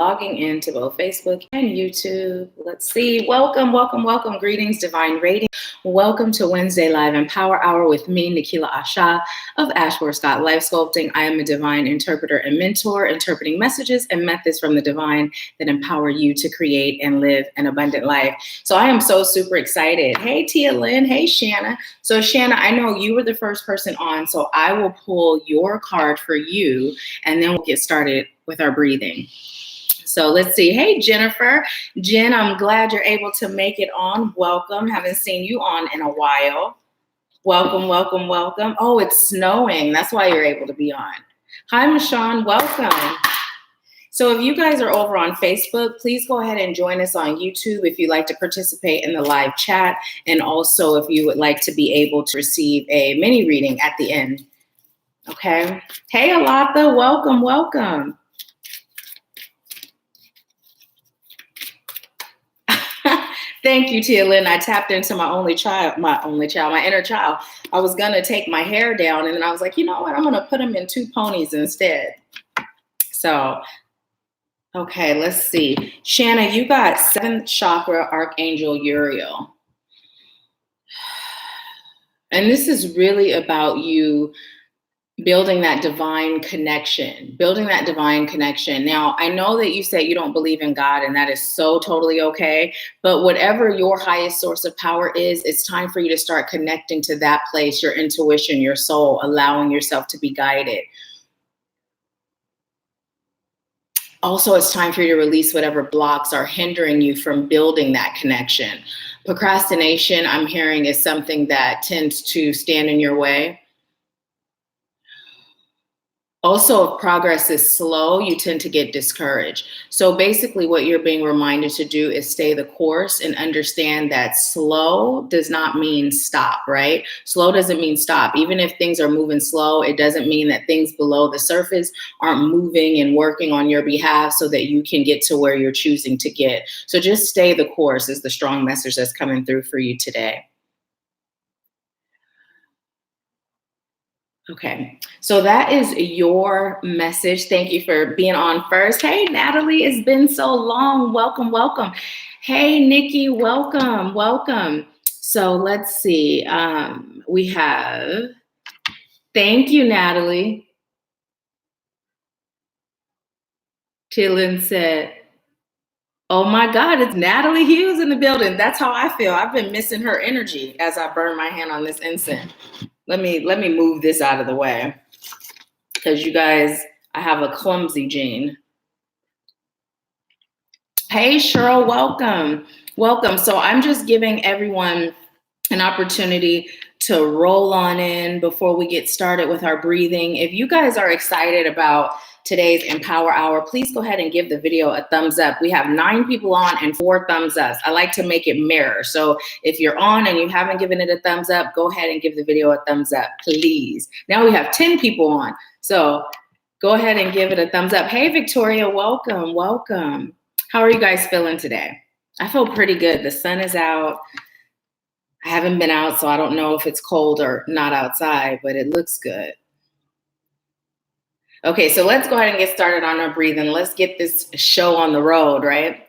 logging into both Facebook and YouTube. Let's see. Welcome, welcome, welcome. Greetings, Divine Radiance. Welcome to Wednesday Live Empower Hour with me, Nahkila Isha of AshworthScott Life Sculpting. I am a divine interpreter and mentor, interpreting messages and methods from the divine that empower you to create and live an abundant life. So I am so super excited. Hey, Tia Lynn. Hey, Shanna. So Shanna, I know you were the first person on, so I will pull your card for you, and then we'll get started with our breathing. So let's see. Hey, Jennifer. Jen, I'm glad you're able to make it on. Welcome. Haven't seen you on in a while. Welcome, welcome, welcome. Oh, it's snowing. That's why you're able to be on. Hi, Michonne. Welcome. So if you guys are over on Facebook, please go ahead and join us on YouTube if you'd like to participate in the live chat. And also if you would like to be able to receive a mini reading at the end. Okay. Hey, Alatha. Welcome, welcome. Thank you, Tia Lynn. I tapped into my inner child. I was going to take my hair down, and then I was like, you know what? I'm going to put them in 2 ponies instead. So, okay, let's see. Shanna, you got 7th chakra, Archangel Uriel. And this is really about you building that divine connection, Now, I know that you said you don't believe in God, and that is so totally okay. But whatever your highest source of power is, it's time for you to start connecting to that place, your intuition, your soul, allowing yourself to be guided. Also, it's time for you to release whatever blocks are hindering you from building that connection. Procrastination, I'm hearing, is something that tends to stand in your way. Also, if progress is slow, you tend to get discouraged. So basically what you're being reminded to do is stay the course and understand that slow does not mean stop, right? Slow doesn't mean stop. Even if things are moving slow, it doesn't mean that things below the surface aren't moving and working on your behalf so that you can get to where you're choosing to get. So just stay the course is the strong message that's coming through for you today. Okay, so that is your message. Thank you for being on first. Hey, Natalie, it's been so long. Welcome, welcome. Hey, Nikki, welcome, welcome. So let's see. We have, thank you, Natalie. Tillin said, oh my God, it's Natalie Hughes in the building. That's how I feel. I've been missing her energy as I burn my hand on this incense. Let me move this out of the way because you guys, I have a clumsy gene. Hey, Cheryl, welcome. Welcome. So I'm just giving everyone an opportunity to roll on in before we get started with our breathing. If you guys are excited about today's Empower Hour, please go ahead and give the video a thumbs up. We have 9 people on and 4 thumbs ups. I like to make it mirror. So if you're on and you haven't given it a thumbs up, go ahead and give the video a thumbs up, please. Now we have 10 people on. So go ahead and give it a thumbs up. Hey, Victoria, welcome, welcome. How are you guys feeling today? I feel pretty good. The sun is out. I haven't been out, so I don't know if it's cold or not outside, but it looks good. Okay, so let's go ahead and get started on our breathing. Let's get this show on the road, right?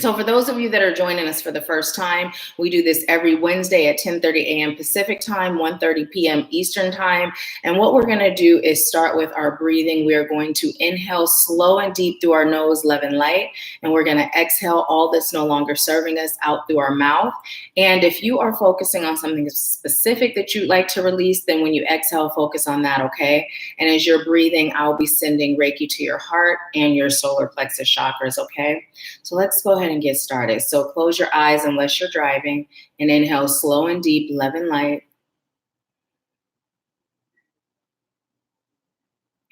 So for those of you that are joining us for the first time, we do this every Wednesday at 10:30 a.m. Pacific time, 1:30 p.m. Eastern time. And what we're going to do is start with our breathing. We are going to inhale slow and deep through our nose, love and light. And we're going to exhale all that's no longer serving us out through our mouth. And if you are focusing on something specific that you'd like to release, then when you exhale, focus on that, okay? And as you're breathing, I'll be sending Reiki to your heart and your solar plexus chakras, okay? So let's go ahead and get started. So close your eyes unless you're driving and inhale slow and deep, love and light.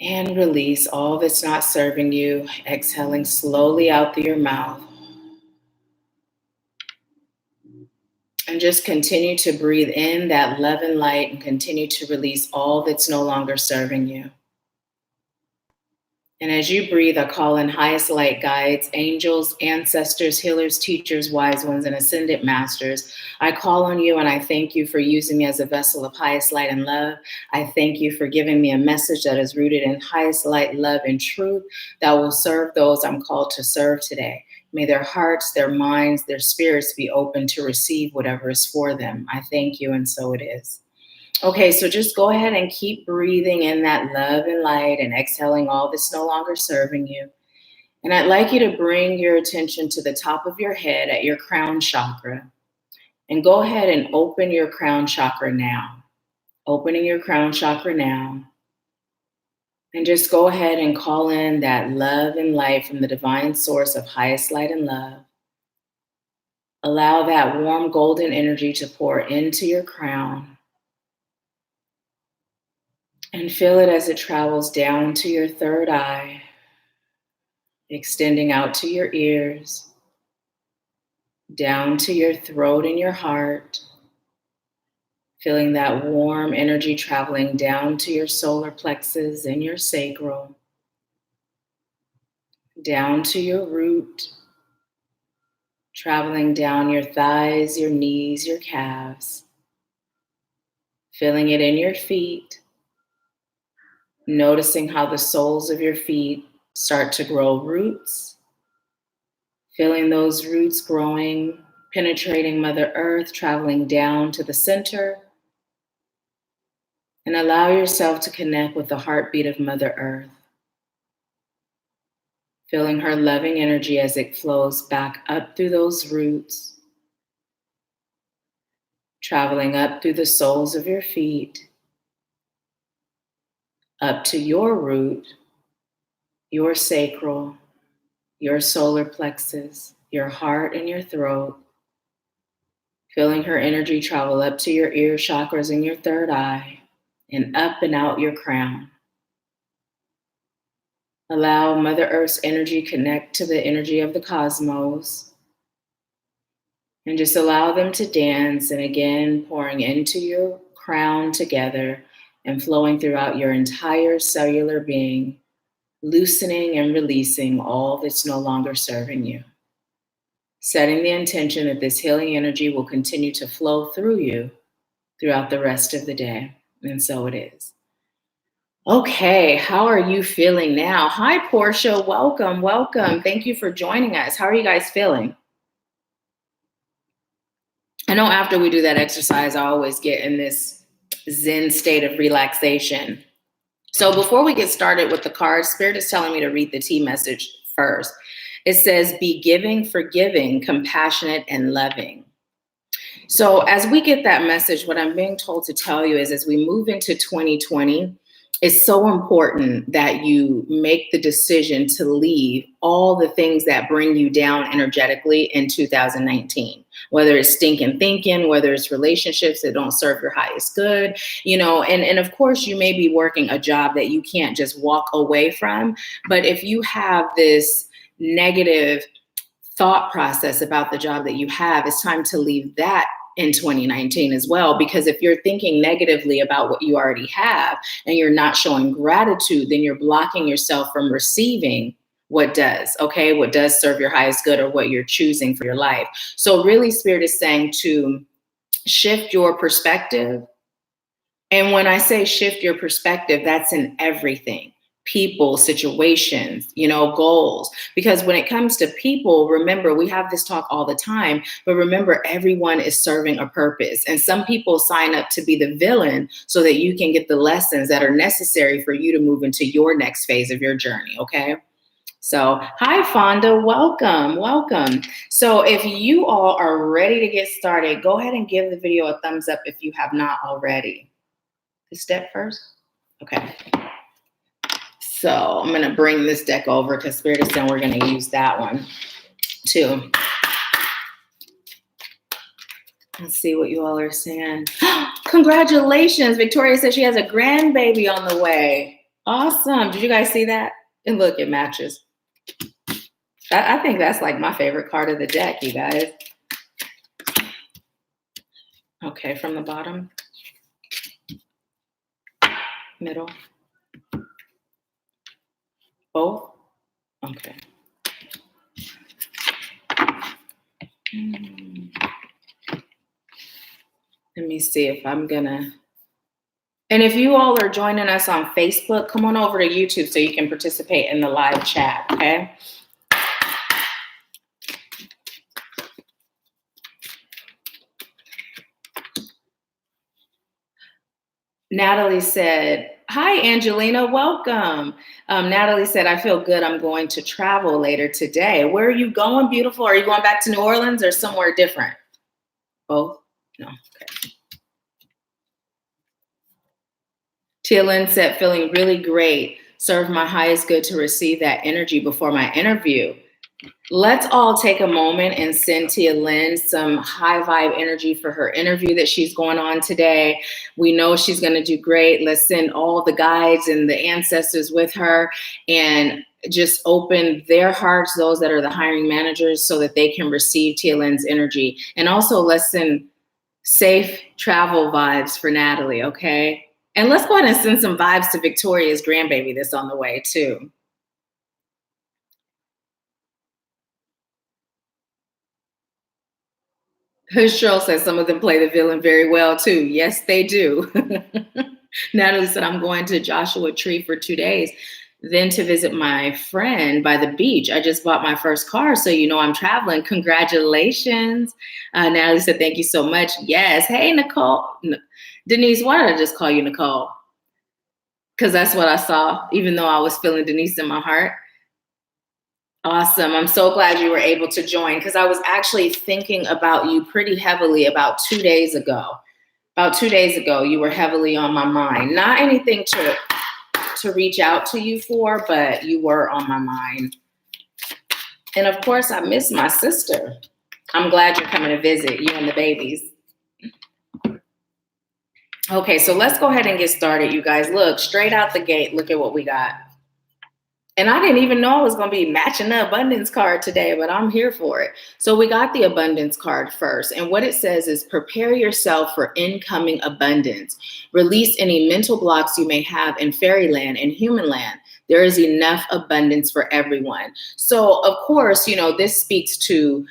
And release all that's not serving you, exhaling slowly out through your mouth. And just continue to breathe in that love and light and continue to release all that's no longer serving you. And as you breathe, I call in highest light guides, angels, ancestors, healers, teachers, wise ones, and ascended masters. I call on you and I thank you for using me as a vessel of highest light and love. I thank you for giving me a message that is rooted in highest light, love, and truth that will serve those I'm called to serve today. May their hearts, their minds, their spirits be open to receive whatever is for them. I thank you, and so it is. Okay, so just go ahead and keep breathing in that love and light and exhaling all that's no longer serving you. And I'd like you to bring your attention to the top of your head at your crown chakra. And go ahead and open your crown chakra now. Opening your crown chakra now. And just go ahead and call in that love and light from the divine source of highest light and love. Allow that warm golden energy to pour into your crown. And feel it as it travels down to your third eye, extending out to your ears, down to your throat and your heart, feeling that warm energy traveling down to your solar plexus and your sacral, down to your root, traveling down your thighs, your knees, your calves, feeling it in your feet, noticing how the soles of your feet start to grow roots, feeling those roots growing, penetrating Mother Earth, traveling down to the center, and allow yourself to connect with the heartbeat of Mother Earth, feeling her loving energy as it flows back up through those roots, traveling up through the soles of your feet, up to your root, your sacral, your solar plexus, your heart and your throat, feeling her energy travel up to your ear chakras and your third eye, and up and out your crown. Allow Mother Earth's energy connect to the energy of the cosmos, and just allow them to dance, and again, pouring into your crown together and flowing throughout your entire cellular being, loosening and releasing all that's no longer serving you. Setting the intention that this healing energy will continue to flow through you throughout the rest of the day. And so it is. Okay, how are you feeling now? Hi, Portia. Welcome, welcome. Thank you for joining us. How are you guys feeling? I know after we do that exercise, I always get in this Zen state of relaxation. So before we get started with the cards, Spirit is telling me to read the tea message first. It says, be giving, forgiving, compassionate, and loving. So as we get that message, what I'm being told to tell you is as we move into 2020, it's so important that you make the decision to leave all the things that bring you down energetically in 2019, whether it's stinking thinking, whether it's relationships that don't serve your highest good, and of course you may be working a job that you can't just walk away from. But if you have this negative thought process about the job that you have, it's time to leave that in 2019 as well. Because if you're thinking negatively about what you already have and you're not showing gratitude, then you're blocking yourself from receiving what does serve your highest good or what you're choosing for your life. So really, Spirit is saying to shift your perspective. And when I say shift your perspective, that's in everything. People, situations, goals. Because when it comes to people, remember, we have this talk all the time, but remember, everyone is serving a purpose. And some people sign up to be the villain so that you can get the lessons that are necessary for you to move into your next phase of your journey, okay? So, hi, Fonda, welcome, welcome. So if you all are ready to get started, go ahead and give the video a thumbs up if you have not already. The step first? Okay. So I'm going to bring this deck over because Spirit is saying we're going to use that one too. Let's see what you all are saying. Congratulations. Victoria says she has a grandbaby on the way. Awesome. Did you guys see that? And look, it matches. I think that's like my favorite card of the deck, you guys. Okay, from the bottom. Middle. Both? Okay. Let me see if I'm gonna. And if you all are joining us on Facebook, come on over to YouTube so you can participate in the live chat, okay? Natalie said, hi, Angelina, welcome. Natalie said, I feel good. I'm going to travel later today. Where are you going, beautiful? Are you going back to New Orleans or somewhere different? Both? No, okay. Tia Lynn said, feeling really great. Serve my highest good to receive that energy before my interview. Let's all take a moment and send Tia Lynn some high vibe energy for her interview that she's going on today. We know she's going to do great. Let's send all the guides and the ancestors with her and just open their hearts, those that are the hiring managers, so that they can receive Tia Lynn's energy. And also let's send safe travel vibes for Natalie, okay? And let's go ahead and send some vibes to Victoria's grandbaby that's on the way too. Cheryl says some of them play the villain very well too. Yes, they do. Natalie said, I'm going to Joshua Tree for 2 days, then to visit my friend by the beach. I just bought my first car, so you know I'm traveling. Congratulations. Natalie said, thank you so much. Yes. Hey, Nicole. Denise, why did I just call you Nicole? Because that's what I saw, even though I was feeling Denise in my heart. Awesome. I'm so glad you were able to join, because I was actually thinking about you pretty heavily about 2 days ago. About 2 days ago, you were heavily on my mind. Not anything to reach out to you for, but you were on my mind. And of course, I miss my sister. I'm glad you're coming to visit, you and the babies. Okay, so let's go ahead and get started, you guys. Look, straight out the gate, look at what we got. And I didn't even know I was going to be matching the abundance card today, but I'm here for it. So we got the abundance card first. And what it says is prepare yourself for incoming abundance. Release any mental blocks you may have in fairyland and human land. There is enough abundance for everyone. So, of course, you know, this speaks to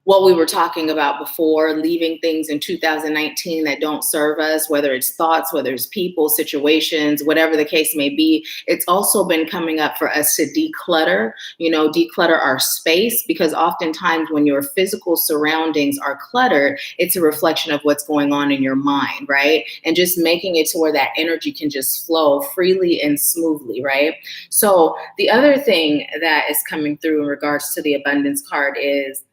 what we were talking about before, leaving things in 2019 that don't serve us, whether it's thoughts, whether it's people, situations, whatever the case may be. It's also been coming up for us to declutter, you know, declutter our space, because oftentimes when your physical surroundings are cluttered, it's a reflection of what's going on in your mind, right? And just making it to where that energy can just flow freely and smoothly, right? So the other thing that is coming through in regards to the abundance card is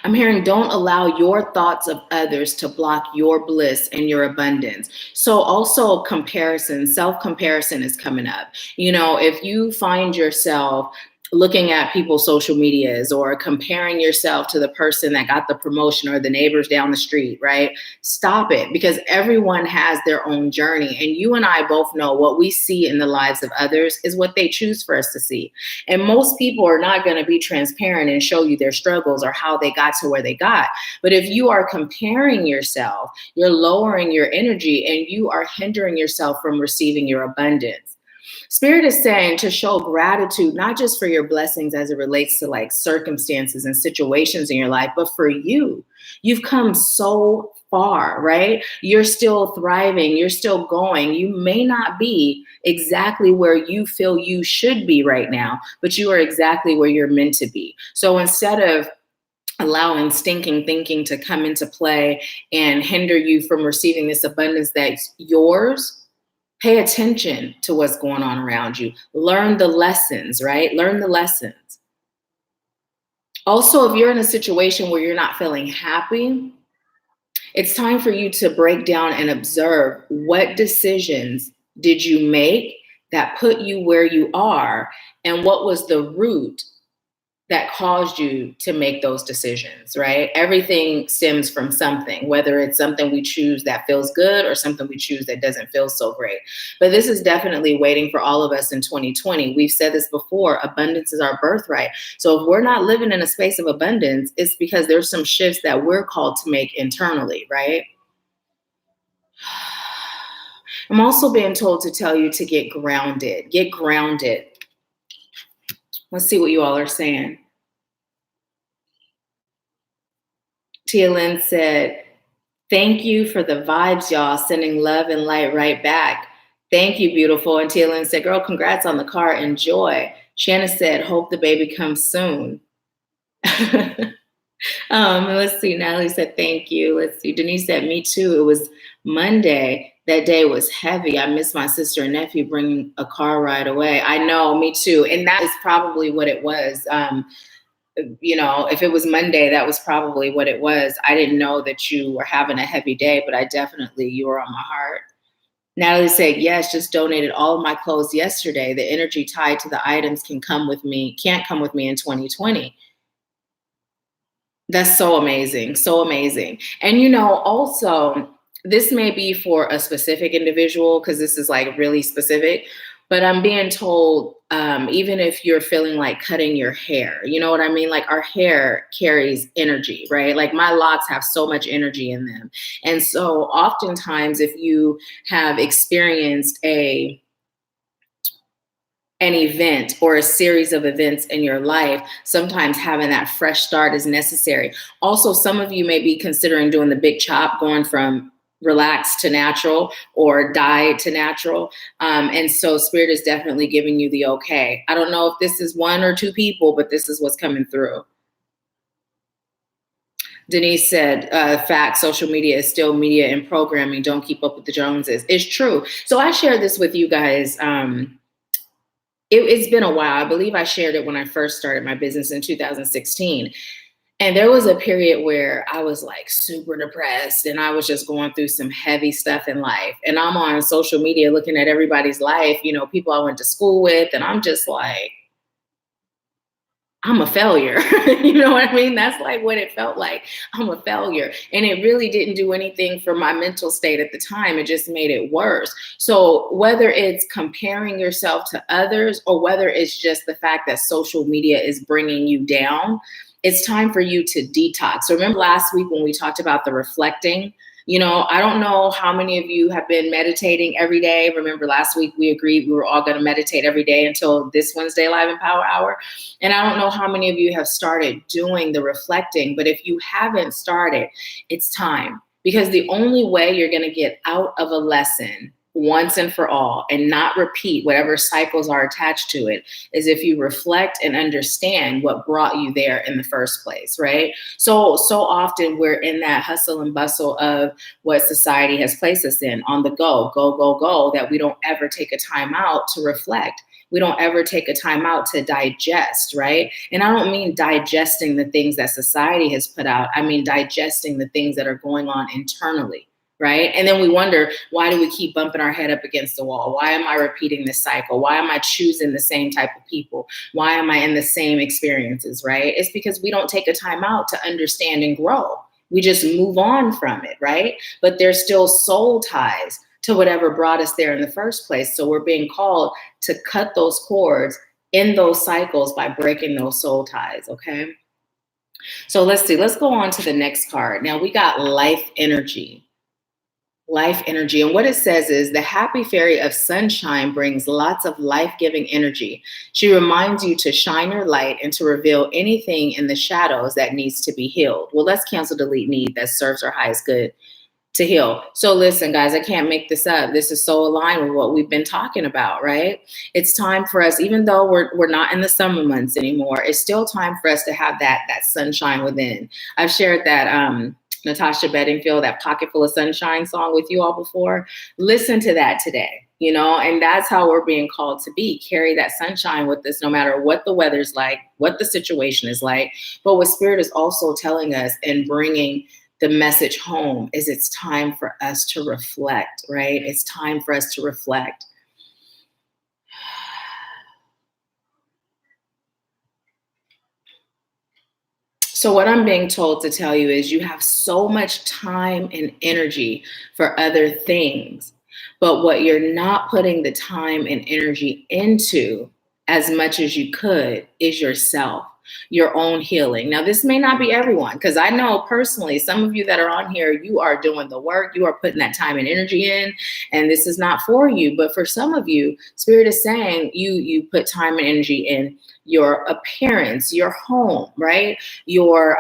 I'm hearing don't allow your thoughts of others to block your bliss and your abundance. So also comparison, self-comparison is coming up. You know, if you find yourself looking at people's social medias or comparing yourself to the person that got the promotion or the neighbors down the street, right? Stop it, because everyone has their own journey. And you and I both know what we see in the lives of others is what they choose for us to see. And most people are not going to be transparent and show you their struggles or how they got to where they got. But if you are comparing yourself, you're lowering your energy and you are hindering yourself from receiving your abundance. Spirit is saying to show gratitude, not just for your blessings as it relates to like circumstances and situations in your life, but for you. You've come so far, right? You're still thriving. You're still going. You may not be exactly where you feel you should be right now, but you are exactly where you're meant to be. So instead of allowing stinking thinking to come into play and hinder you from receiving this abundance that's yours, pay attention to what's going on around you. Learn the lessons, right? Learn the lessons. Also, if you're in a situation where you're not feeling happy, it's time for you to break down and observe what decisions did you make that put you where you are, and what was the root that caused you to make those decisions, right? Everything stems from something, whether it's something we choose that feels good or something we choose that doesn't feel so great. But this is definitely waiting for all of us in 2020. We've said this before, abundance is our birthright. So if we're not living in a space of abundance, it's because there's some shifts that we're called to make internally, right? I'm also being told to tell you to get grounded. Get grounded. Let's see what you all are saying. Tia Lynn said, thank you for the vibes, y'all. Sending love and light right back. Thank you, beautiful. And Tia Lynn said, girl, congrats on the car. Enjoy. Shanna said, hope the baby comes soon. Let's see. Natalie said, thank you. Let's see. Denise said, me too. It was Monday. That day was heavy. I missed my sister and nephew bringing a car ride away. I know, me too. And that is probably what it was. If it was Monday, that was probably what it was. I didn't know that you were having a heavy day, but you were on my heart. Natalie said, yes, just donated all of my clothes yesterday. The energy tied to the items can't come with me in 2020. That's so amazing. So amazing. And, also, this may be for a specific individual because this is like really specific, but I'm being told, even if you're feeling like cutting your hair, you know what I mean? Like our hair carries energy, right? Like my locks have so much energy in them. And so oftentimes if you have experienced an event or a series of events in your life, sometimes having that fresh start is necessary. Also, some of you may be considering doing the big chop, going from relaxed to natural or dyed to natural. And so Spirit is definitely giving you the okay. I don't know if this is one or two people, but this is what's coming through. Denise said, fact, social media is still media and programming. Don't keep up with the Joneses. It's true. So I shared this with you guys. It's been a while. I believe I shared it when I first started my business in 2016. And there was a period where I was like super depressed and I was just going through some heavy stuff in life. And I'm on social media looking at everybody's life, people I went to school with. And I'm just like, I'm a failure. You know what I mean? That's like what it felt like. I'm a failure. And it really didn't do anything for my mental state at the time. It just made it worse. So whether it's comparing yourself to others or whether it's just the fact that social media is bringing you down, it's time for you to detox. So remember last week when we talked about the reflecting? I don't know how many of you have been meditating every day. Remember last week we agreed we were all going to meditate every day until this Wednesday Live and Power Hour. And I don't know how many of you have started doing the reflecting, but if you haven't started, it's time. Because the only way you're going to get out of a lesson once and for all and not repeat whatever cycles are attached to it is if you reflect and understand what brought you there in the first place, right? So often we're in that hustle and bustle of what society has placed us in, on the go, that we don't ever take a time out to reflect. We don't ever take a time out to digest, right? And I don't mean digesting the things that society has put out. I mean digesting the things that are going on internally. Right. And then we wonder, why do we keep bumping our head up against the wall? Why am I repeating this cycle? Why am I choosing the same type of people? Why am I in the same experiences? Right. It's because we don't take a time out to understand and grow. We just move on from it. Right. But there's still soul ties to whatever brought us there in the first place. So we're being called to cut those cords in those cycles by breaking those soul ties. OK, so let's see. Let's go on to the next card. Now we got life energy. Life energy. And what it says is the happy fairy of sunshine brings lots of life-giving energy. She reminds you to shine your light and to reveal anything in the shadows that needs to be healed. Well, let's cancel, delete, need that serves our highest good to heal. So listen, guys, I can't make this up. This is so aligned with what we've been talking about, right? It's time for us, even though we're not in the summer months anymore, it's still time for us to have that sunshine within. I've shared that Natasha Bedingfield, that Pocket Full of Sunshine song with you all before. Listen to that today, and that's how we're being called to be. Carry that sunshine with us no matter what the weather's like, what the situation is like. But what Spirit is also telling us and bringing the message home is it's time for us to reflect, right? It's time for us to reflect. So what I'm being told to tell you is you have so much time and energy for other things, but what you're not putting the time and energy into as much as you could is yourself. your own healing. Now, this may not be everyone, because I know personally, some of you that are on here, you are doing the work, you are putting that time and energy in, and this is not for you. But for some of you, Spirit is saying you put time and energy in your appearance, your home, right? Your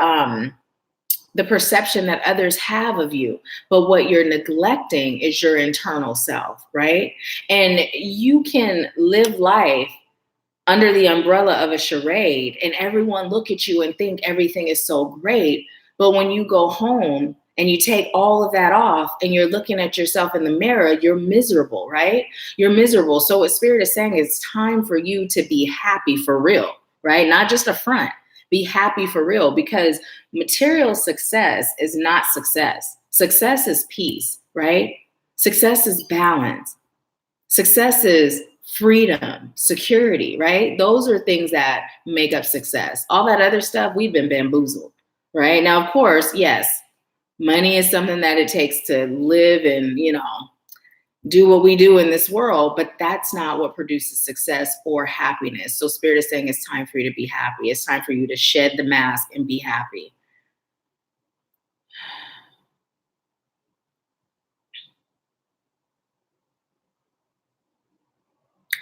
the perception that others have of you. But what you're neglecting is your internal self, right? And you can live life under the umbrella of a charade and everyone look at you and think everything is so great. But when you go home and you take all of that off and you're looking at yourself in the mirror, you're miserable, right? You're miserable. So what Spirit is saying, it's time for you to be happy for real, right? Not just a front. Be happy for real, because material success is not success. Success is peace, right? Success is balance. Success is freedom, security, right? Those are things that make up success. All that other stuff, we've been bamboozled, right? Now, of course, yes, money is something that it takes to live and, do what we do in this world, but that's not what produces success or happiness. So Spirit is saying it's time for you to be happy. It's time for you to shed the mask and be happy.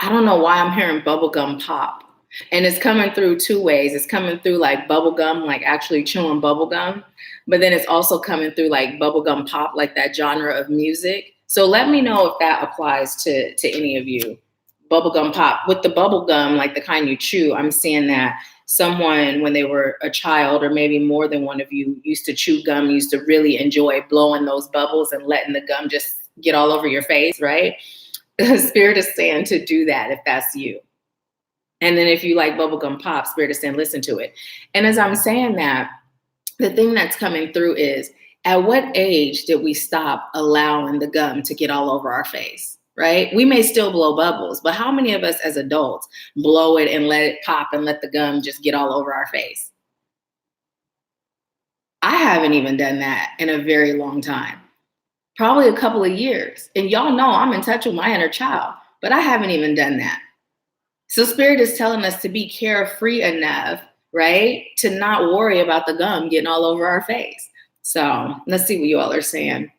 I don't know why I'm hearing bubblegum pop. And it's coming through two ways. It's coming through like bubblegum, like actually chewing bubblegum, but then it's also coming through like bubblegum pop, like that genre of music. So let me know if that applies to any of you. Bubblegum pop. With the bubblegum, like the kind you chew, I'm seeing that someone, when they were a child, or maybe more than one of you, used to chew gum, used to really enjoy blowing those bubbles and letting the gum just get all over your face, right? Spirit is saying to do that if that's you. And then if you like bubblegum pop, Spirit is saying, listen to it. And as I'm saying that, the thing that's coming through is, at what age did we stop allowing the gum to get all over our face, right? We may still blow bubbles, but how many of us as adults blow it and let it pop and let the gum just get all over our face? I haven't even done that in a very long time, probably a couple of years. And y'all know I'm in touch with my inner child, but I haven't even done that. So Spirit is telling us to be carefree enough, right, to not worry about the gum getting all over our face. So let's see what you all are saying.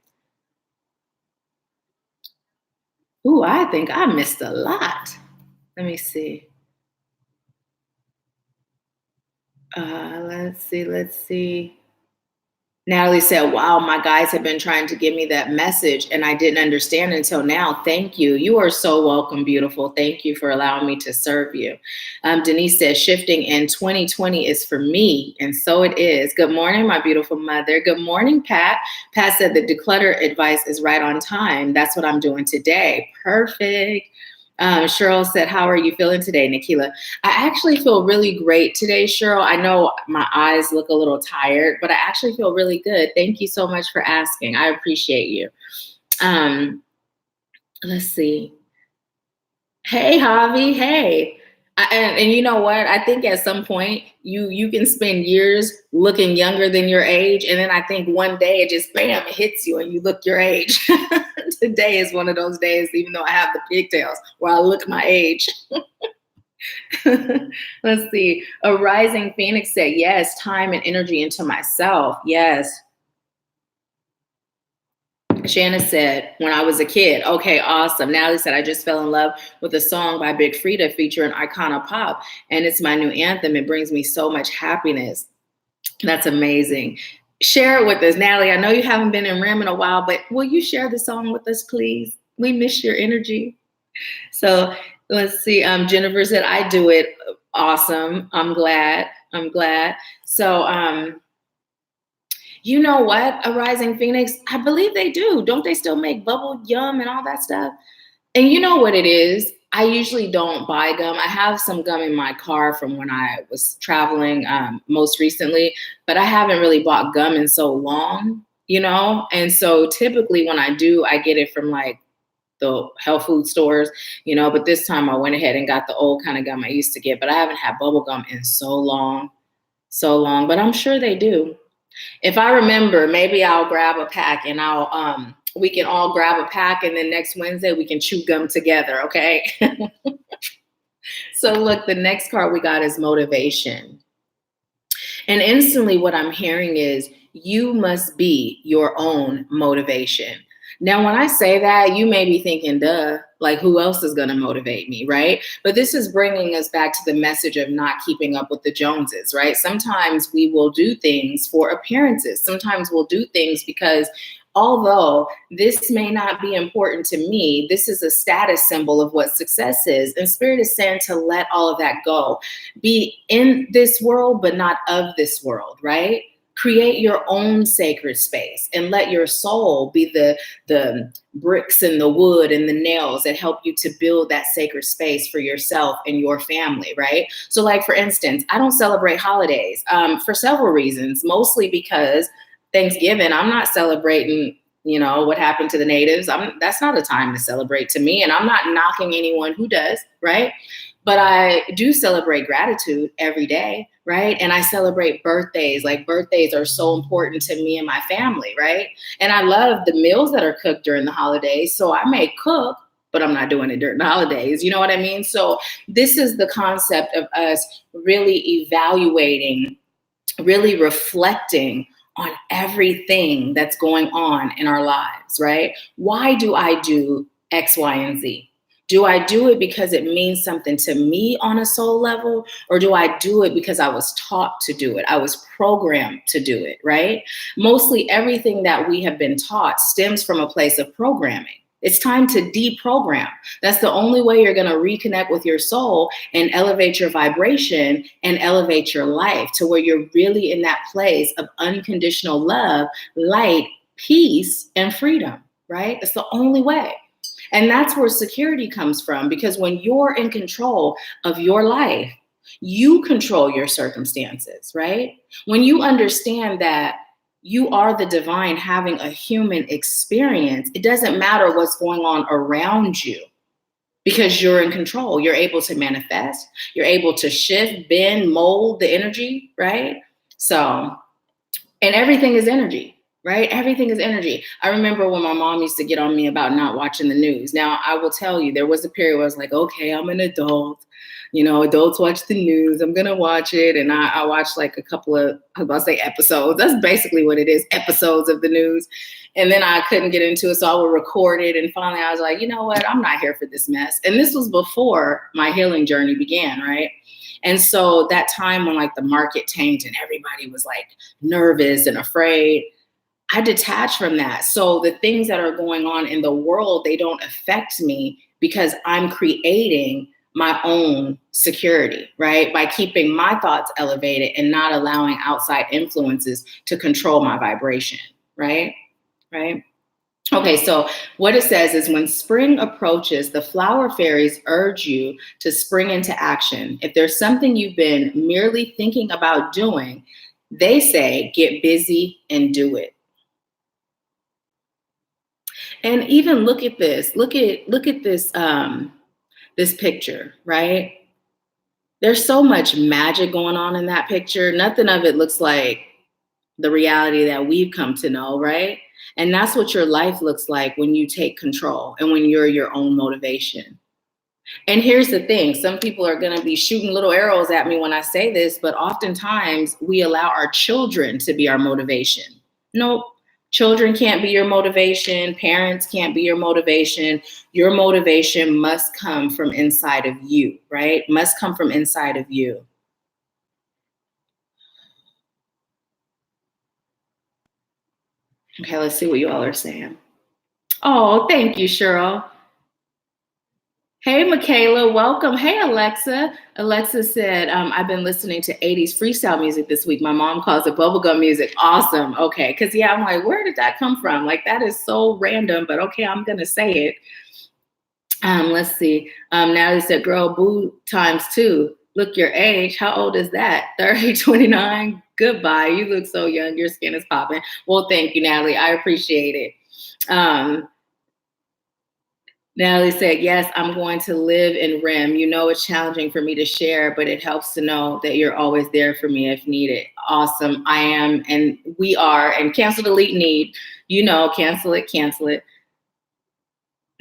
Ooh, I think I missed a lot. Let me see. Let's see. Natalie said, wow, my guys have been trying to give me that message and I didn't understand until now. Thank you. You are so welcome, beautiful. Thank you for allowing me to serve you. Denise says, shifting in 2020 is for me. And so it is. Good morning, my beautiful mother. Good morning, Pat. Pat said the declutter advice is right on time. That's what I'm doing today. Perfect. Cheryl said, how are you feeling today, Nahkila? I actually feel really great today, Cheryl. I know my eyes look a little tired, but I actually feel really good. Thank you so much for asking. I appreciate you. Let's see. Hey, Javi. Hey. And you know what? I think at some point you can spend years looking younger than your age. And then I think one day it just bam, it hits you and you look your age. Today is one of those days, even though I have the pigtails, where I look my age. Let's see. A rising phoenix said, yes, time and energy into myself. Yes. Shanna said, when I was a kid. Okay, awesome. Natalie said, I just fell in love with a song by Big Frida featuring Icona Pop, and it's my new anthem. It brings me so much happiness. That's amazing. Share it with us. Natalie, I know you haven't been in REM in a while, but will you share the song with us, please? We miss your energy. So let's see. Jennifer said, I do it. Awesome. I'm glad. So, you know what, a rising phoenix, I believe they do. Don't they still make bubble gum and all that stuff? And you know what it is? I usually don't buy gum. I have some gum in my car from when I was traveling most recently, but I haven't really bought gum in so long, And so typically when I do, I get it from like the health food stores, but this time I went ahead and got the old kind of gum I used to get, but I haven't had bubble gum in so long, but I'm sure they do. If I remember, maybe I'll grab a pack and we can all grab a pack and then next Wednesday we can chew gum together, okay? So look, the next card we got is motivation. And instantly what I'm hearing is you must be your own motivation. Now, when I say that, you may be thinking, duh, like who else is going to motivate me, right? But this is bringing us back to the message of not keeping up with the Joneses, right? Sometimes we will do things for appearances. Sometimes we'll do things because although this may not be important to me, this is a status symbol of what success is. And Spirit is saying to let all of that go. Be in this world, but not of this world, right? Create your own sacred space and let your soul be the bricks and the wood and the nails that help you to build that sacred space for yourself and your family, right? So like, for instance, I don't celebrate holidays for several reasons, mostly because Thanksgiving, I'm not celebrating, what happened to the natives. That's not a time to celebrate to me. And I'm not knocking anyone who does, right? But I do celebrate gratitude every day, right? And I celebrate birthdays. Like, birthdays are so important to me and my family, right? And I love the meals that are cooked during the holidays. So I may cook, but I'm not doing it during the holidays. You know what I mean? So this is the concept of us really evaluating, really reflecting on everything that's going on in our lives, right? Why do I do X, Y, and Z? Do I do it because it means something to me on a soul level? Or do I do it because I was taught to do it? I was programmed to do it, right? Mostly everything that we have been taught stems from a place of programming. It's time to deprogram. That's the only way you're going to reconnect with your soul and elevate your vibration and elevate your life to where you're really in that place of unconditional love, light, peace, and freedom, right? It's the only way. And that's where security comes from, because when you're in control of your life, you control your circumstances, right? When you understand that you are the divine having a human experience, it doesn't matter what's going on around you because you're in control. You're able to manifest, you're able to shift, bend, mold the energy, right? So, and everything is energy. Right? Everything is energy. I remember when my mom used to get on me about not watching the news. Now, I will tell you, there was a period where I was like, okay, I'm an adult. Adults watch the news. I'm going to watch it. And I watched like a couple of, I was about to say episodes. That's basically what it is, episodes of the news. And then I couldn't get into it, so I would record it. And finally, I was like, you know what? I'm not here for this mess. And this was before my healing journey began, right? And so that time when like the market tanked and everybody was like nervous and afraid, I detach from that. So the things that are going on in the world, they don't affect me because I'm creating my own security, right? By keeping my thoughts elevated and not allowing outside influences to control my vibration, right? Right? Okay, so what it says is when spring approaches, the flower fairies urge you to spring into action. If there's something you've been merely thinking about doing, they say, get busy and do it. And even look at this. Look at this this picture, right? There's so much magic going on in that picture. Nothing of it looks like the reality that we've come to know, right? And that's what your life looks like when you take control and when you're your own motivation. And here's the thing, some people are going to be shooting little arrows at me when I say this, but oftentimes we allow our children to be our motivation. Nope. Children can't be your motivation. Parents can't be your motivation. Your motivation must come from inside of you, right? Must come from inside of you. Okay, let's see what you all are saying. Oh, thank you, Cheryl. Hey, Michaela, welcome. Hey, Alexa. Alexa said, I've been listening to 80s freestyle music this week. My mom calls it bubblegum music. Awesome. Okay. Because, yeah, I'm like, where did that come from? Like, that is so random, but okay, I'm going to say it. Let's see. Natalie said, girl, boo times 2. Look your age. How old is that? 30, 29? Goodbye. You look so young. Your skin is popping. Well, thank you, Natalie. I appreciate it. Natalie said, yes, I'm going to live in REM. You know, it's challenging for me to share, but it helps to know that you're always there for me if needed. Awesome. I am, and we are, and cancel, delete, need, cancel it, cancel it.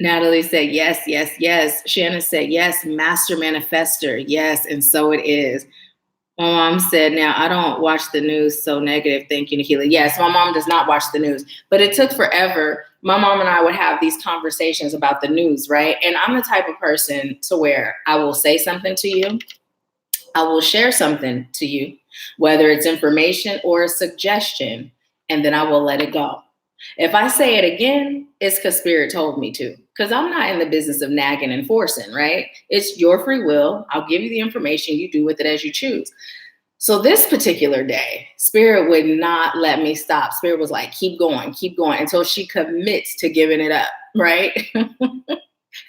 Natalie said, yes, yes, yes. Shannon said, yes, master manifester. Yes, and so it is. My mom said, now I don't watch the news, so negative. Thank you, Nahkila. Yes, my mom does not watch the news, but it took forever. My mom and I would have these conversations about the news, right? And I'm the type of person to where I will say something to you, I will share something to you, whether it's information or a suggestion, and then I will let it go. If I say it again, it's because Spirit told me to. Because I'm not in the business of nagging and forcing, right? It's your free will. I'll give you the information. You do with it as you choose. So this particular day, Spirit would not let me stop. Spirit was like, keep going until she commits to giving it up, right?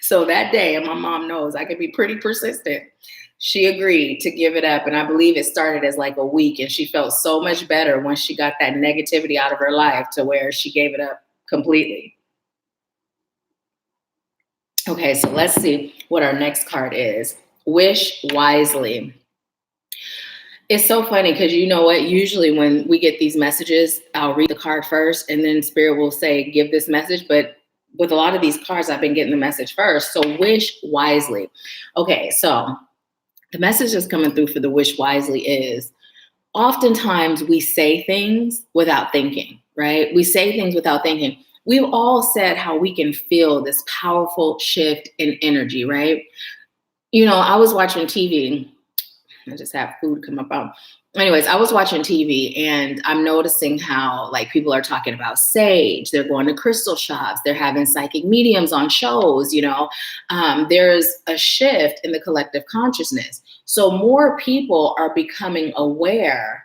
So that day, and my mom knows I can be pretty persistent, she agreed to give it up. And I believe it started as like a week. And she felt so much better once she got that negativity out of her life to where she gave it up completely. Okay, so let's see what our next card is. Wish wisely. It's so funny because you know what? Usually when we get these messages, I'll read the card first and then Spirit will say, give this message. But with a lot of these cards, I've been getting the message first. So wish wisely. Okay, so the message that's coming through for the wish wisely is oftentimes we say things without thinking, right? We say things without thinking. We've all said how we can feel this powerful shift in energy, right? You know, I was watching TV. I just have food come up out. Anyways, I was watching TV and I'm noticing how like people are talking about sage. They're going to crystal shops. They're having psychic mediums on shows, you know. There's a shift in the collective consciousness. So more people are becoming aware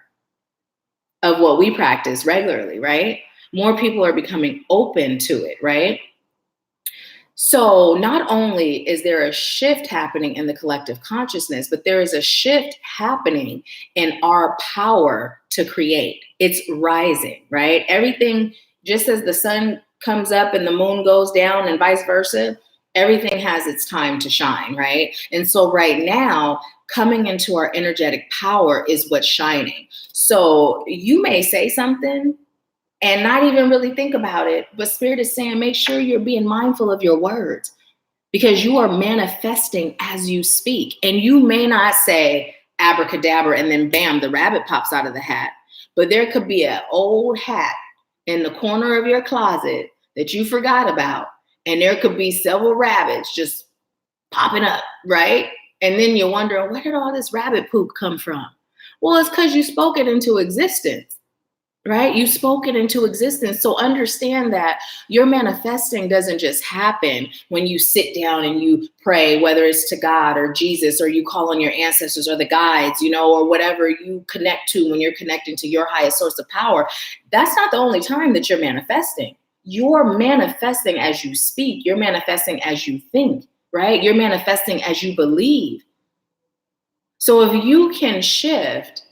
of what we practice regularly, right? More people are becoming open to it, right? So not only is there a shift happening in the collective consciousness, but there is a shift happening in our power to create. It's rising, right? Everything, just as the sun comes up and the moon goes down and vice versa, everything has its time to shine, right? And so right now, coming into our energetic power is what's shining. So you may say something and not even really think about it. But Spirit is saying, make sure you're being mindful of your words because you are manifesting as you speak. And you may not say abracadabra and then bam, the rabbit pops out of the hat. But there could be an old hat in the corner of your closet that you forgot about. And there could be several rabbits just popping up, right? And then you're wondering, where did all this rabbit poop come from? Well, it's because you spoke it into existence. Right? You spoke it into existence. So understand that your manifesting doesn't just happen when you sit down and you pray, whether it's to God or Jesus, or you call on your ancestors or the guides, you know, or whatever you connect to when you're connecting to your highest source of power. That's not the only time that you're manifesting. You're manifesting as you speak. You're manifesting as you think, right? You're manifesting as you believe. So if you can shift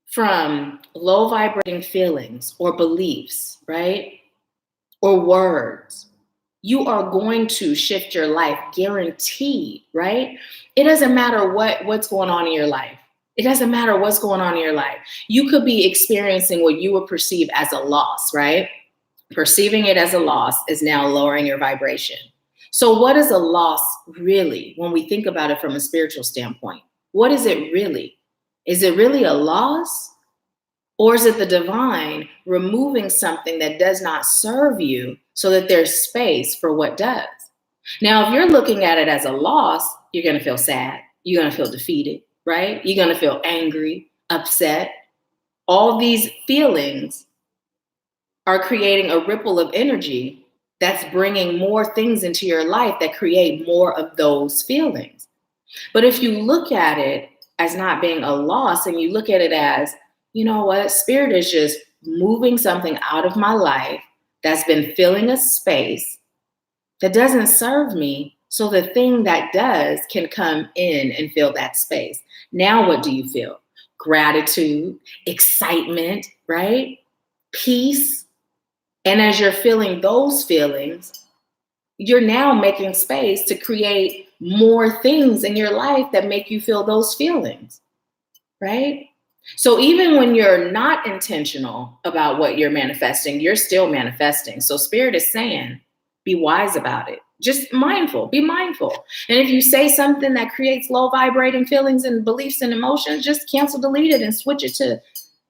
from low vibrating feelings or beliefs, right? Or words, you are going to shift your life, guaranteed, right? It doesn't matter what's going on in your life. It doesn't matter what's going on in your life. You could be experiencing what you would perceive as a loss, right? Perceiving it as a loss is now lowering your vibration. So what is a loss really when we think about it from a spiritual standpoint? What is it really? Is it really a loss? Or is it the divine removing something that does not serve you so that there's space for what does? Now, if you're looking at it as a loss, you're going to feel sad. You're going to feel defeated, right? You're going to feel angry, upset. All these feelings are creating a ripple of energy that's bringing more things into your life that create more of those feelings. But if you look at it as not being a loss and you look at it as, you know what, Spirit is just moving something out of my life that's been filling a space that doesn't serve me, so the thing that does can come in and fill that space. Now what do you feel? Gratitude, excitement, right? Peace. And as you're feeling those feelings, you're now making space to create more things in your life that make you feel those feelings, right? So even when you're not intentional about what you're manifesting, you're still manifesting. So Spirit is saying, be wise about it. Just mindful, be mindful. And if you say something that creates low vibrating feelings and beliefs and emotions, just cancel, delete it, and switch it to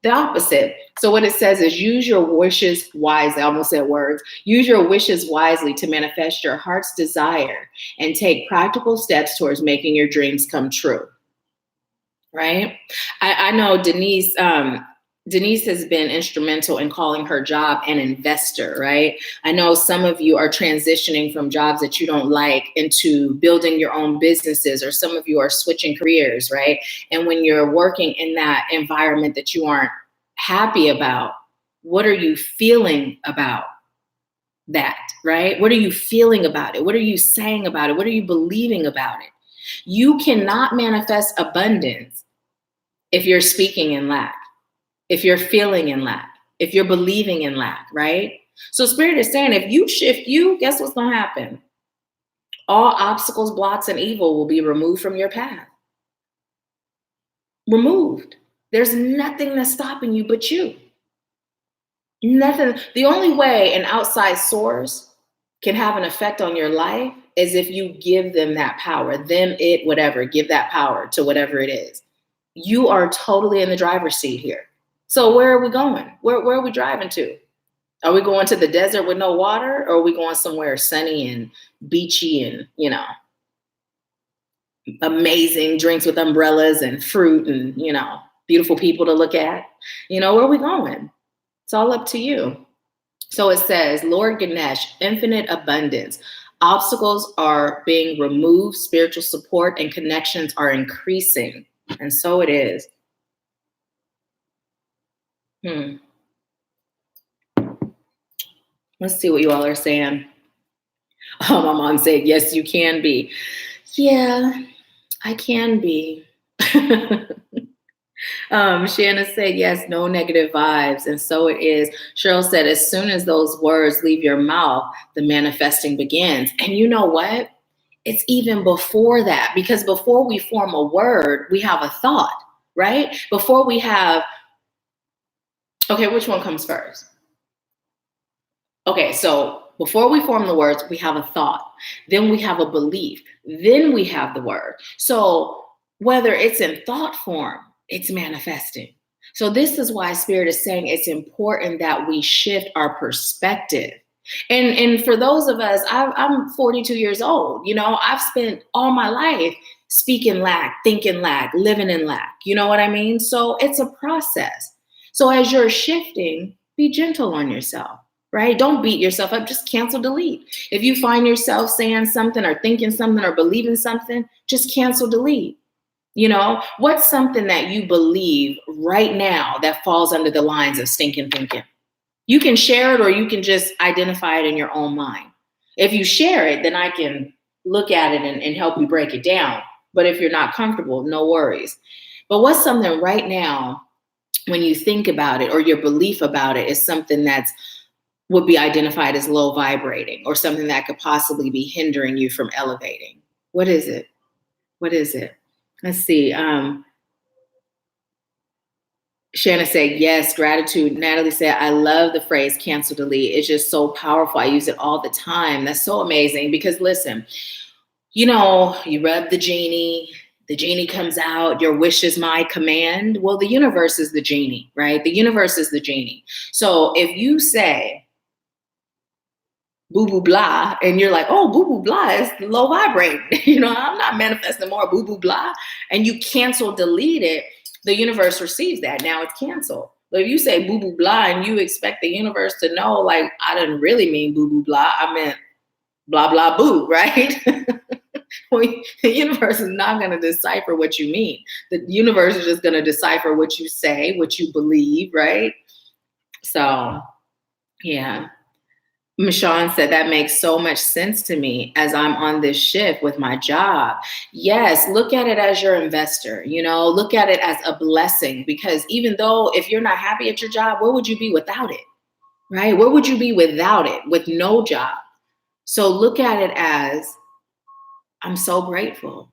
the opposite. So what it says is use your wishes wisely. I almost said words. Use your wishes wisely to manifest your heart's desire and take practical steps towards making your dreams come true. Right? I know Denise has been instrumental in calling her job an investor, right? I know some of you are transitioning from jobs that you don't like into building your own businesses, or some of you are switching careers, right? And when you're working in that environment that you aren't happy about, what are you feeling about that, right? What are you feeling about it? What are you saying about it? What are you believing about it? You cannot manifest abundance if you're speaking in lack, if you're feeling in lack, if you're believing in lack, right? So Spirit is saying, if you shift you, guess what's going to happen? All obstacles, blocks, and evil will be removed from your path. Removed. There's nothing that's stopping you but you. Nothing. The only way an outside source can have an effect on your life is if you give them that power, them, it, whatever, give that power to whatever it is. You are totally in the driver's seat here. So where are we going? Where are we driving to? Are we going to the desert with no water, or are we going somewhere sunny and beachy and, amazing drinks with umbrellas and fruit and, beautiful people to look at? Where are we going? It's all up to you. So it says, Lord Ganesh, infinite abundance. Obstacles are being removed, spiritual support and connections are increasing. And so it is. Let's see what you all are saying. Oh, my mom said, yes, you can be. Yeah, I can be. Shanna said, yes, no negative vibes. And so it is. Cheryl said, as soon as those words leave your mouth, the manifesting begins. And you know what? It's even before that, because before we form a word, we have a thought, right? Before we have, okay, which one comes first? Okay, so before we form the words, we have a thought. Then we have a belief. Then we have the word. So whether it's in thought form, it's manifesting. So this is why Spirit is saying it's important that we shift our perspective. And for those of us, I'm 42 years old. I've spent all my life speaking lack, thinking lack, living in lack. You know what I mean? So it's a process. So as you're shifting, be gentle on yourself, right? Don't beat yourself up. Just cancel, delete. If you find yourself saying something or thinking something or believing something, just cancel, delete. What's something that you believe right now that falls under the lines of stinking thinking? You can share it, or you can just identify it in your own mind. If you share it, then I can look at it and help you break it down. But if you're not comfortable, no worries. But what's something right now, when you think about it, or your belief about it is something that's would be identified as low vibrating, or something that could possibly be hindering you from elevating? What is it? What is it? Let's see. Shanna said, yes, gratitude. Natalie said, I love the phrase cancel, delete. It's just so powerful. I use it all the time. That's so amazing because listen, you rub the genie comes out, your wish is my command. Well, the universe is the genie, right? The universe is the genie. So if you say, boo boo blah, and you're like, oh, boo boo blah is low vibrating. I'm not manifesting more boo boo blah. And you cancel, delete it, the universe receives that. Now it's canceled. But if you say boo boo blah and you expect the universe to know, like, I didn't really mean boo boo blah, I meant blah blah boo, right? Well, the universe is not going to decipher what you mean. The universe is just going to decipher what you say, what you believe, right? So, yeah. Michonne said, that makes so much sense to me as I'm on this shift with my job. Yes, look at it as your investor, look at it as a blessing, because even though if you're not happy at your job, where would you be without it, right? Where would you be without it, with no job? So look at it as, I'm so grateful.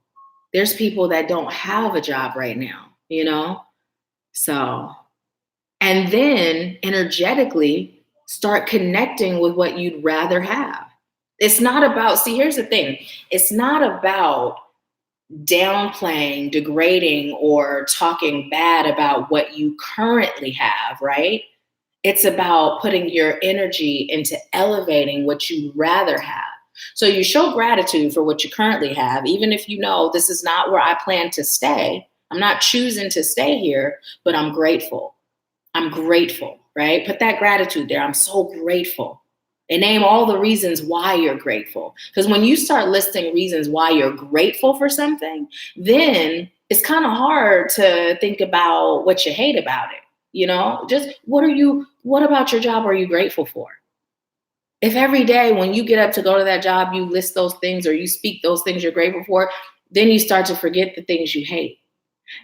There's people that don't have a job right now, So, and then energetically, start connecting with what you'd rather have. It's not about, see, here's the thing. It's not about downplaying, degrading, or talking bad about what you currently have, right? It's about putting your energy into elevating what you'd rather have. So you show gratitude for what you currently have, even if you know this is not where I plan to stay. I'm not choosing to stay here, but I'm grateful. I'm grateful, right? Put that gratitude there. I'm so grateful. And name all the reasons why you're grateful. Because when you start listing reasons why you're grateful for something, then it's kind of hard to think about what you hate about it. You know, just what about your job are you grateful for? If every day when you get up to go to that job, you list those things or you speak those things you're grateful for, then you start to forget the things you hate.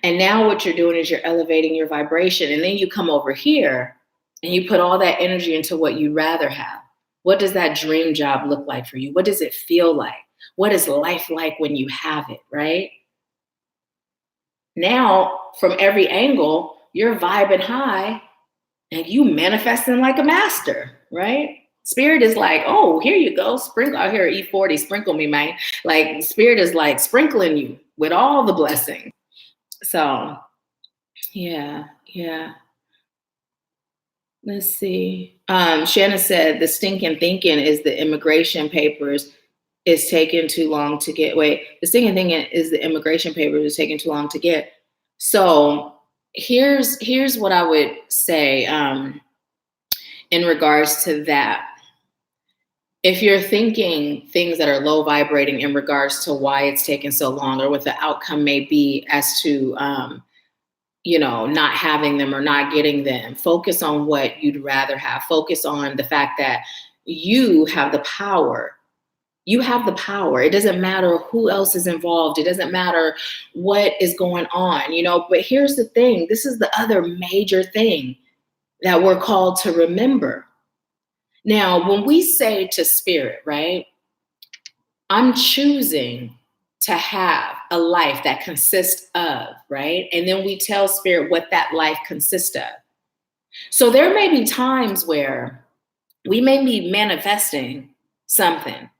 And now what you're doing is you're elevating your vibration. And then you come over here and you put all that energy into what you'd rather have. What does that dream job look like for you? What does it feel like? What is life like when you have it, right? Now, from every angle, you're vibing high and you manifesting like a master, right? Spirit is like, oh, here you go. Sprinkle out here at E40, sprinkle me, man. Like spirit is like sprinkling you with all the blessings. So, yeah. Let's see. Shanna said the stinking thinking is the immigration papers is taking too long to get. Wait, the stinking thinking is the immigration papers is taking too long to get. So here's what I would say in regards to that. If you're thinking things that are low vibrating in regards to why it's taking so long or what the outcome may be as to not having them or not getting them, focus on what you'd rather have. Focus on the fact that you have the power. You have the power. It doesn't matter who else is involved. It doesn't matter what is going on, but here's the thing. This is the other major thing that we're called to remember. Now, when we say to spirit, right, I'm choosing to have a life that consists of, right? And then we tell spirit what that life consists of. So there may be times where we may be manifesting something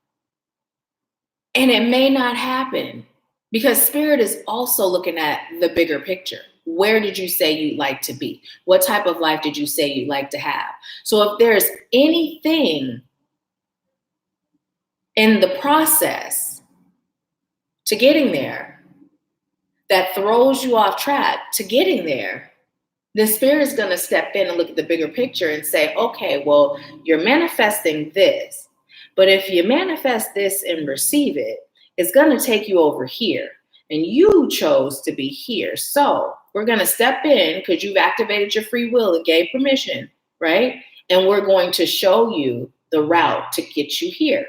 and it may not happen because spirit is also looking at the bigger picture. Where did you say you'd like to be? What type of life did you say you'd like to have? So if there's anything in the process to getting there that throws you off track to getting there, the spirit is going to step in and look at the bigger picture and say, okay, well, you're manifesting this, but if you manifest this and receive it, it's going to take you over here. And you chose to be here. So we're going to step in because you've activated your free will and gave permission, right? And we're going to show you the route to get you here.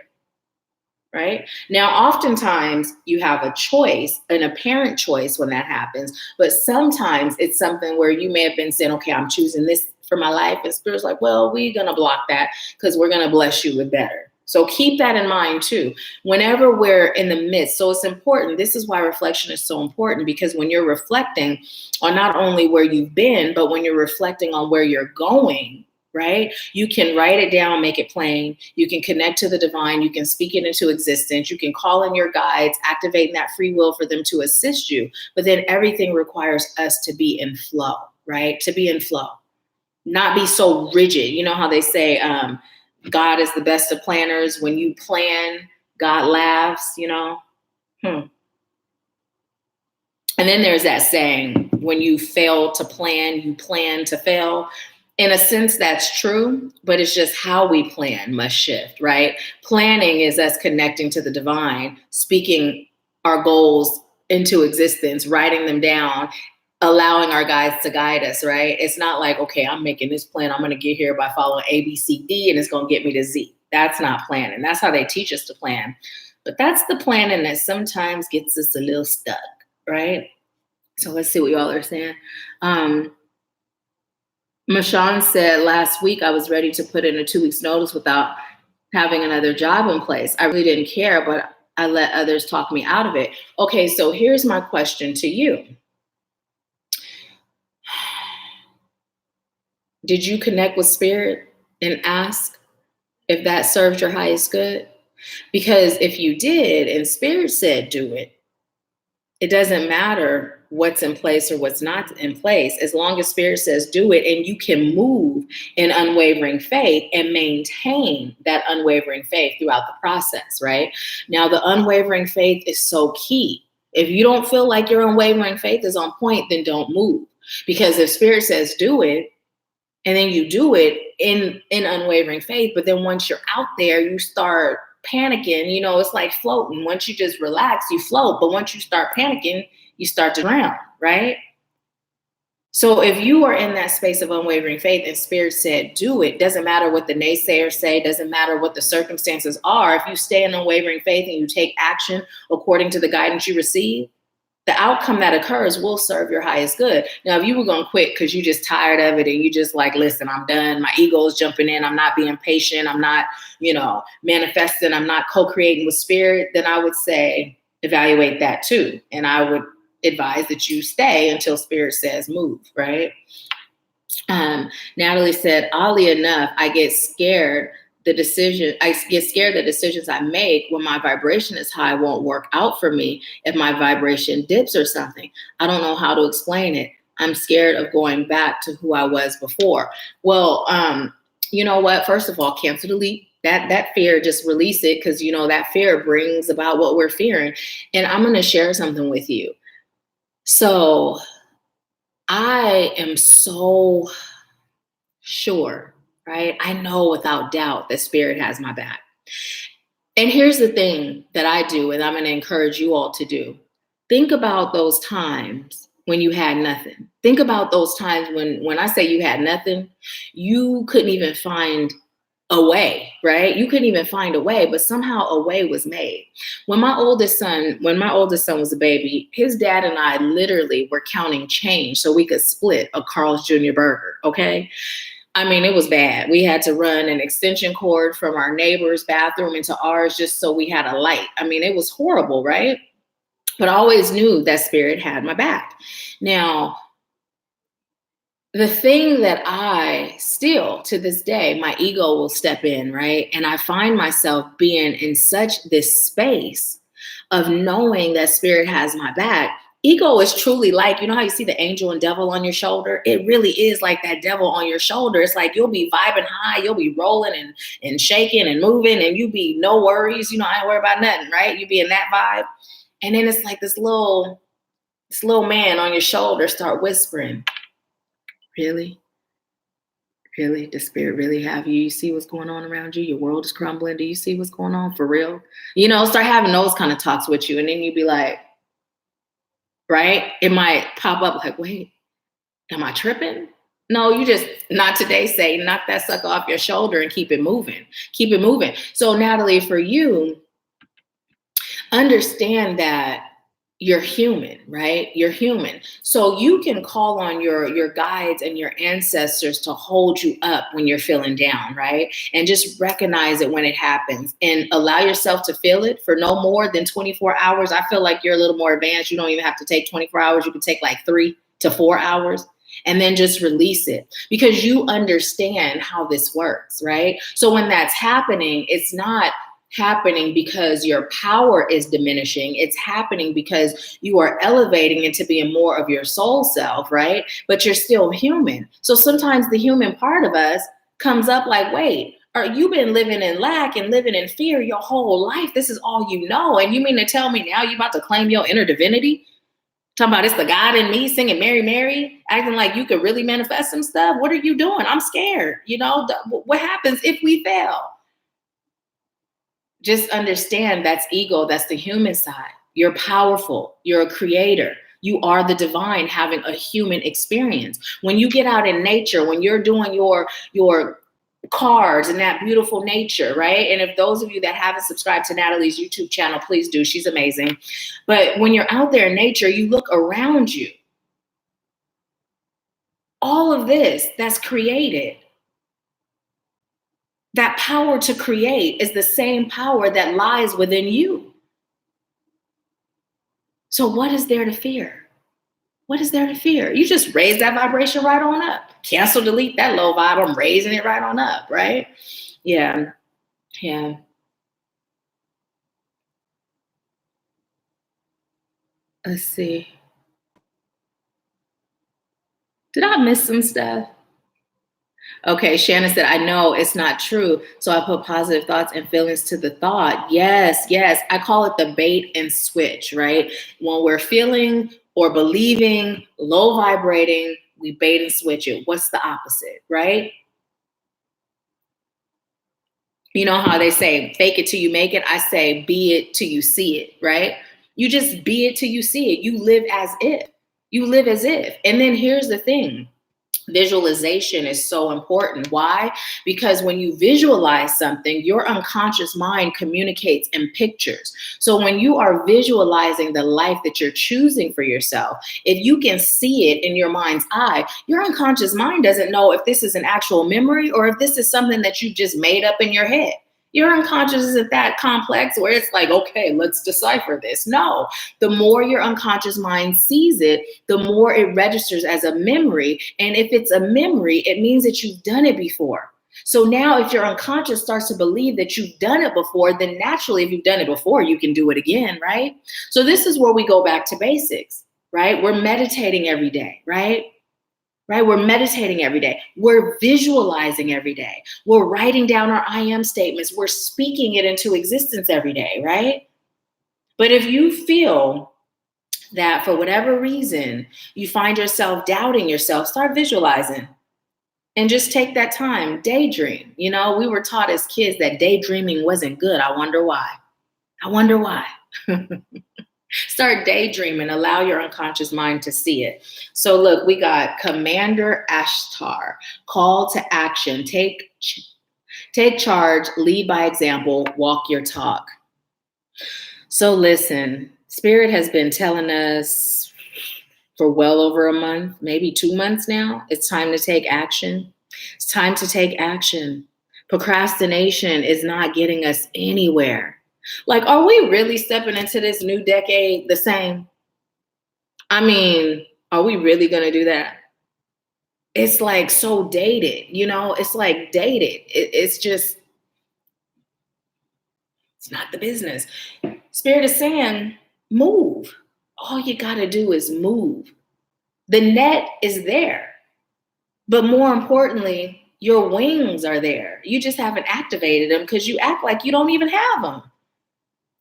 Right? Now, oftentimes you have a choice, an apparent choice when that happens, but sometimes it's something where you may have been saying, okay, I'm choosing this for my life. And spirit's like, well, we're going to block that because we're going to bless you with better. So keep that in mind too, whenever we're in the midst. So it's important. This is why reflection is so important, because when you're reflecting on not only where you've been, but when you're reflecting on where you're going, right? You can write it down, make it plain. You can connect to the divine. You can speak it into existence. You can call in your guides, activating that free will for them to assist you. But then everything requires us to be in flow, right? To be in flow, not be so rigid. You know how they say God is the best of planners. When you plan, God laughs, And then there's that saying, when you fail to plan, you plan to fail. In a sense, that's true, but it's just how we plan must shift, right? Planning is us connecting to the divine, speaking our goals into existence, writing them down, allowing our guides to guide us, right? It's not like, okay, I'm making this plan. I'm going to get here by following A, B, C, D, and it's going to get me to Z. That's not planning. That's how they teach us to plan. But that's the planning that sometimes gets us a little stuck, right? So let's see what y'all are saying. Mashawn said, last week I was ready to put in a 2 weeks notice without having another job in place. I really didn't care, but I let others talk me out of it. Okay, so here's my question to you. Did you connect with spirit and ask if that served your highest good? Because if you did and spirit said do it, it doesn't matter what's in place or what's not in place, as long as spirit says do it, and you can move in unwavering faith and maintain that unwavering faith throughout the process, right? Now, the unwavering faith is so key. If you don't feel like your unwavering faith is on point, then don't move. Because if spirit says do it, and then you do it in unwavering faith, but then once you're out there, you start panicking. You know, it's like floating. Once you just relax, you float. But once you start panicking, you start to drown, right? So if you are in that space of unwavering faith and spirit said, do it, doesn't matter what the naysayers say, doesn't matter what the circumstances are. If you stay in unwavering faith and you take action according to the guidance you receive, the outcome that occurs will serve your highest good. Now, if you were going to quit because you're just tired of it and you just like, listen, I'm done. My ego is jumping in. I'm not being patient. I'm not, manifesting. I'm not co-creating with spirit. Then I would say, evaluate that too. And I would advise that you stay until spirit says move, right? Natalie said, oddly enough, I get scared that decisions I make when my vibration is high won't work out for me if my vibration dips or something. I don't know how to explain it. I'm scared of going back to who I was before. Well, you know what? First of all, cancel, delete that fear, just release it, because that fear brings about what we're fearing. And I'm going to share something with you. So I am so sure, right? I know without doubt that spirit has my back. And here's the thing that I do, and I'm going to encourage you all to do. Think about those times when you had nothing. Think about those times when I say you had nothing, you couldn't even find a way, right? You couldn't even find a way, but somehow a way was made. When my oldest son was a baby, his dad and I literally were counting change so we could split a Carl's Jr. burger, okay? I mean, it was bad. We had to run an extension cord from our neighbor's bathroom into ours just so we had a light. I mean, it was horrible, right? But I always knew that spirit had my back. Now, the thing that I still, to this day, my ego will step in, right? And I find myself being in such this space of knowing that spirit has my back. Ego is truly like, you know how you see the angel and devil on your shoulder? It really is like that devil on your shoulder. It's like you'll be vibing high, you'll be rolling and shaking and moving, and you be no worries. I ain't worried about nothing, right? You be in that vibe. And then it's like this little man on your shoulder start whispering, really? Really? Does spirit really have you? You see what's going on around you? Your world is crumbling. Do you see what's going on for real? Start having those kind of talks with you. And then you'd be like, right? It might pop up like, wait, am I tripping? No, you just, not today, say, knock that sucker off your shoulder and keep it moving. Keep it moving. So Natalie, for you, understand that you're human, right? You're human. So you can call on your guides and your ancestors to hold you up when you're feeling down, right? And just recognize it when it happens and allow yourself to feel it for no more than 24 hours. I feel like you're a little more advanced. You don't even have to take 24 hours. You can take like 3 to 4 hours and then just release it because you understand how this works, right? So when that's happening, it's not happening because your power is diminishing. It's happening because you are elevating into being more of your soul self, right? But you're still human. So sometimes the human part of us comes up like, wait, you've been living in lack and living in fear your whole life. This is all you know. And you mean to tell me now you're about to claim your inner divinity? Talking about it's the God in me singing Mary, Mary, acting like you could really manifest some stuff. What are you doing? I'm scared. What happens if we fail? Just understand that's ego. That's the human side. You're powerful. You're a creator. You are the divine having a human experience. When you get out in nature, when you're doing your cards and that beautiful nature, right? And if those of you that haven't subscribed to Natalie's YouTube channel, please do. She's amazing. But when you're out there in nature, you look around you. All of this that's created. That power to create is the same power that lies within you. So what is there to fear? What is there to fear? You just raise that vibration right on up. Cancel, delete that low vibe. I'm raising it right on up, right? Yeah. Let's see. Did I miss some stuff? Okay, Shannon said, I know it's not true. So I put positive thoughts and feelings to the thought. Yes, yes. I call it the bait and switch, right? When we're feeling or believing low vibrating, we bait and switch it. What's the opposite, right? You know how they say, fake it till you make it? I say, be it till you see it, right? You just be it till you see it. You live as if. You live as if. And then here's the thing. Visualization is so important. Why? Because when you visualize something, your unconscious mind communicates in pictures. So when you are visualizing the life that you're choosing for yourself, if you can see it in your mind's eye, your unconscious mind doesn't know if this is an actual memory or if this is something that you just made up in your head. Your unconscious isn't that complex where it's like, okay, let's decipher this. No, the more your unconscious mind sees it, the more it registers as a memory. And if it's a memory, it means that you've done it before. So now if your unconscious starts to believe that you've done it before, then naturally, if you've done it before, you can do it again, right? So this is where we go back to basics, right? We're meditating every day, right? Right? We're meditating every day. We're visualizing every day. We're writing down our I am statements. We're speaking it into existence every day, right? But if you feel that for whatever reason, you find yourself doubting yourself, start visualizing and just take that time, daydream. You know, we were taught as kids that daydreaming wasn't good. I wonder why. I wonder why. Start daydreaming, allow your unconscious mind to see it. So look, we got Commander Ashtar, call to action, take charge, lead by example, walk your talk. So listen, Spirit has been telling us for well over a month, maybe 2 months now, it's time to take action. It's time to take action. Procrastination is not getting us anywhere. Like, are we really stepping into this new decade the same? I mean, are we really going to do that? It's like so dated, you know, it's like dated. It's just, it's not the business. Spirit is saying, move. All you got to do is move. The net is there. But more importantly, your wings are there. You just haven't activated them because you act like you don't even have them.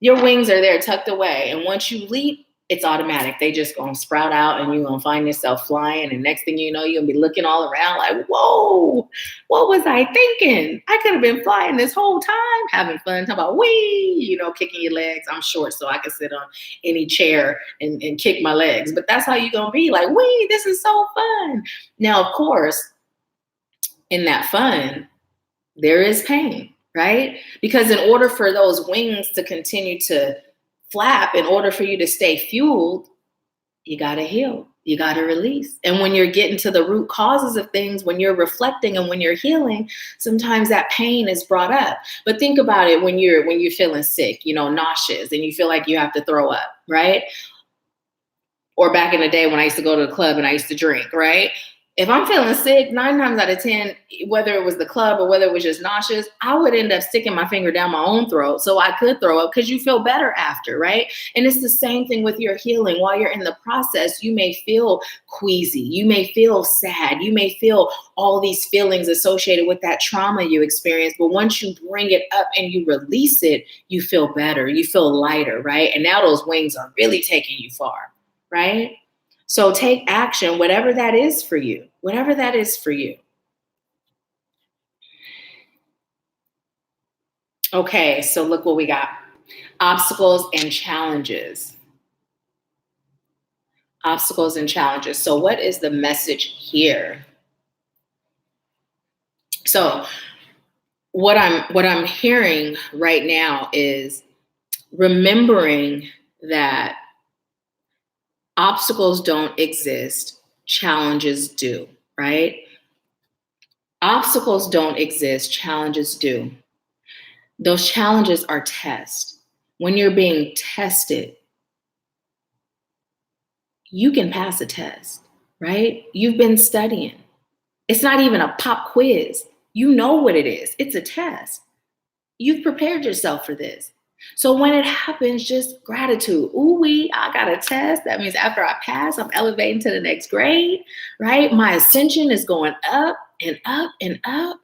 Your wings are there tucked away. And once you leap, it's automatic. They just gonna sprout out and you're gonna find yourself flying. And next thing you know, you're gonna be looking all around like, whoa, what was I thinking? I could have been flying this whole time, having fun, talking about wee, you know, kicking your legs. I'm short, so I can sit on any chair and kick my legs. But that's how you're gonna be like, wee, this is so fun. Now, of course, in that fun, there is pain. Right? Because in order for those wings to continue to flap, in order for you to stay fueled, you got to heal. You got to release. And when you're getting to the root causes of things, when you're reflecting and when you're healing, sometimes that pain is brought up. But think about it when you're feeling sick, you know, nauseous, and you feel like you have to throw up, right? Or back in the day when I used to go to the club and I used to drink, right? If I'm feeling sick, 9 times out of 10, whether it was the club or whether it was just nauseous, I would end up sticking my finger down my own throat so I could throw up because you feel better after, right? And it's the same thing with your healing. While you're in the process, you may feel queasy. You may feel sad. You may feel all these feelings associated with that trauma you experienced. But once you bring it up and you release it, you feel better. You feel lighter, right? And now those wings are really taking you far, right? So take action, whatever that is for you, whatever that is for you. Okay, so look what we got. Obstacles and challenges. Obstacles and challenges. So what is the message here? So what I'm hearing right now is remembering that obstacles don't exist, challenges do, right? Obstacles don't exist, challenges do. Those challenges are tests. When you're being tested, you can pass a test, right? You've been studying. It's not even a pop quiz. You know what it is. It's a test. You've prepared yourself for this. So when it happens, just gratitude. Ooh, I got a test. That means after I pass, I'm elevating to the next grade, right? My ascension is going up and up and up,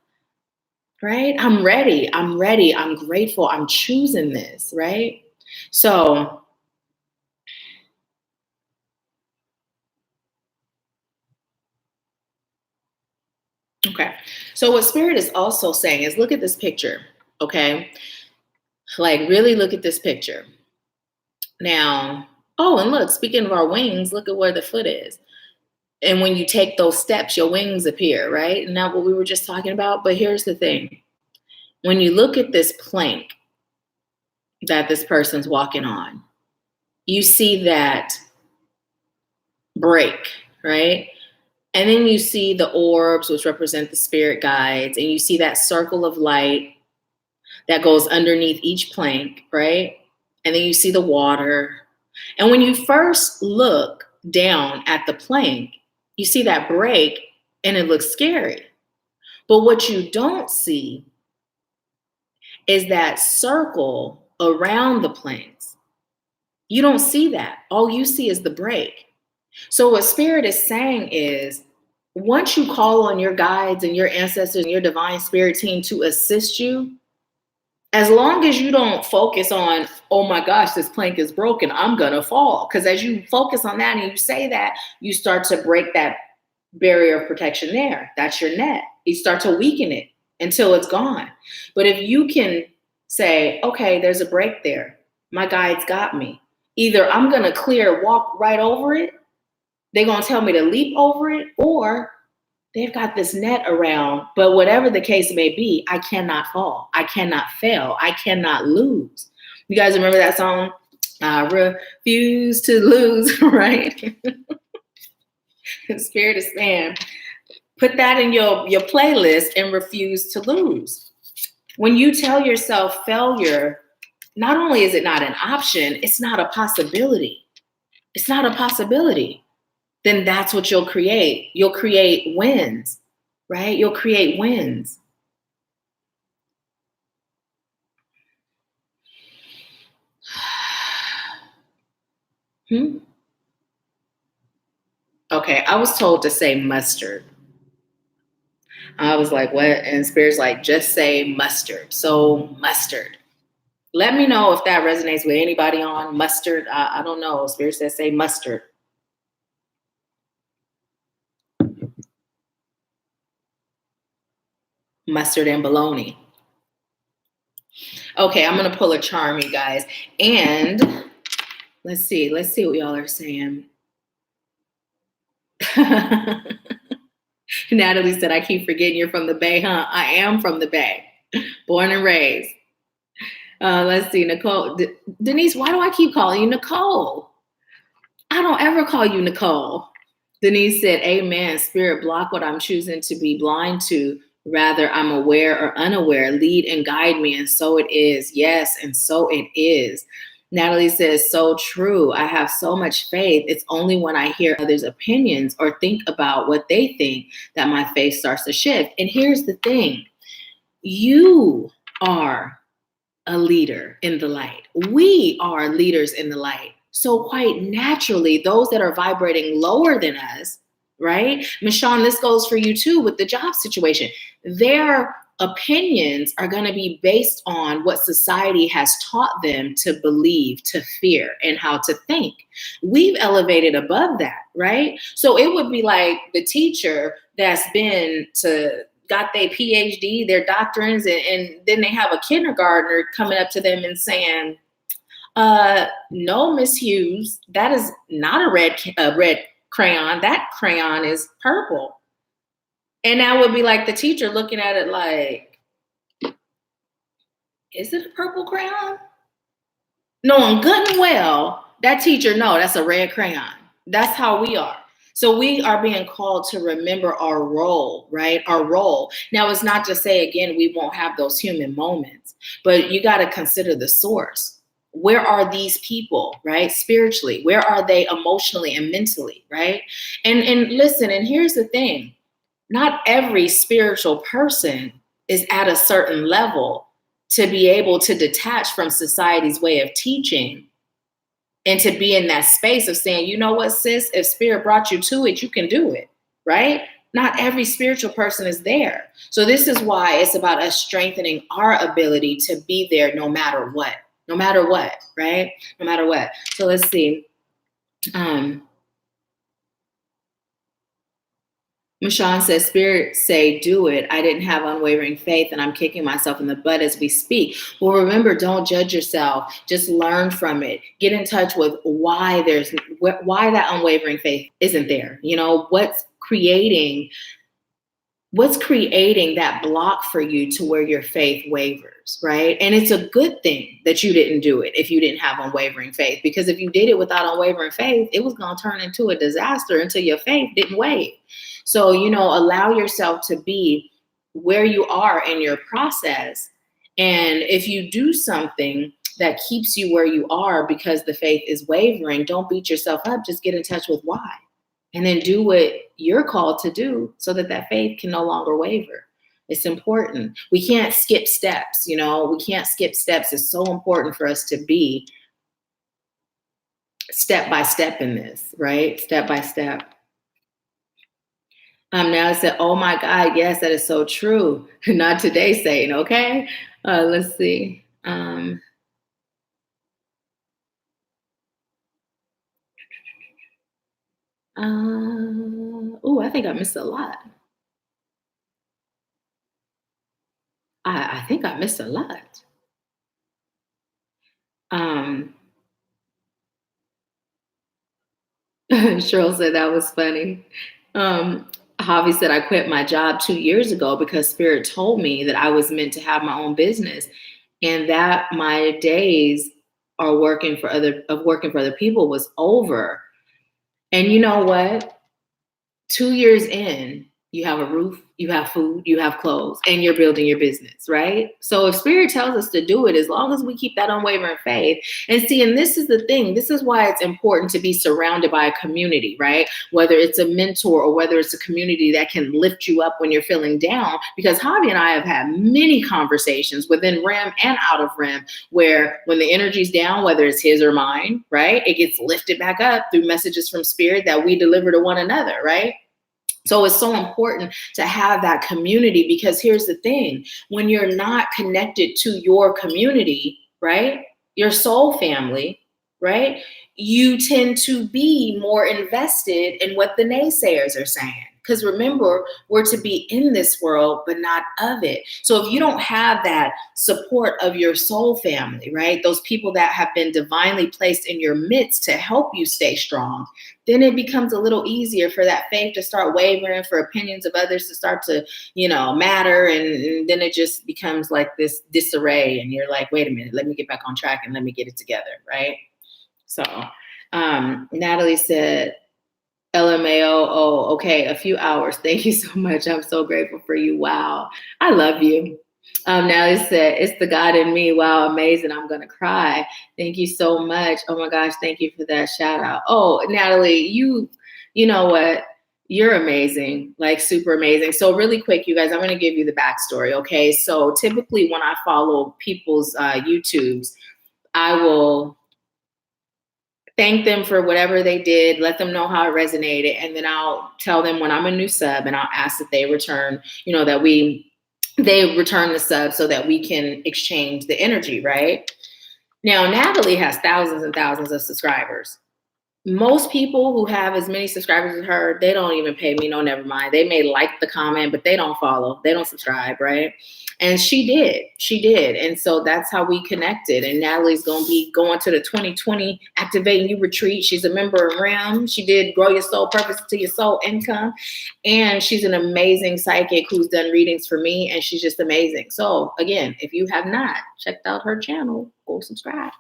right? I'm ready. I'm ready. I'm grateful. I'm choosing this, right? So, okay. So what Spirit is also saying is look at this picture, okay? Like really look at this picture. Now, oh, and look, speaking of our wings, look at where the foot is. And when you take those steps, your wings appear, right? And that's what we were just talking about. But here's the thing. When you look at this plank that this person's walking on, you see that break, right? And then you see the orbs, which represent the spirit guides, and you see that circle of light that goes underneath each plank, right? And then you see the water. And when you first look down at the plank, you see that break and it looks scary. But what you don't see is that circle around the planks. You don't see that. All you see is the break. So what Spirit is saying is, once you call on your guides and your ancestors and your divine spirit team to assist you, as long as you don't focus on, oh my gosh, this plank is broken, I'm gonna fall. Because as you focus on that and you say that, you start to break that barrier of protection there. That's your net. You start to weaken it until it's gone. But if you can say, okay, there's a break there. My guides got me. Either I'm gonna walk right over it, they're gonna tell me to leap over it, or they've got this net around, but whatever the case may be, I cannot fall. I cannot fail. I cannot lose. You guys remember that song? I refuse to lose, right? Spirit is saying, put that in your playlist and refuse to lose. When you tell yourself failure, not only is it not an option, it's not a possibility. It's not a possibility. Then that's what you'll create. You'll create wins, right? You'll create wins. Okay, I was told to say mustard. I was like, what? And Spirit's like, just say mustard. So mustard. Let me know if that resonates with anybody on mustard. I don't know. Spirit says say mustard. Mustard and bologna. Okay, I'm gonna pull a charm, you guys. And let's see what y'all are saying. Natalie said, I keep forgetting you're from the Bay, huh? I am from the Bay, born and raised. Let's see, Nicole. Denise, why do I keep calling you Nicole? I don't ever call you Nicole. Denise said, amen. Spirit, block what I'm choosing to be blind to. Rather, I'm aware or unaware. Lead and guide me. And so it is. Yes, and so it is. Natalie says, so true. I have so much faith. It's only when I hear others' opinions or think about what they think that my faith starts to shift. And here's the thing. You are a leader in the light. We are leaders in the light. So quite naturally, those that are vibrating lower than us, right? Michonne, this goes for you too with the job situation. Their opinions are going to be based on what society has taught them to believe, to fear, and how to think. We've elevated above that, right? So it would be like the teacher that's got their PhD, their doctrines, and then they have a kindergartner coming up to them and saying, no, Miss Hughes, that is not a red crayon. That crayon is purple. And that would be like the teacher looking at it like, is it a purple crayon? Knowing good and well, that teacher, no, that's a red crayon. That's how we are. So we are being called to remember our role, right? Our role. Now, it's not to say, again, we won't have those human moments, but you got to consider the source. Where are these people, right? Spiritually, where are they emotionally and mentally, right? And listen, and here's the thing. Not every spiritual person is at a certain level to be able to detach from society's way of teaching and to be in that space of saying, you know what, sis, if spirit brought you to it, you can do it, right? Not every spiritual person is there. So this is why it's about us strengthening our ability to be there no matter what, right? No matter what. So let's see. Michonne says, Spirit say, do it. I didn't have unwavering faith and I'm kicking myself in the butt as we speak. Well, remember, don't judge yourself. Just learn from it. Get in touch with why that unwavering faith isn't there. You know, what's creating that block for you to where your faith wavers, right? And it's a good thing that you didn't do it if you didn't have unwavering faith, because if you did it without unwavering faith, it was going to turn into a disaster until your faith didn't wave. So, you know, allow yourself to be where you are in your process. And if you do something that keeps you where you are because the faith is wavering, don't beat yourself up. Just get in touch with why. And then do what you're called to do so that that faith can no longer waver. It's important. We can't skip steps, you know. We can't skip steps. It's so important for us to be step by step in this, right? Step by step. Now it said, oh my God, yes, that is so true. Not today, Satan, okay? Let's see. Oh, I think I missed a lot. I think I missed a lot. Cheryl said that was funny. Javi said, I quit my job 2 years ago because Spirit told me that I was meant to have my own business and that my days are working for other people was over. And you know what? 2 years in, you have a roof, you have food, you have clothes, and you're building your business, right? So if Spirit tells us to do it, as long as we keep that unwavering faith, and see, and this is the thing, this is why it's important to be surrounded by a community, right? Whether it's a mentor or whether it's a community that can lift you up when you're feeling down, because Javi and I have had many conversations within REM and out of REM where when the energy's down, whether it's his or mine, right, it gets lifted back up through messages from Spirit that we deliver to one another, right? So it's so important to have that community, because here's the thing, when you're not connected to your community, right, your soul family, right, you tend to be more invested in what the naysayers are saying. Because remember, we're to be in this world, but not of it. So if you don't have that support of your soul family, right, those people that have been divinely placed in your midst to help you stay strong, then it becomes a little easier for that faith to start wavering, for opinions of others to start to, you know, matter. And then it just becomes like this disarray. And you're like, wait a minute, let me get back on track and let me get it together, right? So Natalie said, LMAO, oh, okay, a few hours. Thank you so much. I'm so grateful for you. Wow. I love you. Natalie said, it's the God in me. Wow, amazing. I'm going to cry. Thank you so much. Oh my gosh, thank you for that shout out. Oh, Natalie, you know what? You're amazing, like super amazing. So really quick, you guys, I'm going to give you the backstory, okay? So typically when I follow people's YouTubes, I will thank them for whatever they did, let them know how it resonated, and then I'll tell them when I'm a new sub and I'll ask that they return, you know, that they return the sub so that we can exchange the energy, right? Now, Natalie has thousands and thousands of subscribers. Most people who have as many subscribers as her, they don't even pay me, no, never mind. They may like the comment, but they don't follow, they don't subscribe, right? And she did. And so that's how we connected. And Natalie's going to be going to the 2020 Activating You Retreat. She's a member of REM. She did Grow Your Soul Purpose to Your Soul Income. And she's an amazing psychic who's done readings for me. And she's just amazing. So again, if you have not checked out her channel, go subscribe.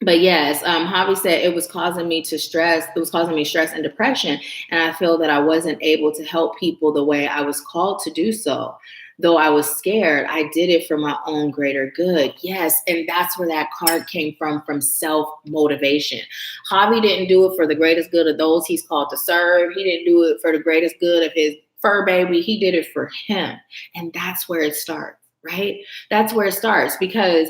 But yes, Javi said it was causing me stress and depression. And I feel that I wasn't able to help people the way I was called to do so. Though I was scared, I did it for my own greater good. Yes, and that's where that card came from self-motivation. Javi didn't do it for the greatest good of those he's called to serve. He didn't do it for the greatest good of his fur baby. He did it for him. And that's where it starts. right? That's where it starts, because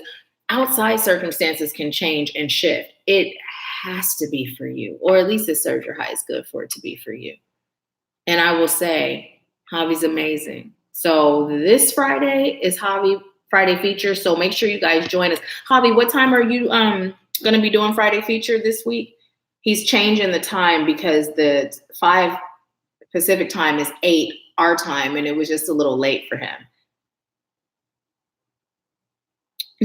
outside circumstances can change and shift. It has to be for you, or at least it serves your highest good for it to be for you. And I will say, Javi's amazing. So this Friday is Javi Friday feature. So make sure you guys join us. Javi, what time are you going to be doing Friday feature this week? He's changing the time because the 5 Pacific time is 8 our time, and it was just a little late for him.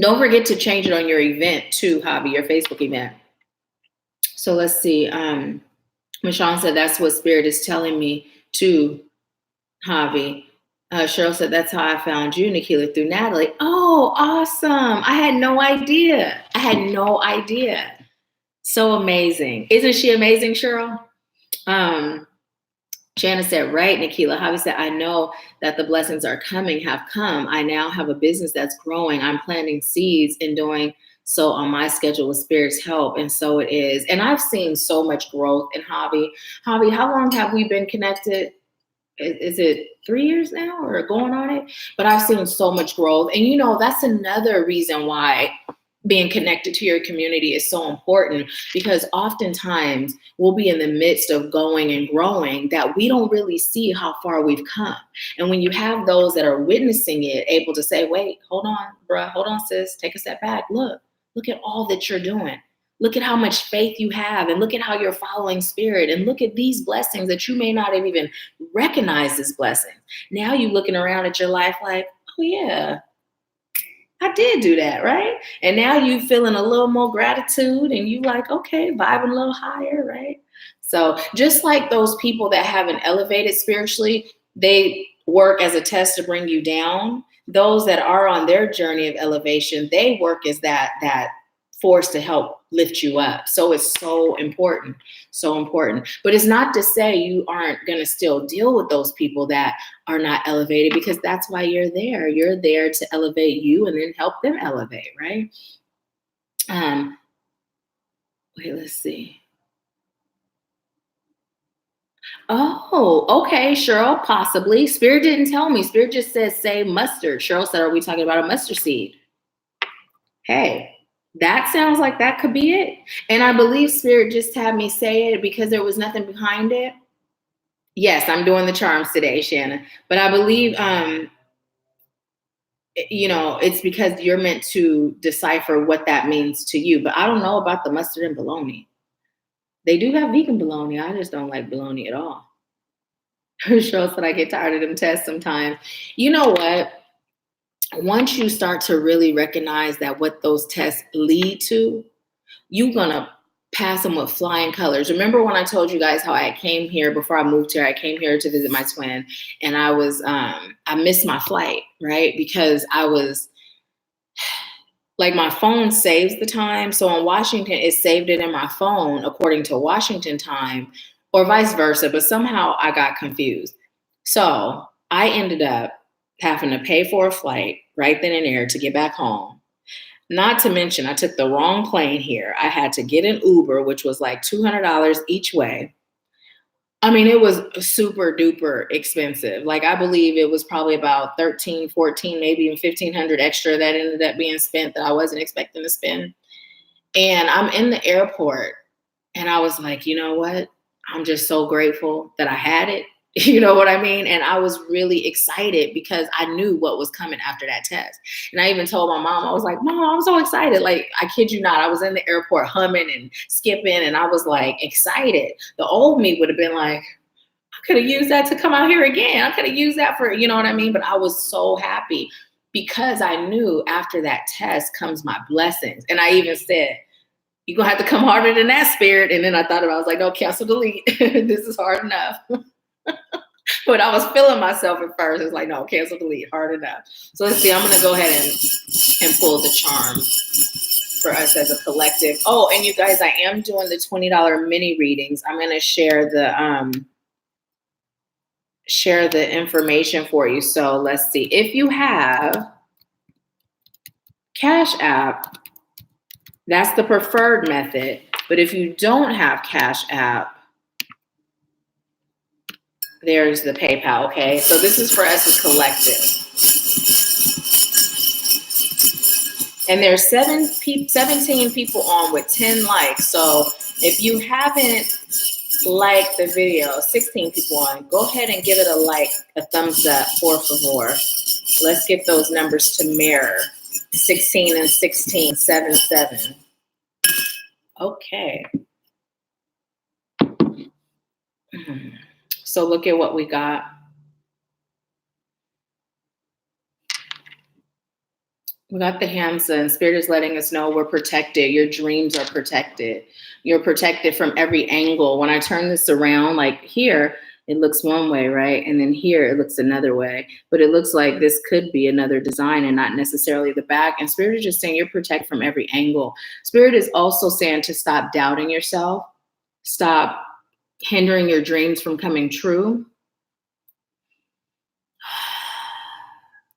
Don't forget to change it on your event too, Javi, your Facebook event. So let's see. Michonne said, that's what Spirit is telling me too, Javi. Cheryl said, that's how I found you, Nahkila, through Natalie. Oh, awesome. I had no idea. So amazing. Isn't she amazing, Cheryl? Shanna said, right, Nahkila. Javi said, I know that the blessings are coming, have come. I now have a business that's growing. I'm planting seeds and doing so on my schedule with Spirit's help. And so it is. And I've seen so much growth in Javi. Javi, how long have we been connected? Is it 3 years now or going on it? But I've seen so much growth. And, you know, that's another reason why being connected to your community is so important, because oftentimes we'll be in the midst of going and growing that we don't really see how far we've come. And when you have those that are witnessing it, able to say, wait, hold on, bruh, hold on, sis, take a step back. Look at all that you're doing. Look at how much faith you have, and look at how you're following Spirit, and look at these blessings that you may not have even recognized as blessings. Now you're looking around at your life like, oh yeah, I did do that, right? And now you feeling a little more gratitude, and you like, okay, vibing a little higher, right? So just like those people that haven't elevated spiritually, they work as a test to bring you down. Those that are on their journey of elevation, they work as that force to help lift you up. So it's so important, so important. But it's not to say you aren't going to still deal with those people that are not elevated, because that's why you're there. You're there to elevate you and then help them elevate, right? Wait, let's see. Oh, okay, Cheryl, possibly. Spirit didn't tell me. Spirit just said, say mustard. Cheryl said, are we talking about a mustard seed? Hey, that sounds like that could be it. And I believe Spirit just had me say it because there was nothing behind it. Yes, I'm doing the charms today, Shanna. But I believe, you know, it's because you're meant to decipher what that means to you. But I don't know about the mustard and bologna. They do have vegan bologna. I just don't like bologna at all. Cheryl said I get tired of them tests sometimes. You know what? Once you start to really recognize that what those tests lead to, you're going to pass them with flying colors. Remember when I told you guys how I came here before I moved here? I came here to visit my twin, and I was, I missed my flight, right? Because I was like, my phone saves the time. So in Washington, it saved it in my phone according to Washington time, or vice versa. But somehow I got confused. So I ended up having to pay for a flight right then and there to get back home. Not to mention, I took the wrong plane here. I had to get an Uber, which was like $200 each way. I mean, it was super duper expensive. Like, I believe it was probably about 13, 14, maybe even 1,500 extra that ended up being spent that I wasn't expecting to spend. And I'm in the airport, and I was like, you know what? I'm just so grateful that I had it. You know what I mean? And I was really excited because I knew what was coming after that test. And I even told my mom, I was like, Mom, I'm so excited. Like, I kid you not, I was in the airport humming and skipping, and I was like excited. The old me would have been like, I could have used that to come out here again. I could have used that for, you know what I mean? But I was so happy because I knew after that test comes my blessings. And I even said, you're going to have to come harder than that, Spirit. And then I thought about it, I was like, no, cancel, delete. This is hard enough. But I was feeling myself at first. It's like, no, cancel, delete, hard enough. So let's see. I'm going to go ahead and pull the charm for us as a collective. Oh, and you guys, I am doing the $20 mini readings. I'm going to share the information for you. So let's see. If you have Cashapp, that's the preferred method. But if you don't have Cashapp, there's the PayPal, okay? So this is for us as collective. And there's 17 people on with 10 likes. So if you haven't liked the video, 16 people on, go ahead and give it a like, a thumbs up, por favor. Let's get those numbers to mirror. 16 and 16, 7, 7. Okay. So look at what we got. We got the Hamza, and Spirit is letting us know we're protected. Your dreams are protected. You're protected from every angle. When I turn this around, like here, it looks one way, right? And then here, it looks another way. But it looks like this could be another design and not necessarily the back. And Spirit is just saying you're protected from every angle. Spirit is also saying to stop doubting yourself. Stop hindering your dreams from coming true.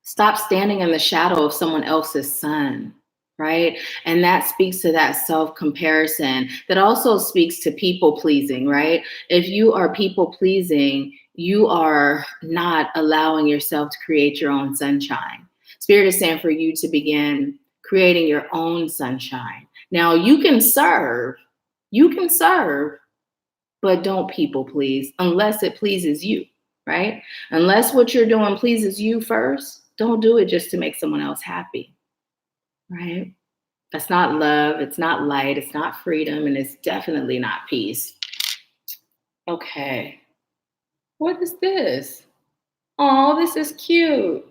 Stop standing in the shadow of someone else's sun, right? And that speaks to that self-comparison. That also speaks to people-pleasing, right? If you are people-pleasing, you are not allowing yourself to create your own sunshine. Spirit is saying for you to begin creating your own sunshine. Now, you can serve, but don't people-please unless it pleases you, right? Unless what you're doing pleases you first, don't do it just to make someone else happy, right? That's not love, it's not light, it's not freedom, and it's definitely not peace. Okay, what is this? Oh, this is cute.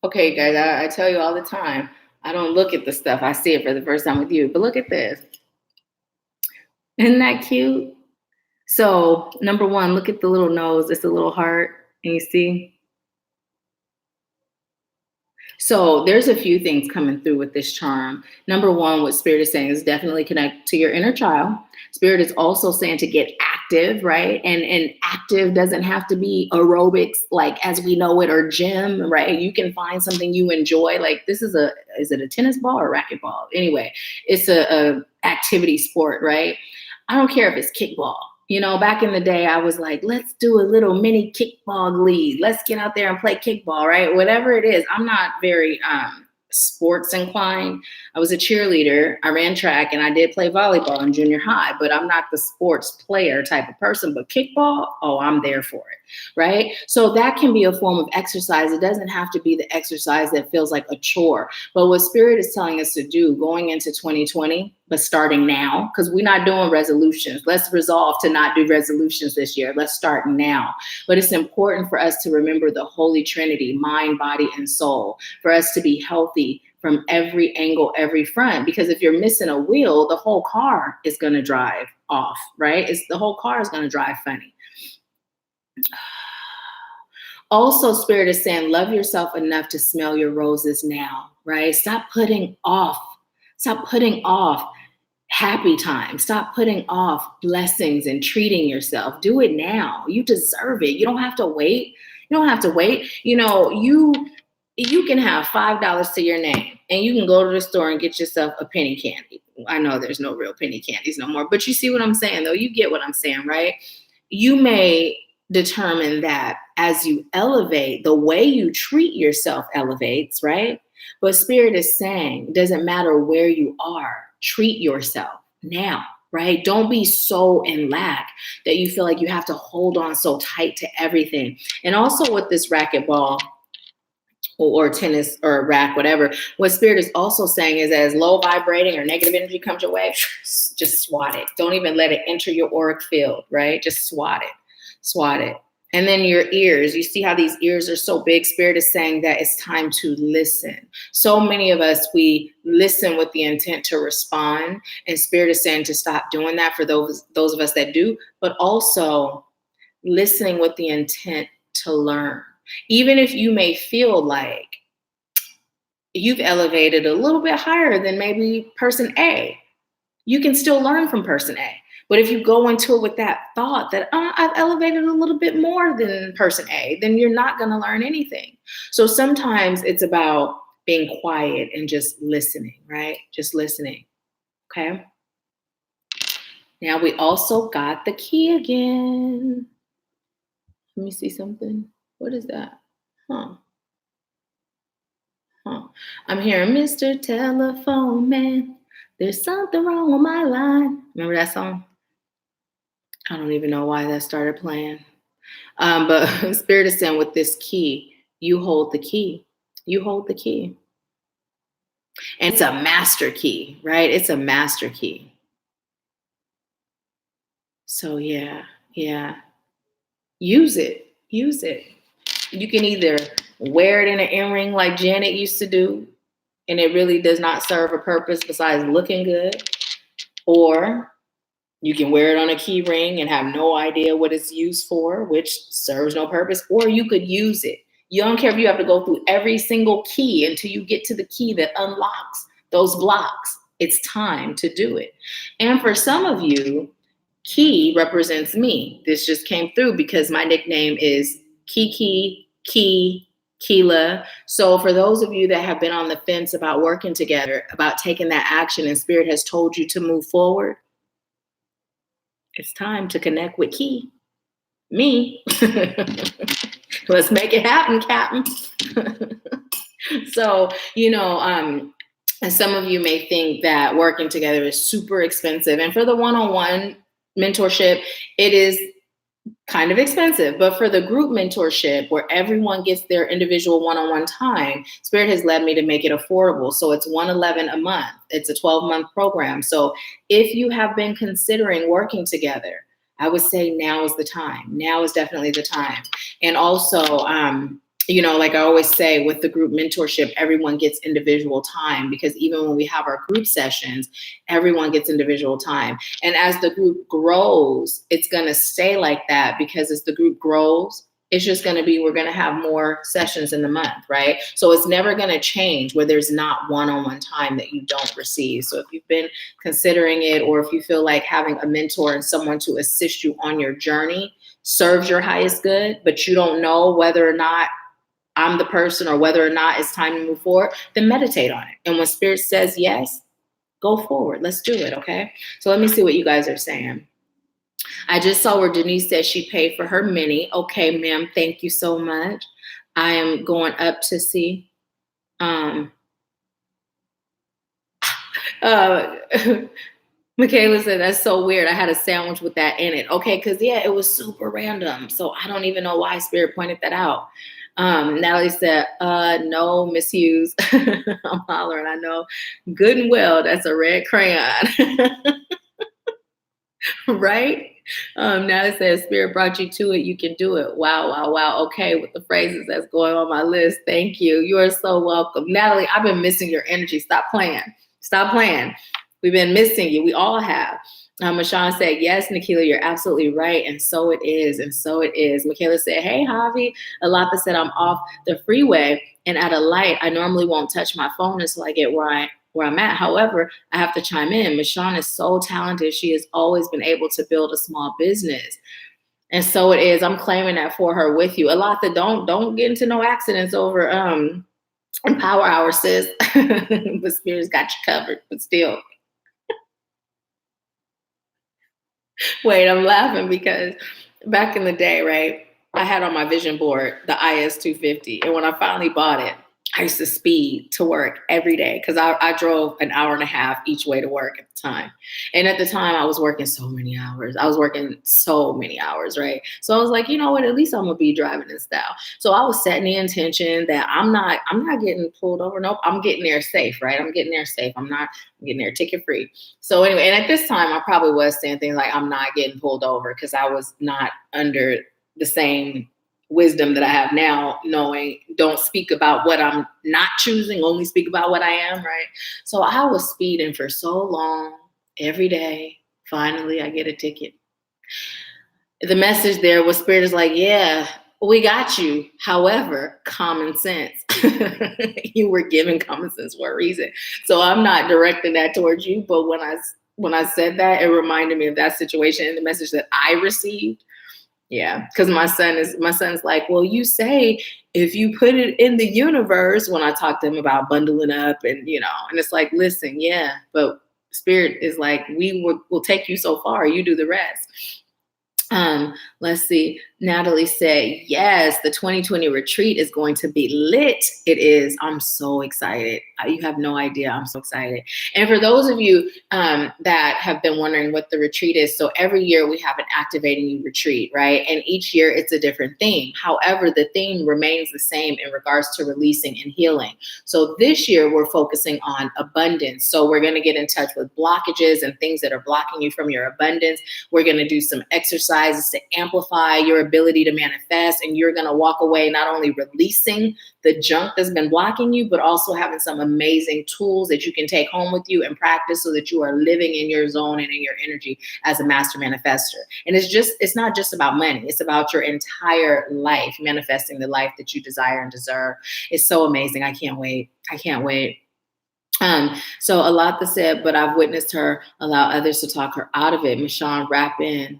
Okay, guys, I tell you all the time, I don't look at the stuff, I see it for the first time with you, but look at this. Isn't that cute? So, number one, look at the little nose, it's a little heart, and you see? So there's a few things coming through with this charm. Number one, what Spirit is saying is definitely connect to your inner child. Spirit is also saying to get active, right? And active doesn't have to be aerobics like as we know it or gym, right? You can find something you enjoy. Like this is is it a tennis ball or racquetball? Anyway, it's a activity sport, right? I don't care if it's kickball. You know, back in the day, I was like, let's do a little mini kickball league. Let's get out there and play kickball, right? Whatever it is. I'm not very sports inclined. I was a cheerleader. I ran track and I did play volleyball in junior high, but I'm not the sports player type of person. But kickball, oh, I'm there for it, right? So that can be a form of exercise. It doesn't have to be the exercise that feels like a chore. But what Spirit is telling us to do going into 2020, but starting now, because we're not doing resolutions. Let's resolve to not do resolutions this year. Let's start now. But it's important for us to remember the Holy Trinity, mind, body, and soul, for us to be healthy from every angle, every front. Because if you're missing a wheel, the whole car is going to drive off, right? The whole car is going to drive funny. Also, Spirit is saying, love yourself enough to smell your roses now, right? Stop putting off happy time. Stop putting off blessings and treating yourself. Do it now. You deserve it. You don't have to wait. You know, you can have $5 to your name and you can go to the store and get yourself a penny candy. I know there's no real penny candies no more, but you see what I'm saying though? You get what I'm saying, right? You may determine that as you elevate, the way you treat yourself elevates, right? But Spirit is saying, it doesn't matter where you are, treat yourself now, right? Don't be so in lack that you feel like you have to hold on so tight to everything. And also with this racquetball or tennis or rack, whatever, what Spirit is also saying is as low vibrating or negative energy comes your way, just swat it. Don't even let it enter your auric field, right? Just swat it. And then your ears, you see how these ears are so big. Spirit is saying that it's time to listen. So many of us, we listen with the intent to respond. And Spirit is saying to stop doing that for those of us that do, but also listening with the intent to learn. Even if you may feel like you've elevated a little bit higher than maybe person A, you can still learn from person A. But if you go into it with that thought that I've elevated a little bit more than person A, then you're not going to learn anything. So sometimes it's about being quiet and just listening, right? Just listening. Okay. Now we also got the key again. Let me see something. What is that? Huh. Huh. I'm hearing Mr. Telephone Man. There's something wrong with my line. Remember that song? I don't even know why that started playing. But Spirit is saying with this key, you hold the key. You hold the key. And it's a master key, right? It's a master key. So yeah. Use it. Use it. You can either wear it in an earring like Janet used to do, and it really does not serve a purpose besides looking good, or you can wear it on a key ring and have no idea what it's used for, which serves no purpose, or you could use it. You don't care if you have to go through every single key until you get to the key that unlocks those blocks. It's time to do it. And for some of you, key represents me. This just came through because my nickname is Kiki, Keela. So for those of you that have been on the fence about working together, about taking that action, and Spirit has told you to move forward, it's time to connect with Key, me. Let's make it happen, Captain. So, and some of you may think that working together is super expensive. And for the one-on-one mentorship, it is kind of expensive. But for the group mentorship, where everyone gets their individual one-on-one time, Spirit has led me to make it affordable. So it's $111 a month. It's a 12-month program. So if you have been considering working together, I would say now is the time. Now is definitely the time. And also, like I always say, with the group mentorship, everyone gets individual time, because even when we have our group sessions, everyone gets individual time. And as the group grows, it's going to stay like that, because as the group grows, it's just going to be, we're going to have more sessions in the month, right? So it's never going to change where there's not one-on-one time that you don't receive. So if you've been considering it, or if you feel like having a mentor and someone to assist you on your journey serves your highest good, but you don't know whether or not I'm the person or whether or not it's time to move forward, then meditate on it. And when Spirit says yes, go forward. Let's do it, okay? So let me see what you guys are saying. I just saw where Denise said she paid for her mini. Okay, ma'am, thank you so much. I am going up to see. Michaela said, that's so weird. I had a sandwich with that in it. Okay, because it was super random. So I don't even know why Spirit pointed that out. Natalie said, no, Miss Hughes. I'm hollering, I know. Good and well, that's a red crayon. Right? Natalie said, Spirit brought you to it, you can do it. Wow. Okay, with the phrases that's going on my list. Thank you. You are so welcome. Natalie, I've been missing your energy. Stop playing. We've been missing you. We all have. Mashawn said, yes, Nahkila, you're absolutely right. And so it is. Michaela said, hey, Javi. Alapa said, I'm off the freeway and at a light. I normally won't touch my phone until I get where I'm at. However, I have to chime in. Mashawn is so talented. She has always been able to build a small business. And so it is. I'm claiming that for her with you. Alapa, don't get into no accidents over Power Hour, sis. But Spirit's got you covered, but still. Wait, I'm laughing because back in the day, right, I had on my vision board the IS-250. And when I finally bought it, I used to speed to work every day because I drove an hour and a half each way to work at the time. And at the time, I was working so many hours. Right? So I was like, you know what? At least I'm going to be driving in style. So I was setting the intention that I'm not getting pulled over. Nope, I'm getting there safe, right? I'm getting there safe. I'm getting there ticket free. So anyway, and at this time, I probably was saying things like, I'm not getting pulled over because I was not under the same wisdom that I have now, knowing don't speak about what I'm not choosing, only speak about what I am, right? So I was speeding for so long, every day. Finally, I get a ticket. The message there was Spirit is like, yeah, we got you. However, common sense. You were given common sense for a reason. So I'm not directing that towards you, but when I said that, it reminded me of that situation and the message that I received. Yeah, because my son's like, well, you say if you put it in the universe, when I talk to him about bundling up and it's like, listen, yeah, but Spirit is like, we'll take you so far, you do the rest. Let's see. Natalie said, yes, the 2020 retreat is going to be lit. It is. I'm so excited. You have no idea. I'm so excited. And for those of you that have been wondering what the retreat is, so every year we have an activating you retreat, right? And each year it's a different theme. However, the theme remains the same in regards to releasing and healing. So this year we're focusing on abundance. So we're going to get in touch with blockages and things that are blocking you from your abundance. We're going to do some exercises to amplify your ability to manifest, and you're going to walk away not only releasing the junk that's been blocking you, but also having some amazing tools that you can take home with you and practice so that you are living in your zone and in your energy as a master manifester. And it's not just about money. It's about your entire life, manifesting the life that you desire and deserve. It's so amazing. I can't wait. I can't wait. So Alatha said, but I've witnessed her allow others to talk her out of it. Michonne, wrap in.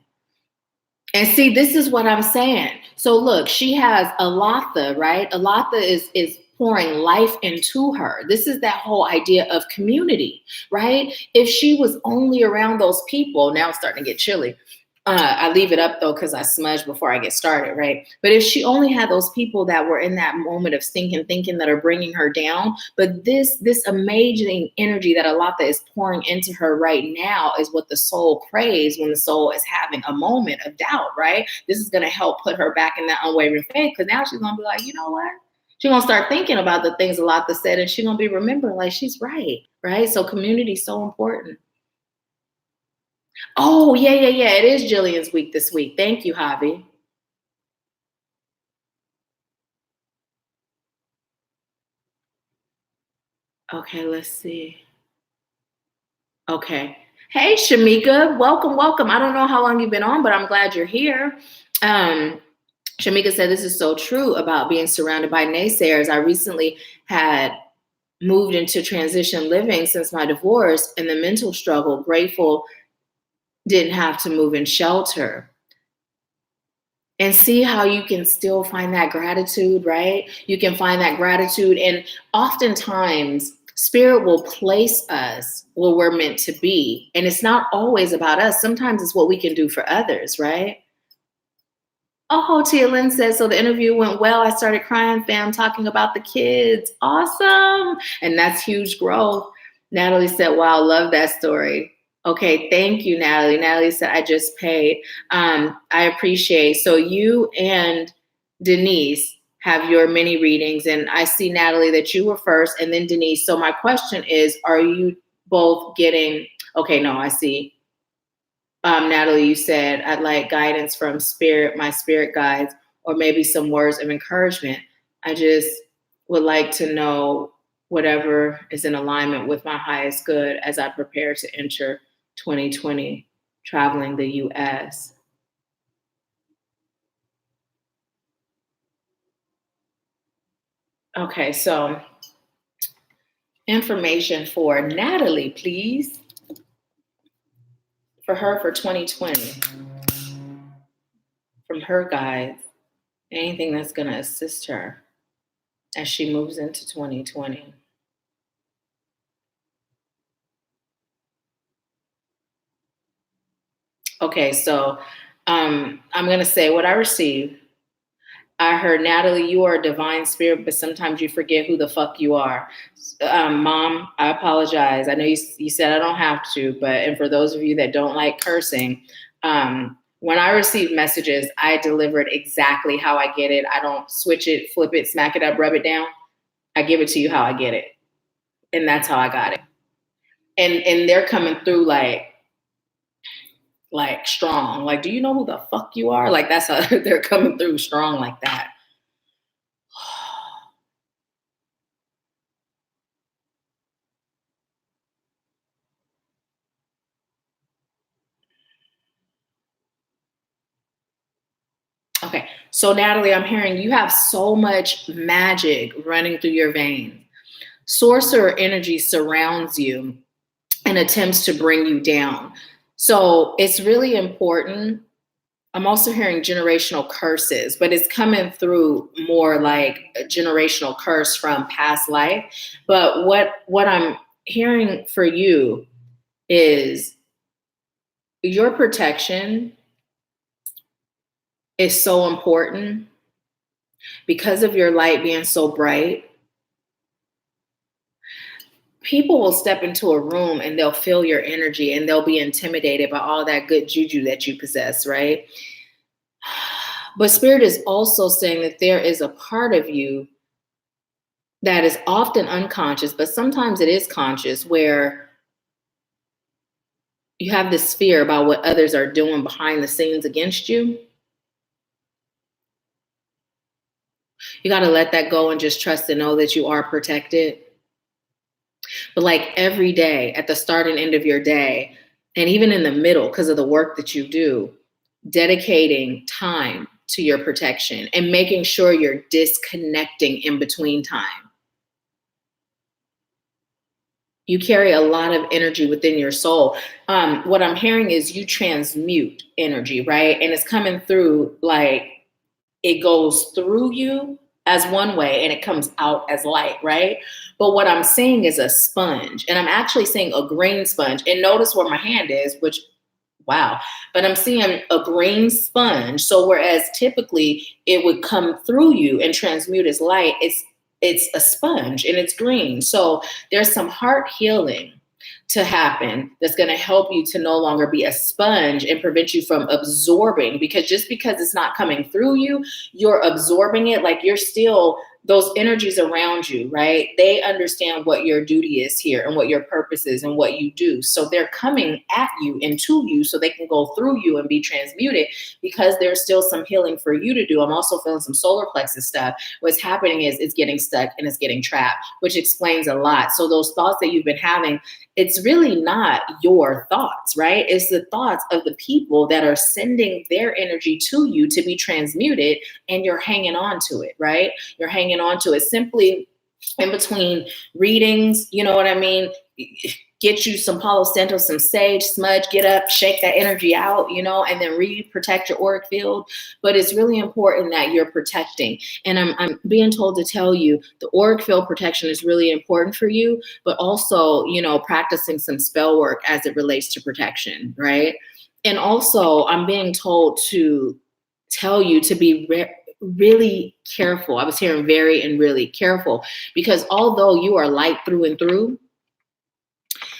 And see, this is what I'm saying. So look, she has Alatha, right? Alatha is pouring life into her. This is that whole idea of community, right? If she was only around those people, now it's starting to get chilly. I leave it up though, because I smudge before I get started, right? But if she only had those people that were in that moment of stinking thinking that are bringing her down, but this amazing energy that Alatha is pouring into her right now is what the soul craves when the soul is having a moment of doubt, right? This is going to help put her back in that unwavering faith, because now she's going to be like, you know what? She's going to start thinking about the things Alatha said, and she's going to be remembering like she's right, right? So community is so important. Oh, yeah. It is Jillian's week this week. Thank you, Javi. Okay, let's see. Okay. Hey, Shamika. Welcome. I don't know how long you've been on, but I'm glad you're here. Shamika said, this is so true about being surrounded by naysayers. I recently had moved into transition living since my divorce and the mental struggle. Grateful didn't have to move in shelter. And see how you can still find that gratitude, right? You can find that gratitude. And oftentimes, spirit will place us where we're meant to be. And it's not always about us. Sometimes it's what we can do for others, right? Oh, Tia Lynn says, so the interview went well. I started crying, fam, talking about the kids. Awesome. And that's huge growth. Natalie said, wow, love that story. Okay, thank you, Natalie. Natalie said, I just paid. I appreciate. So you and Denise have your mini readings. And I see, Natalie, that you were first and then Denise. So my question is, are you both getting, okay, no, I see. Natalie, you said, I'd like guidance from spirit, my spirit guides, or maybe some words of encouragement. I just would like to know whatever is in alignment with my highest good as I prepare to enter 2020, traveling the US. Okay, so information for Natalie, please. For her for 2020, from her guides, anything that's going to assist her as she moves into 2020. Okay, so I'm going to say what I received. I heard, Natalie, you are a divine spirit, but sometimes you forget who the fuck you are. Mom, I apologize. I know you said I don't have to, and for those of you that don't like cursing, when I receive messages, I deliver it exactly how I get it. I don't switch it, flip it, smack it up, rub it down. I give it to you how I get it. And that's how I got it. And they're coming through like strong. Like, do you know who the fuck you are? Like, that's how they're coming through strong like that. Okay, so Natalie, I'm hearing you have so much magic running through your veins. Sorcerer energy surrounds you and attempts to bring you down. So it's really important. I'm also hearing generational curses, but it's coming through more like a generational curse from past life. But what I'm hearing for you is your protection is so important because of your light being so bright. People will step into a room and they'll feel your energy and they'll be intimidated by all that good juju that you possess, right? But Spirit is also saying that there is a part of you that is often unconscious, but sometimes it is conscious, where you have this fear about what others are doing behind the scenes against you. You got to let that go and just trust and know that you are protected. But like every day, at the start and end of your day, and even in the middle, because of the work that you do, dedicating time to your protection and making sure you're disconnecting in between time. You carry a lot of energy within your soul. What I'm hearing is you transmute energy, right? And it's coming through, like it goes through you as one way and it comes out as light, right? But what I'm seeing is a sponge, and I'm actually seeing a green sponge. And notice where my hand is, which, wow. But I'm seeing a green sponge. So whereas typically it would come through you and transmute as light, it's a sponge and it's green. So there's some heart healing to happen that's going to help you to no longer be a sponge and prevent you from absorbing, because just because it's not coming through you, you're absorbing it. Like you're still, those energies around you, right? They understand what your duty is here and what your purpose is and what you do. So they're coming at you and to you so they can go through you and be transmuted, because there's still some healing for you to do. I'm also feeling some solar plexus stuff. What's happening is it's getting stuck and it's getting trapped, which explains a lot. So those thoughts that you've been having, it's really not your thoughts, right? It's the thoughts of the people that are sending their energy to you to be transmuted, and you're hanging on to it, right? You're hanging on to it simply in between readings. You know what I mean? Get you some Palo Santo, some sage, smudge, get up, shake that energy out, and then protect your auric field. But it's really important that you're protecting. And I'm being told to tell you the auric field protection is really important for you, but also, practicing some spell work as it relates to protection, right? And also I'm being told to tell you to be really careful. I was hearing very and really careful, because although you are light through and through,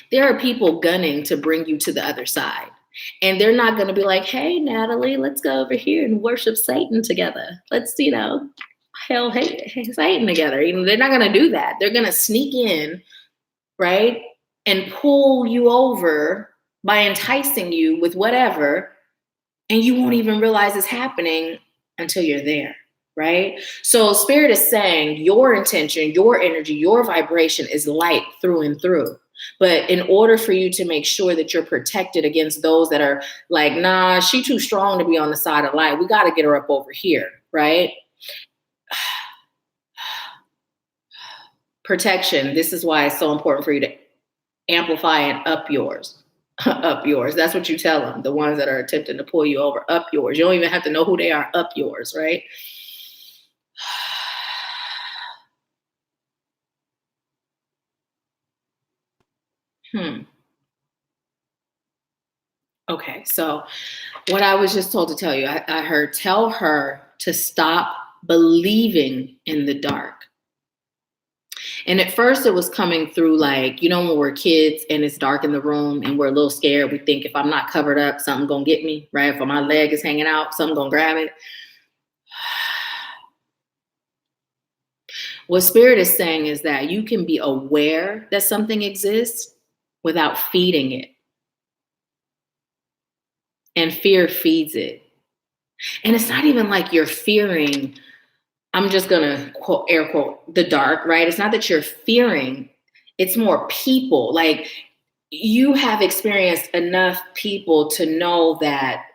there are people gunning to bring you to the other side. And they're not going to be like, hey, Natalie, let's go over here and worship Satan together. Let's, hell, hey, Satan together. They're not going to do that. They're going to sneak in, right, and pull you over by enticing you with whatever, and you won't even realize it's happening until you're there, right? So Spirit is saying your intention, your energy, your vibration is light through and through. But in order for you to make sure that you're protected against those that are like, nah, she too strong to be on the side of light, we got to get her up over here, right? Protection. This is why it's so important for you to amplify and up yours. Up yours. That's what you tell them. The ones that are attempting to pull you over, up yours. You don't even have to know who they are. Up yours, right? Okay, so what I was just told to tell you, I heard, tell her to stop believing in the dark. And at first it was coming through like, when we're kids and it's dark in the room and we're a little scared, we think if I'm not covered up, something gonna get me, right? If my leg is hanging out, something gonna grab it. What Spirit is saying is that you can be aware that something exists without feeding it. And fear feeds it. And it's not even like you're fearing, I'm just going to quote, air quote, the dark, right? It's not that you're fearing, it's more people. Like you have experienced enough people to know that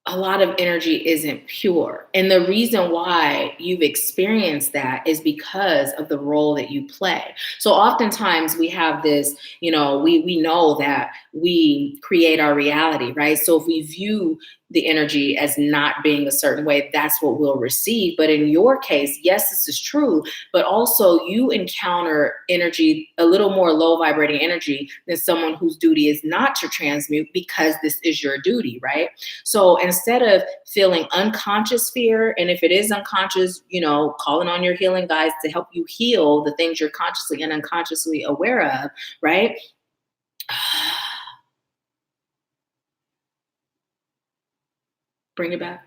a lot of energy isn't pure. And the reason why you've experienced that is because of the role that you play. So oftentimes we have this, we know that we create our reality, right? So if we view the energy as not being a certain way, that's what we'll receive. But in your case, yes, this is true, but also you encounter energy, a little more low vibrating energy than someone whose duty is not to transmute, because this is your duty, right? So instead of feeling unconscious fear, and if it is unconscious, calling on your healing guides to help you heal the things you're consciously and unconsciously aware of, right? Bring it back.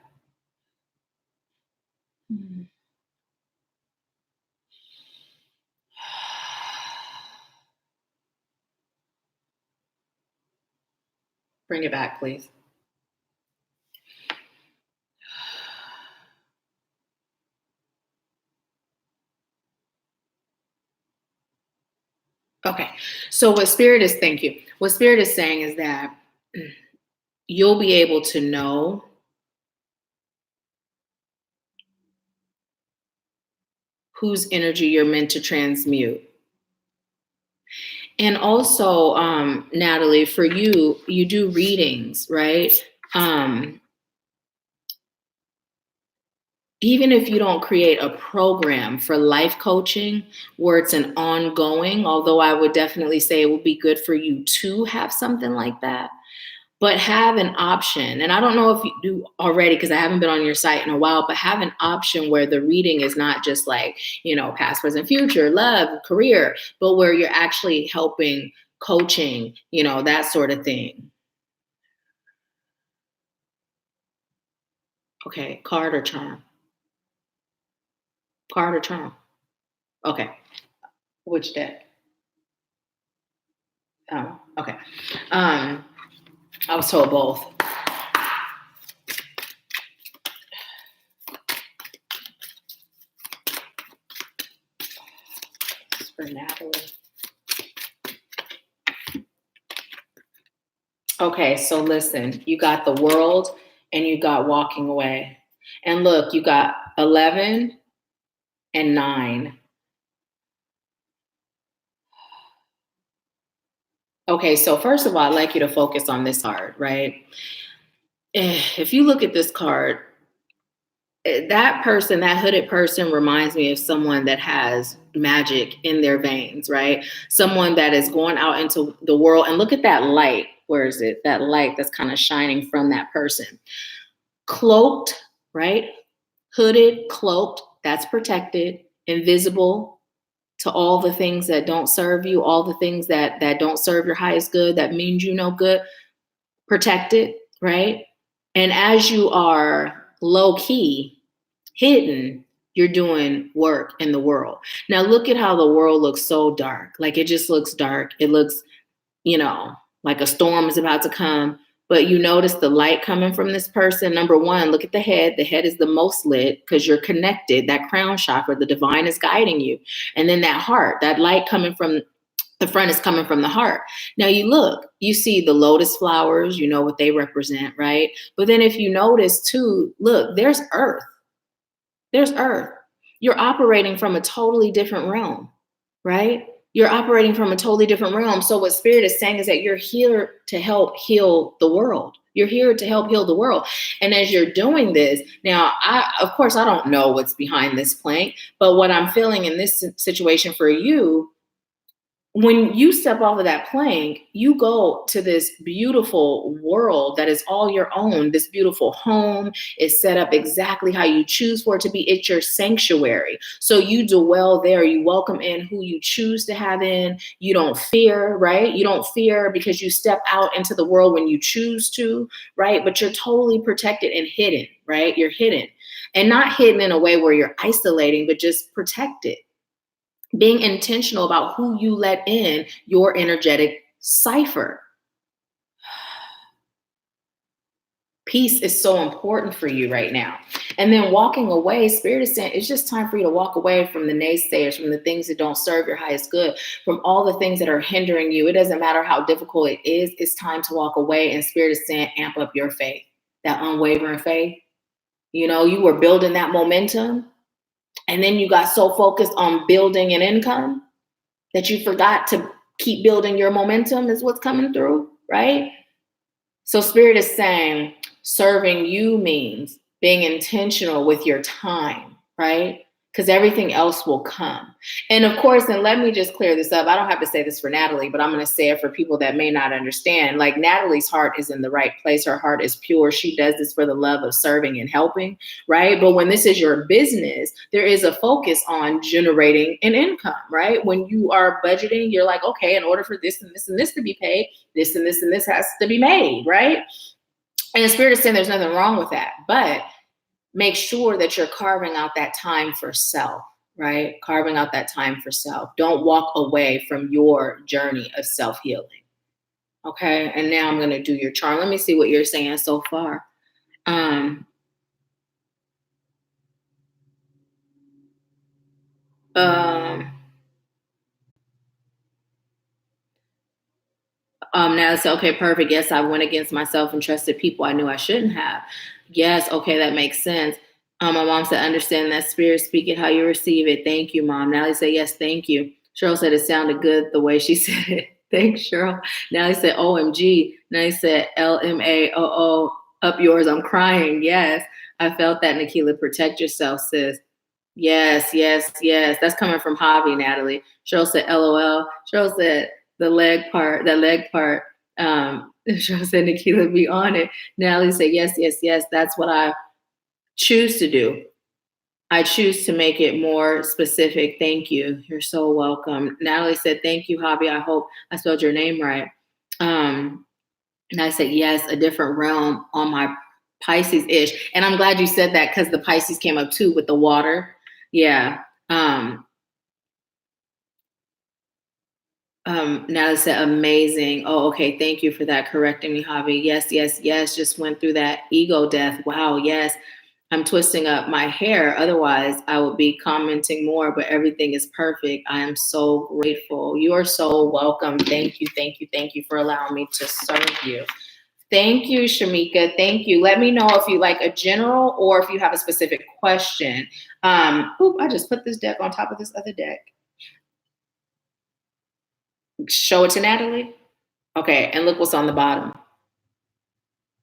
Bring it back, please. Okay. So what Spirit is, thank you. What Spirit is saying is that you'll be able to know whose energy you're meant to transmute. And also, Natalie, for you, you do readings, right? Even if you don't create a program for life coaching where it's an ongoing, although I would definitely say it would be good for you to have something like that, but have an option. And I don't know if you do already, because I haven't been on your site in a while, but have an option where the reading is not just like, past, present, future, love, career, but where you're actually helping, coaching, that sort of thing. Okay, card or charm? Card or charm? Okay. Which deck? Oh, okay. I was told both. For Natalie. Okay, so listen, you got the World and you got walking away. And look, you got 11 and 9. Okay, so first of all, I'd like you to focus on this card, right? If you look at this card, that person, that hooded person, reminds me of someone that has magic in their veins, right? Someone that is going out into the world. And look at that light. Where is it? That light that's kind of shining from that person. Cloaked, right? Hooded, cloaked, that's protected, invisible to all the things that don't serve you, all the things that don't serve your highest good, that means you no good, protected, right? And as you are low key, hidden, you're doing work in the world. Now look at how the world looks so dark. Like it just looks dark. It looks, like a storm is about to come. But you notice the light coming from this person. Number one, look at the head. The head is the most lit because you're connected. That crown chakra, the divine is guiding you. And then that heart, that light coming from the front is coming from the heart. Now you look, you see the lotus flowers, you know what they represent, right? But then if you notice too, look, there's earth. There's earth. You're operating from a totally different realm, right? You're operating from a totally different realm. So what Spirit is saying is that you're here to help heal the world. You're here to help heal the world. And as you're doing this, now, of course, I don't know what's behind this plank, but what I'm feeling in this situation for you, when you step off of that plank, you go to this beautiful world that is all your own. This beautiful home is set up exactly how you choose for it to be. It's your sanctuary. So you dwell there. You welcome in who you choose to have in. You don't fear, right? You don't fear because you step out into the world when you choose to, right? But you're totally protected and hidden, right? You're hidden, and not hidden in a way where you're isolating, but just protected. Being intentional about who you let in your energetic cipher. Peace is so important for you right now. And then walking away, Spirit is saying it's just time for you to walk away from the naysayers, from the things that don't serve your highest good, from all the things that are hindering you. It doesn't matter how difficult it is. It's time to walk away. And Spirit is saying, amp up your faith, that unwavering faith. You were building that momentum. And then you got so focused on building an income that you forgot to keep building your momentum is what's coming through, right? So Spirit is saying, Serving you means being intentional with your time, right? Because everything else will come. And of course, and let me just clear this up. I don't have to say this for Natalie, but I'm going to say it for people that may not understand. Like, Natalie's heart is in the right place. Her heart is pure. She does this for the love of serving and helping, right? But when this is your business, there is a focus on generating an income, right? When you are budgeting, you're like, okay, in order for this and this and this to be paid, this and this and this has to be made, right? And the Spirit is saying there's nothing wrong with that. But make sure that you're carving out that time for self, right? Carving out that time for self. Don't walk away from your journey of self-healing. Okay. And now I'm going to do your charm. Let me see what you're saying so far. Now it's okay, perfect. Yes, I went against myself and trusted people I knew I shouldn't have. Yes, okay, that makes sense. My mom said, understand that spirit, speak it how you receive it. Thank you, Mom. Natalie said, yes, thank you. Cheryl said it sounded good the way she said it. Thanks, Cheryl. Natalie said, OMG. Natalie said, LMAOO, up yours, I'm crying. Yes, I felt that, Nahkila. Protect yourself, sis. Yes, yes, yes. That's coming from Hobby, Natalie. Cheryl said, LOL. Cheryl said, that leg part. Cheryl said, Nahkila, be on it. Natalie said, yes, yes, yes. That's what I choose to do. I choose to make it more specific. Thank you. You're so welcome. Natalie said, thank you, Hobby. I hope I spelled your name right. And I said, yes, a different realm on my Pisces-ish. And I'm glad you said that because the Pisces came up too with the water. Yeah. Natalie said, amazing. Oh, okay. Thank you for that. Correcting me, Javi. Yes, yes, yes. Just went through that ego death. Wow. Yes. I'm twisting up my hair. Otherwise, I would be commenting more, but everything is perfect. I am so grateful. You are so welcome. Thank you. Thank you. Thank you for allowing me to serve you. Thank you, Shamika. Thank you. Let me know if you like a general or if you have a specific question. I just put this deck on top of this other deck. Show it to Natalie. Okay, and look what's on the bottom.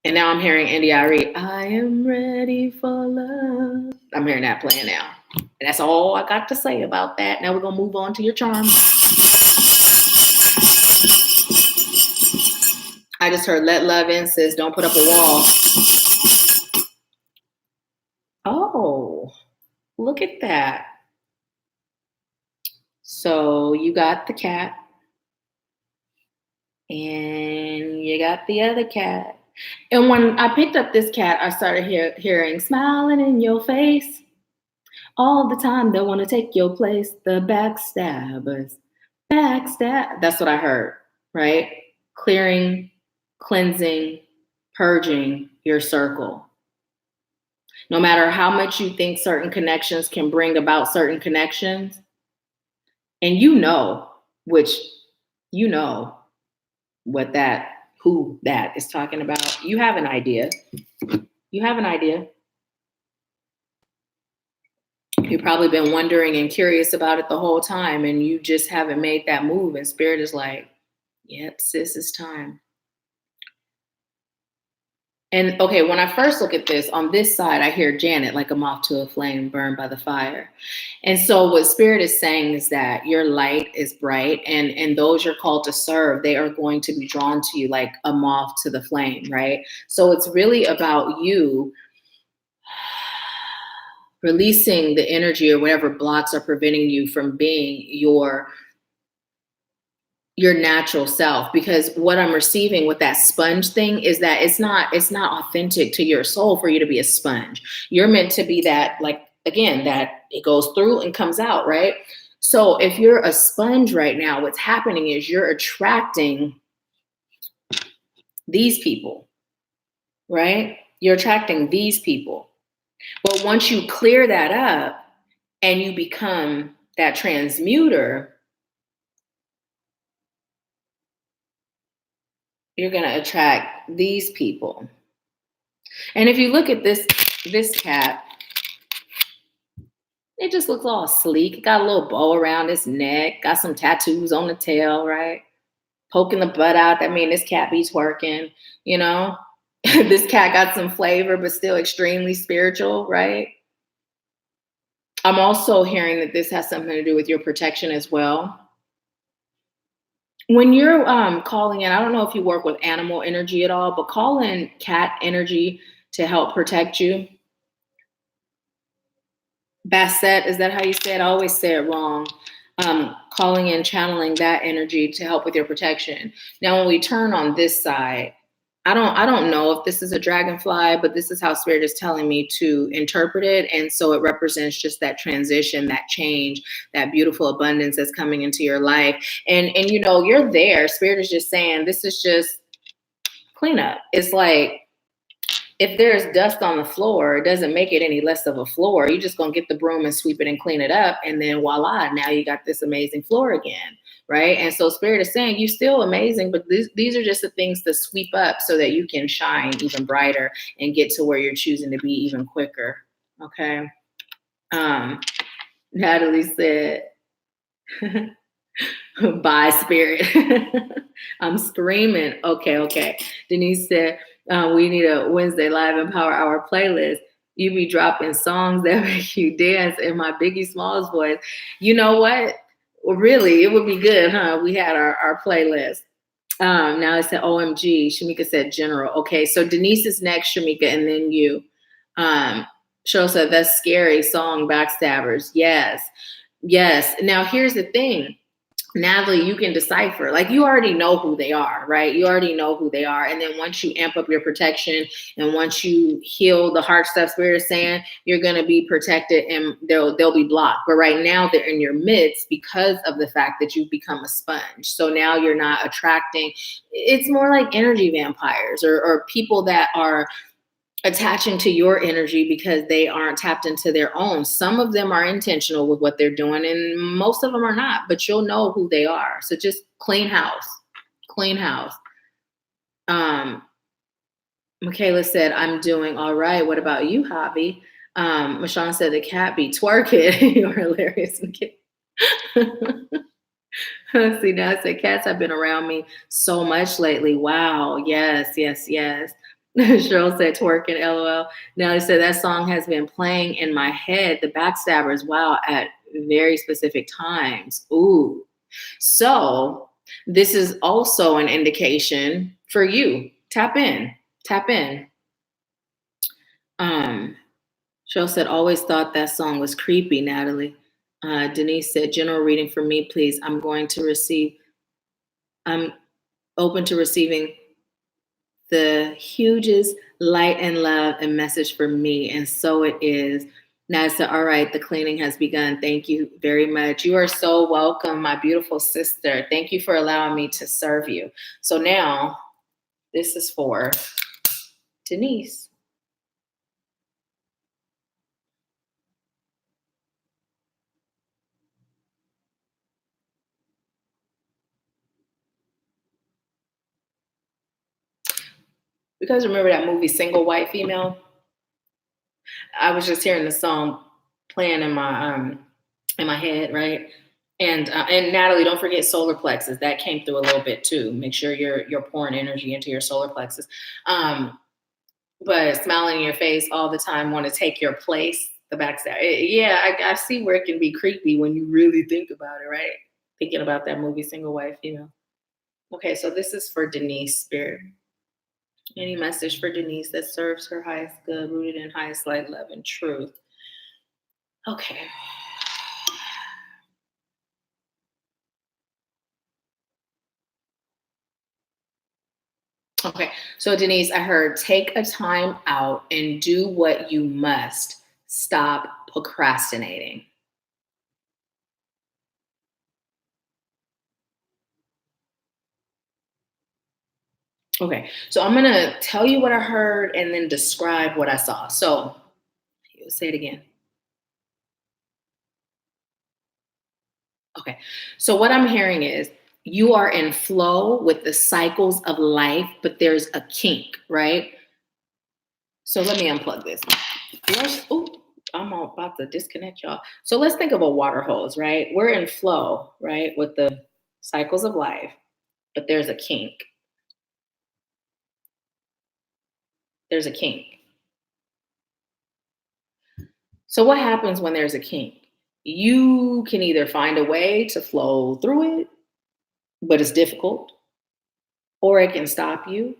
And now I'm hearing India.Arie. I am ready for love. I'm hearing that playing now. And that's all I got to say about that. Now we're going to move on to your charm. I just heard let love in, sis. Don't put up a wall. Oh, look at that. So you got the cat. And you got the other cat. And when I picked up this cat, I started hearing smiling in your face. All the time they want to take your place. The backstabbers. Backstab. That's what I heard, right? Clearing, cleansing, purging your circle. No matter how much you think certain connections can bring about certain connections, and you know what who that is talking about. You have an idea. You have an idea. You've probably been wondering and curious about it the whole time, and you just haven't made that move. And Spirit is like, yep, sis, it's time. And okay, when I first look at this, on this side, I hear Janet, like a moth to a flame burned by the fire. And so what Spirit is saying is that your light is bright, and those you're called to serve, they are going to be drawn to you like a moth to the flame, right? So it's really about you releasing the energy or whatever blocks are preventing you from being your natural self. Because what I'm receiving with that sponge thing is that it's not authentic to your soul for you to be a sponge. You're meant to be that, like, again, that it goes through and comes out, right? So if you're a sponge right now, what's happening is you're attracting these people, right? You're attracting these people. But once you clear that up and you become that transmuter, you're going to attract these people. And if you look at this cat, it just looks all sleek. It got a little bow around its neck, got some tattoos on the tail, right? Poking the butt out. That means this cat be twerking, you know? This cat got some flavor, but still extremely spiritual, right? I'm also hearing that this has something to do with your protection as well. When you're calling in, I don't know if you work with animal energy at all, but call in cat energy to help protect you. Bassett, is that how you say it? I always say it wrong. Calling in, channeling that energy to help with your protection. Now, when we turn on this side, I don't know if this is a dragonfly, but this is how spirit is telling me to interpret it. And so it represents just that transition, that change, that beautiful abundance that's coming into your life. And you know, you're there. Spirit is just saying this is just cleanup. It's like if there's dust on the floor, it doesn't make it any less of a floor. You're just gonna get the broom and sweep it and clean it up, and then voila, now you got this amazing floor again, right? And so Spirit is saying you're still amazing, but these are just the things to sweep up so that you can shine even brighter and get to where you're choosing to be even quicker. Okay. Natalie said, "Bye, Spirit." I'm screaming. Okay. Denise said, we need a Wednesday Live and Power Hour playlist. You be dropping songs that make you dance in my Biggie Smalls voice. You know what? Well, really, it would be good, huh? We had our playlist. Now it said OMG. Shamika said general. Okay, so Denise is next, Shamika, and then you. Cheryl said, that's scary song, Backstabbers. Yes. Now here's the thing. Natalie, you can decipher, like you already know who they are, right? You already know who they are. And then once you amp up your protection and once you heal the heart stuff, Spirit is saying, you're going to be protected and they'll be blocked. But right now they're in your midst because of the fact that you've become a sponge. So now you're not attracting, it's more like energy vampires or people that are attaching to your energy because they aren't tapped into their own. Some of them are intentional with what they're doing and most of them are not, but you'll know who they are. So just clean house. Michaela said, I'm doing all right. What about you, Javi? Michonne said the cat be twerking. You're hilarious. See, now I said cats have been around me so much lately. Wow. Yes. Cheryl said twerking, LOL. Now they said that song has been playing in my head, the Backstabbers, wow, at very specific times. Ooh. So this is also an indication for you. Tap in. Cheryl said, always thought that song was creepy, Natalie. Denise said, general reading for me, please. I'm open to receiving the hugest light and love and message for me. And so it is. Now I said, all right, the cleaning has begun. Thank you very much. You are so welcome, my beautiful sister. Thank you for allowing me to serve you. So now this is for Denise. You guys remember that movie, Single White Female? I was just hearing the song playing in my head, right? And Natalie, don't forget solar plexus. That came through a little bit too. Make sure you're pouring energy into your solar plexus. But smiling in your face all the time, want to take your place, the backstab. Yeah, I see where it can be creepy when you really think about it, right? Thinking about that movie, Single White Female. Okay, so this is for Denise, Spirit. Any message for Denise that serves her highest good, rooted in highest light, love, and truth. Okay. Okay, so Denise, I heard take a time out and do what you must. Stop procrastinating. Okay, so I'm gonna tell you what I heard and then describe what I saw. So, say it again. Okay, so what I'm hearing is you are in flow with the cycles of life, but there's a kink, right? So let me unplug this. I'm about to disconnect y'all. So let's think of a water hose, right? We're in flow, right, with the cycles of life, but there's a kink. there's a kink. So what happens when there's a kink? You can either find a way to flow through it, but it's difficult, or it can stop you,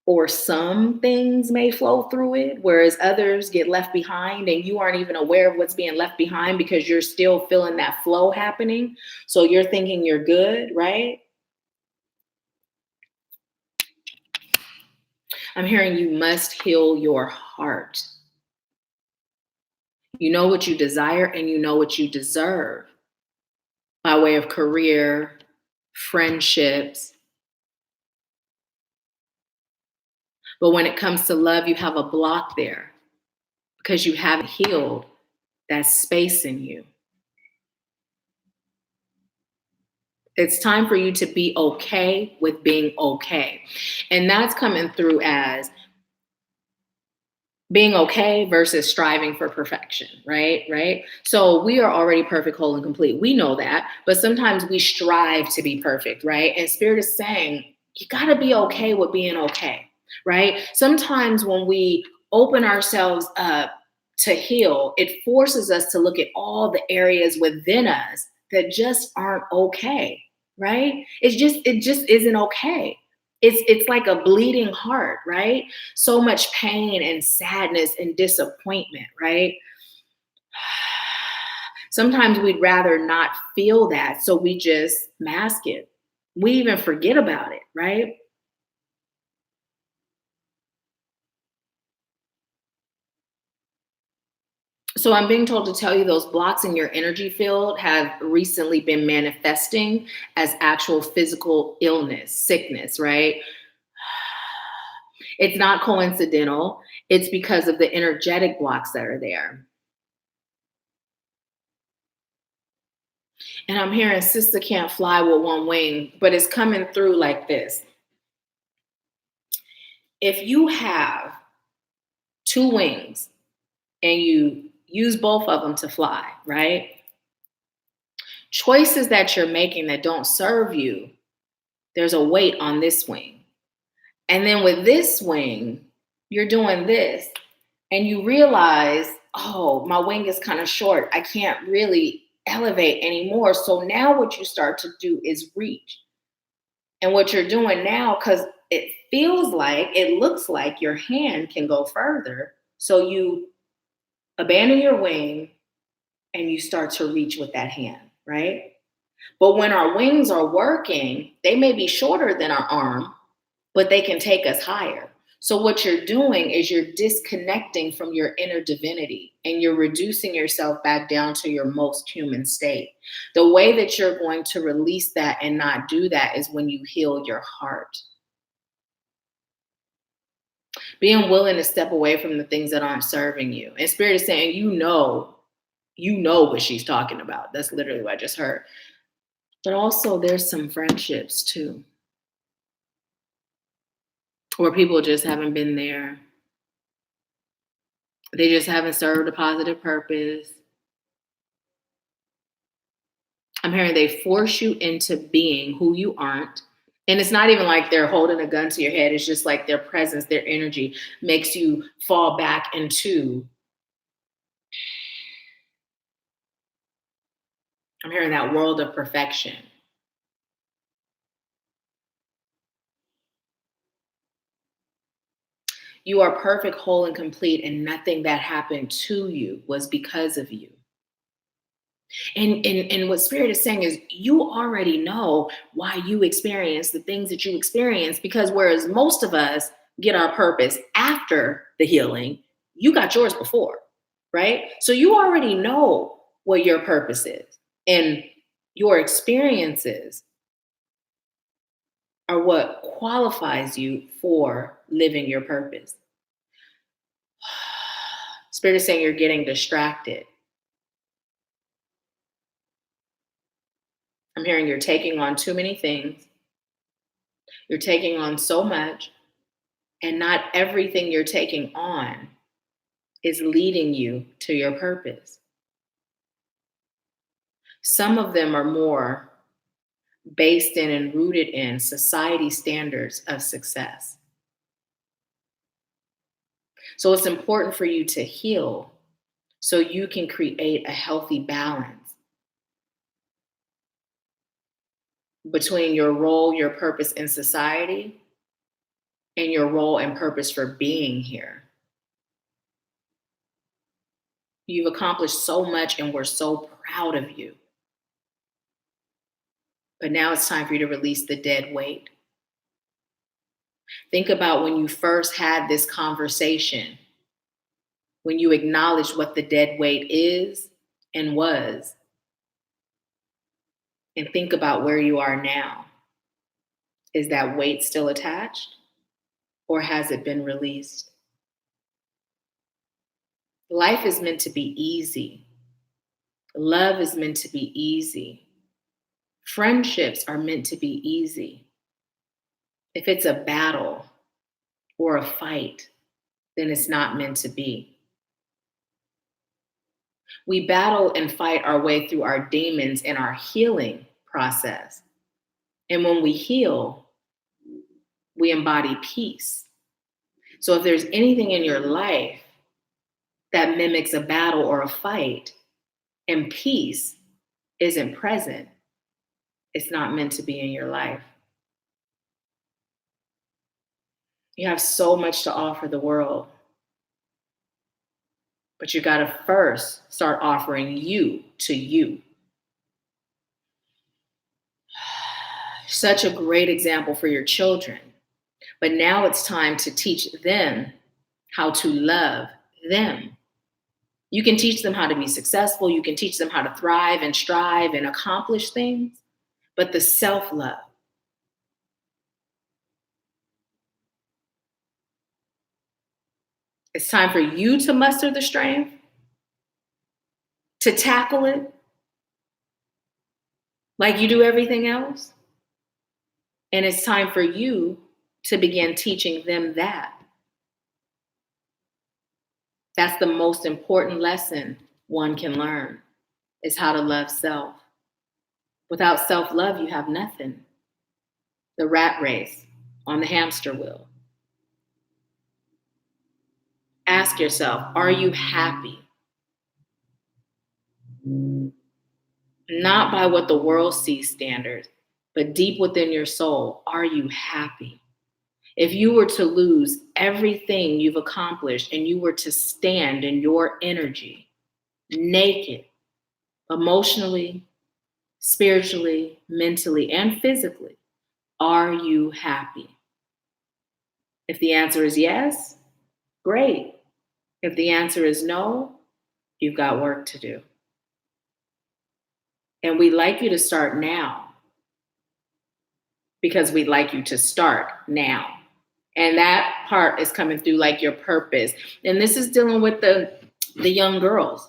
or some things may flow through it, whereas others get left behind and you aren't even aware of what's being left behind because you're still feeling that flow happening. So you're thinking you're good, right? I'm hearing you must heal your heart. You know what you desire and you know what you deserve by way of career, friendships. But when it comes to love, you have a block there because you haven't healed that space in you. It's time for you to be okay with being okay. And that's coming through as being okay versus striving for perfection, right? Right. So we are already perfect, whole, and complete. We know that, but sometimes we strive to be perfect, right? And Spirit is saying, you got to be okay with being okay, right? Sometimes when we open ourselves up to heal, it forces us to look at all the areas within us that just aren't okay, right? It just isn't okay. It's like a bleeding heart, right? So much pain and sadness and disappointment, right? Sometimes we'd rather not feel that, so we just mask it. We even forget about it, right? So I'm being told to tell you those blocks in your energy field have recently been manifesting as actual physical illness, sickness, right? It's not coincidental. It's because of the energetic blocks that are there. And I'm hearing sister can't fly with one wing, but it's coming through like this. If you have two wings and you use both of them to fly, right? Choices that you're making that don't serve you, there's a weight on this wing. And then with this wing, you're doing this and you realize, oh, my wing is kind of short. I can't really elevate anymore. So now what you start to do is reach. And what you're doing now, because it looks like your hand can go further. So you abandon your wing and you start to reach with that hand, right? But when our wings are working, they may be shorter than our arm, but they can take us higher. So what you're doing is you're disconnecting from your inner divinity and you're reducing yourself back down to your most human state. The way that you're going to release that and not do that is when you heal your heart. Being willing to step away from the things that aren't serving you. And Spirit is saying, you know what she's talking about. That's literally what I just heard. But also there's some friendships too, where people just haven't been there. They just haven't served a positive purpose. I'm hearing they force you into being who you aren't. And it's not even like they're holding a gun to your head. It's just like their presence, their energy makes you fall back into. I'm hearing that world of perfection. You are perfect, whole, and complete, and nothing that happened to you was because of you. And what Spirit is saying is you already know why you experience the things that you experience, because whereas most of us get our purpose after the healing, you got yours before, right? So you already know what your purpose is, and your experiences are what qualifies you for living your purpose. Spirit is saying you're getting distracted. I'm hearing you're taking on too many things. You're taking on so much, and not everything you're taking on is leading you to your purpose. Some of them are more based in and rooted in society standards of success. So it's important for you to heal so you can create a healthy balance between your role, your purpose in society, and your role and purpose for being here. You've accomplished so much and we're so proud of you. But now it's time for you to release the dead weight. Think about when you first had this conversation, when you acknowledged what the dead weight is and was. And think about where you are now. Is that weight still attached or has it been released? Life is meant to be easy. Love is meant to be easy. Friendships are meant to be easy. If it's a battle or a fight, then it's not meant to be. We battle and fight our way through our demons in our healing process. And when we heal, we embody peace. So if there's anything in your life that mimics a battle or a fight and peace isn't present, it's not meant to be in your life. You have so much to offer the world, but you got to first start offering you to you. Such a great example for your children. But now it's time to teach them how to love them. You can teach them how to be successful. You can teach them how to thrive and strive and accomplish things. But the self-love, it's time for you to muster the strength to tackle it like you do everything else. And it's time for you to begin teaching them that. That's the most important lesson one can learn, is how to love self. Without self-love, you have nothing. The rat race on the hamster wheel. Ask yourself, are you happy? Not by what the world sees standards, but deep within your soul, are you happy? If you were to lose everything you've accomplished and you were to stand in your energy, naked, emotionally, spiritually, mentally, and physically, are you happy? If the answer is yes, great. If the answer is no, you've got work to do. And we'd like you to start now because we'd like you to start now. And that part is coming through like your purpose. And this is dealing with the young girls,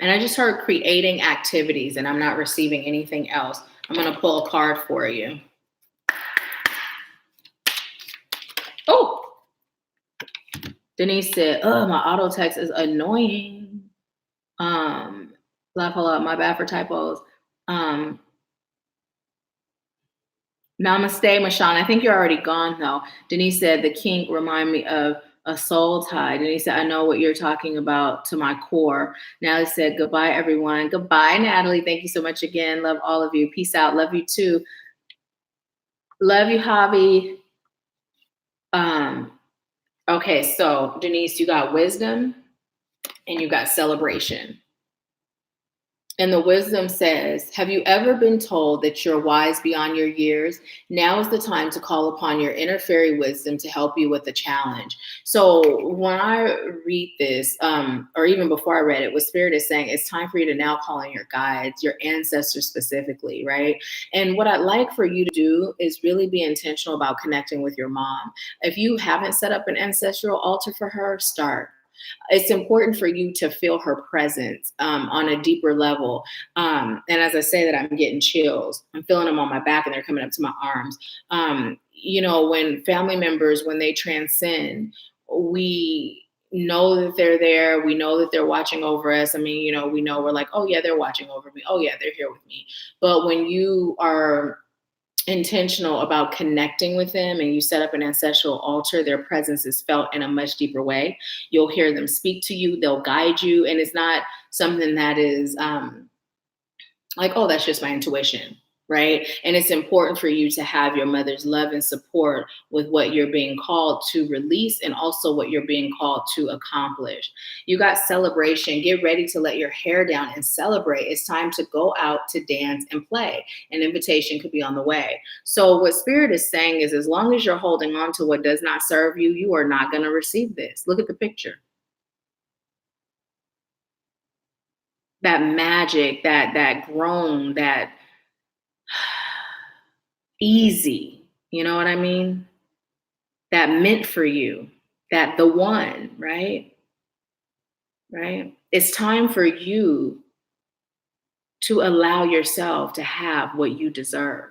And I just heard creating activities and I'm not receiving anything else. I'm going to pull a card for you. Oh, Denise said, oh, my auto text is annoying. Blah, blah, my bad for typos. Namaste, Mashawn. I think you're already gone though. Denise said, the kink remind me of a soul tie. Denise said, I know what you're talking about to my core. Natalie said, goodbye, everyone. Goodbye, Natalie. Thank you so much again. Love all of you. Peace out. Love you too. Love you, Javi. Okay, so Denise, you got wisdom and you got celebration. And the wisdom says, have you ever been told that you're wise beyond your years? Now is the time to call upon your inner fairy wisdom to help you with the challenge. So when I read this, or even before I read it, what Spirit is saying, it's time for you to now call in your guides, your ancestors specifically, right? And what I'd like for you to do is really be intentional about connecting with your mom. If you haven't set up an ancestral altar for her, start. It's important for you to feel her presence on a deeper level. And as I say that, I'm getting chills. I'm feeling them on my back and they're coming up to my arms. You know, when family members, when they transcend, we know that they're there. We know that they're watching over us. I mean, we know we're like, oh yeah, they're watching over me. Oh yeah, they're here with me. But when you are intentional about connecting with them and you set up an ancestral altar, their presence is felt in a much deeper way. You'll hear them speak to you. They'll guide you. And it's not something that is like, oh, that's just my intuition, right? And it's important for you to have your mother's love and support with what you're being called to release and also what you're being called to accomplish. You got celebration. Get ready to let your hair down and celebrate. It's time to go out to dance and play. An invitation could be on the way. So what Spirit is saying is, as long as you're holding on to what does not serve you, you are not going to receive this. Look at the picture. That magic, that groan, that easy, you know what I mean? That meant for you, that the one, right? Right? It's time for you to allow yourself to have what you deserve.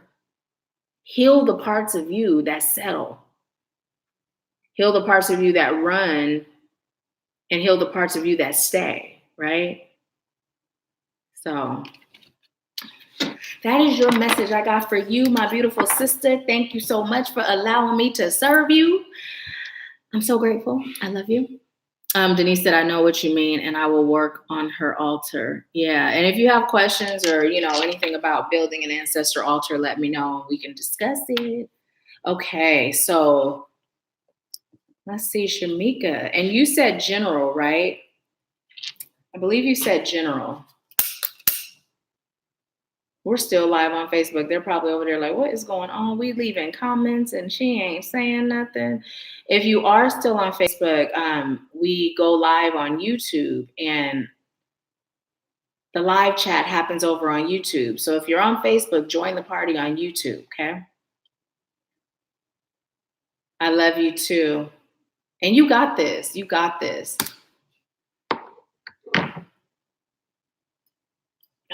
Heal the parts of you that settle. Heal the parts of you that run and heal the parts of you that stay, right? So that is your message I got for you, my beautiful sister. Thank you so much for allowing me to serve you. I'm so grateful. I love you. Denise said, I know what you mean, and I will work on her altar. Yeah, and if you have questions or, anything about building an ancestor altar, let me know. We can discuss it. Okay, so let's see, Shamika. And you said general, right? I believe you said general. We're still live on Facebook. They're probably over there like, what is going on? We leaving comments and she ain't saying nothing. If you are still on Facebook, we go live on YouTube and the live chat happens over on YouTube. So if you're on Facebook, join the party on YouTube, okay? I love you too. And you got this. You got this.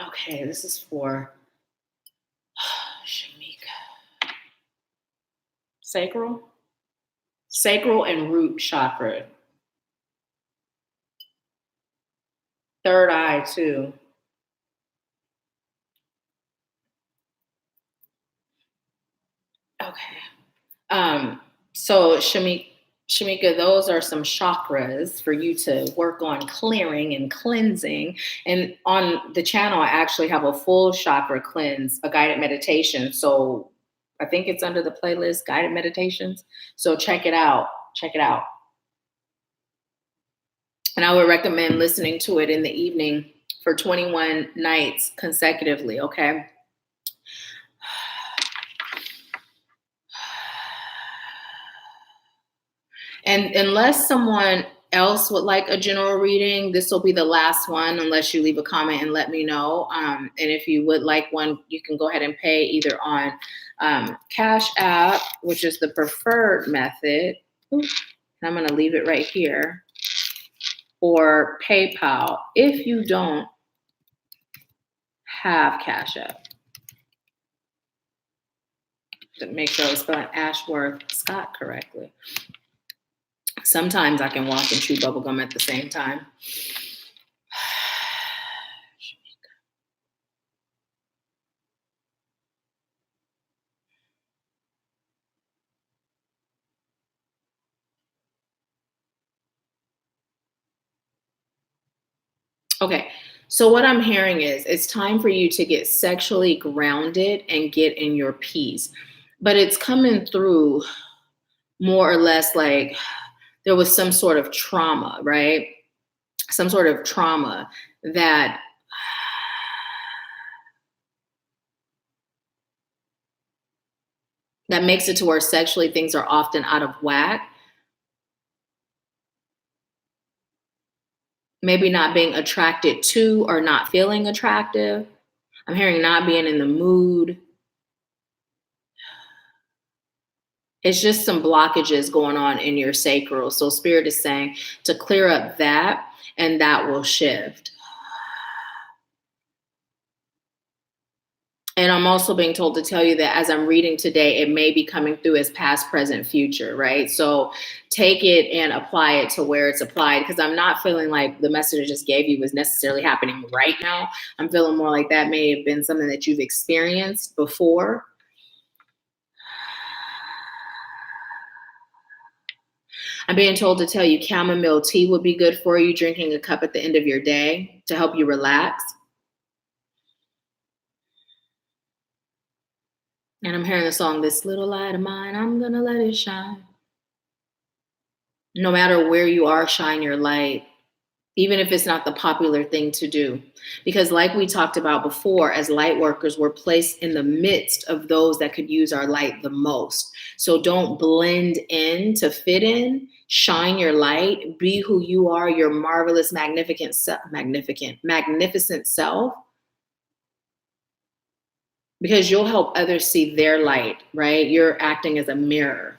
Okay, this is for Shamika. Sacral and root chakra. Third eye too. Okay. So Shamika, those are some chakras for you to work on clearing and cleansing. And on the channel, I actually have a full chakra cleanse, a guided meditation. So I think it's under the playlist, guided meditations. So check it out. Check it out. And I would recommend listening to it in the evening for 21 nights consecutively, okay? And unless someone else would like a general reading, this will be the last one unless you leave a comment and let me know. And if you would like one, you can go ahead and pay either on Cashapp, which is the preferred method. And I'm going to leave it right here. Or PayPal if you don't have Cashapp. To make sure I was spelling AshworthScott correctly. Sometimes I can walk and chew bubblegum at the same time. Okay, so what I'm hearing is it's time for you to get sexually grounded and get in your peace. But it's coming through more or less like there was some sort of trauma, right? Some sort of trauma that makes it to where sexually things are often out of whack. Maybe not being attracted to or not feeling attractive. I'm hearing not being in the mood. It's just some blockages going on in your sacral. So Spirit is saying to clear up that, and that will shift. And I'm also being told to tell you that as I'm reading today, it may be coming through as past, present, future, right? So take it and apply it to where it's applied, because I'm not feeling like the message I just gave you was necessarily happening right now. I'm feeling more like that may have been something that you've experienced before. I'm being told to tell you chamomile tea would be good for you, drinking a cup at the end of your day to help you relax. And I'm hearing the song, This Little Light of Mine, I'm gonna let it shine. No matter where you are, shine your light, even if it's not the popular thing to do. Because, like we talked about before, as light workers, we're placed in the midst of those that could use our light the most. So don't blend in to fit in. Shine your light. Be who you are, your marvelous, magnificent self, because you'll help others see their light, right? You're acting as a mirror.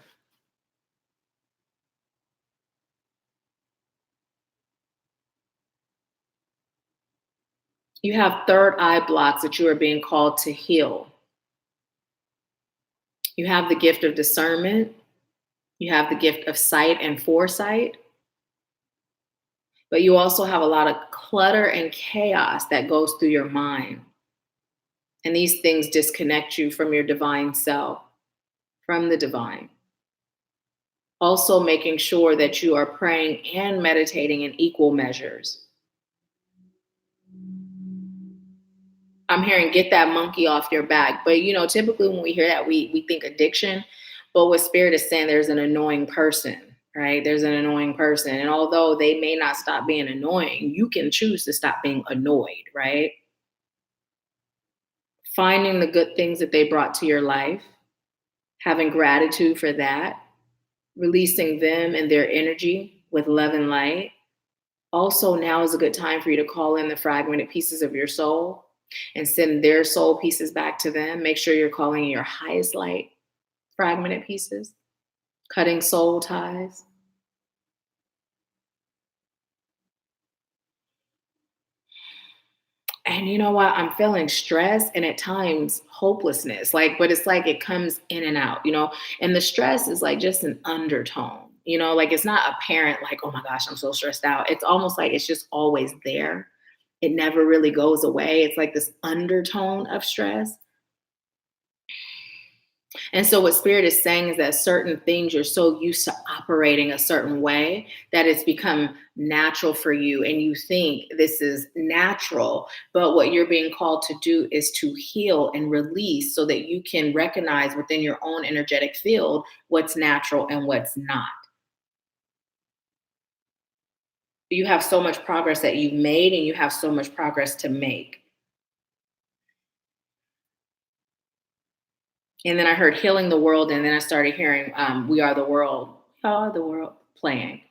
You have third eye blocks that you are being called to heal. You have the gift of discernment. You have the gift of sight and foresight. But you also have a lot of clutter and chaos that goes through your mind. And these things disconnect you from your divine self, from the divine. Also, making sure that you are praying and meditating in equal measures. I'm hearing get that monkey off your back. But typically when we hear that, we think addiction. But what spirit is saying, there's an annoying person, right? There's an annoying person. And although they may not stop being annoying, you can choose to stop being annoyed, right? Finding the good things that they brought to your life, having gratitude for that, releasing them and their energy with love and light. Also, now is a good time for you to call in the fragmented pieces of your soul and send their soul pieces back to them. Make sure you're calling in your highest light fragmented pieces, cutting soul ties. And you know what? I'm feeling stress and at times hopelessness. But it's like it comes in and out. And the stress is like just an undertone, like it's not apparent, like, oh my gosh, I'm so stressed out. It's almost like it's just always there. It never really goes away. It's like this undertone of stress. And so what spirit is saying is that certain things you're so used to operating a certain way that it's become natural for you and you think this is natural, but what you're being called to do is to heal and release so that you can recognize within your own energetic field what's natural and what's not. You have so much progress that you've made and you have so much progress to make. And then I heard healing the world, and then I started hearing We Are the World, We Are the World playing.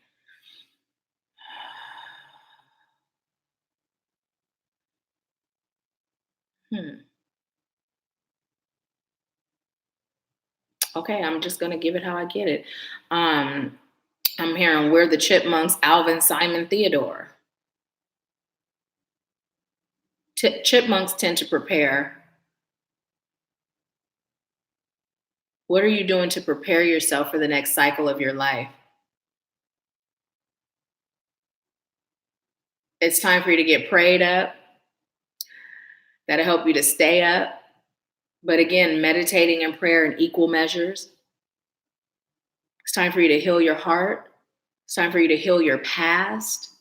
Hmm. Okay, I'm just gonna give it how I get it. Um, I'm hearing We're the Chipmunks, Alvin, Simon, Theodore. Chipmunks tend to prepare. What are you doing to prepare yourself for the next cycle of your life? It's time for you to get prayed up. That'll help you to stay up. But again, meditating and prayer in equal measures. It's time for you to heal your heart. It's time for you to heal your past.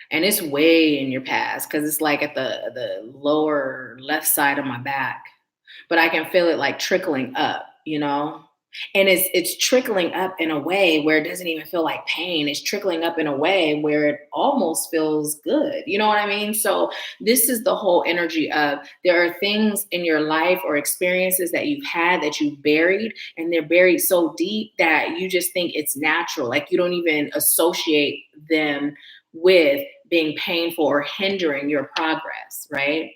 And it's way in your past because it's like at the lower left side of my back. But I can feel it like trickling up. And it's trickling up in a way where it doesn't even feel like pain. It's trickling up in a way where it almost feels good. You know what I mean? So this is the whole energy of there are things in your life or experiences that you've had that you've buried, and they're buried so deep that you just think it's natural. Like you don't even associate them with being painful or hindering your progress, right?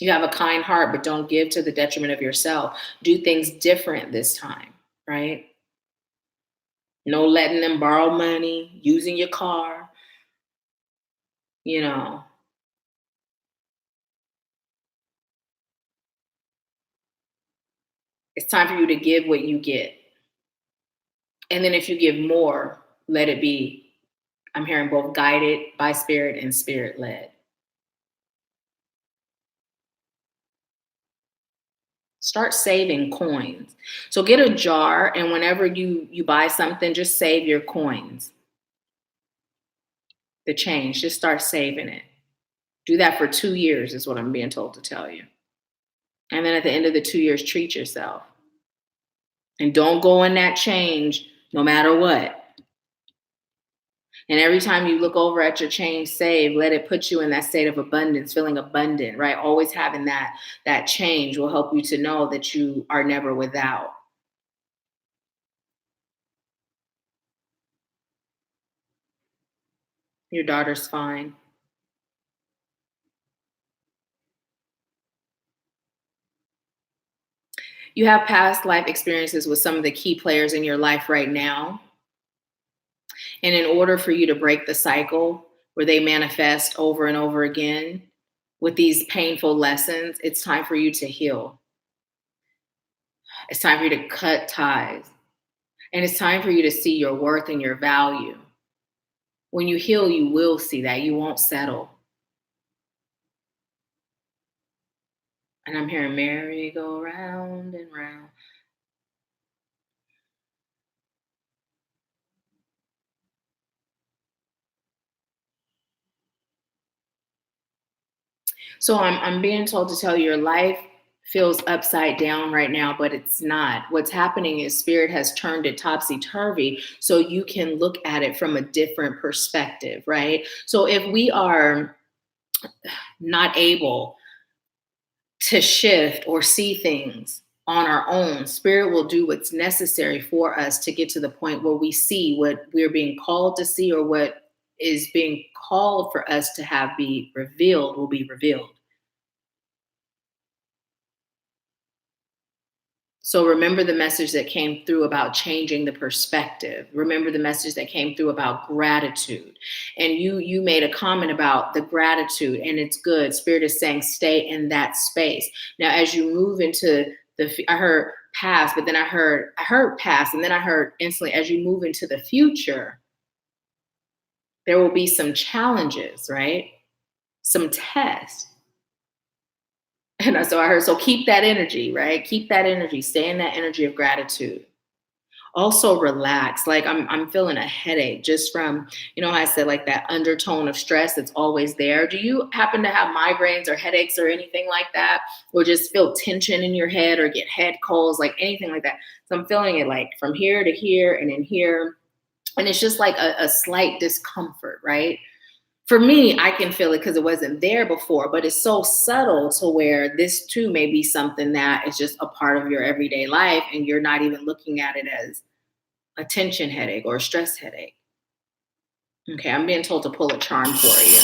You have a kind heart, but don't give to the detriment of yourself. Do things different this time, right? No letting them borrow money, using your car, you know. It's time for you to give what you get. And then if you give more, let it be, I'm hearing both guided by spirit and spirit led. Start saving coins. So get a jar, and whenever you buy something, just save your coins, the change. Just start saving it. Do that for 2 years, is what I'm being told to tell you. And then at the end of the 2 years, treat yourself. And don't go in that change no matter what. And every time you look over at your change save, let it put you in that state of abundance, feeling abundant, right? Always having that change will help you to know that you are never without. Your daughter's fine. You have past life experiences with some of the key players in your life right now. And in order for you to break the cycle where they manifest over and over again with these painful lessons, it's time for you to heal. It's time for you to cut ties. And it's time for you to see your worth and your value. When you heal, you will see that. You won't settle. And I'm hearing merry go round and round. So I'm being told to tell you your life feels upside down right now, but it's not. What's happening is spirit has turned it topsy-turvy so you can look at it from a different perspective, right? So if we are not able to shift or see things on our own, spirit will do what's necessary for us to get to the point where we see what we're being called to see, or what is being called for us to have be revealed will be revealed. So remember the message that came through about changing the perspective. Remember the message that came through about gratitude. And you made a comment about the gratitude, and it's good. Spirit is saying stay in that space. Now as you move into I heard past, but then I heard past, and then I heard instantly as you move into the future, there will be some challenges, right? Some tests. And so I heard, so keep that energy, right? Keep that energy, stay in that energy of gratitude. Also relax. Like I'm feeling a headache just from, I said like that undertone of stress that's always there. Do you happen to have migraines or headaches or anything like that? Or just feel tension in your head or get head colds, like anything like that? So I'm feeling it like from here to here and in here. And it's just like a slight discomfort, right? For me, I can feel it because it wasn't there before, but it's so subtle to where this too may be something that is just a part of your everyday life, and you're not even looking at it as a tension headache or a stress headache. Okay, I'm being told to pull a charm for you.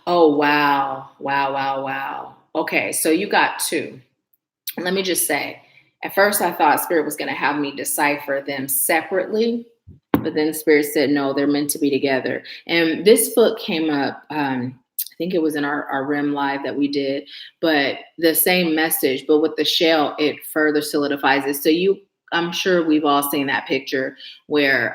Oh, wow. Wow, wow, wow. Okay, so you got two. Let me just say, at first I thought Spirit was going to have me decipher them separately, but then Spirit said, no, they're meant to be together. And this foot came up, I think it was in our REM live that we did, but the same message, but with the shell, it further solidifies it. So I'm sure we've all seen that picture where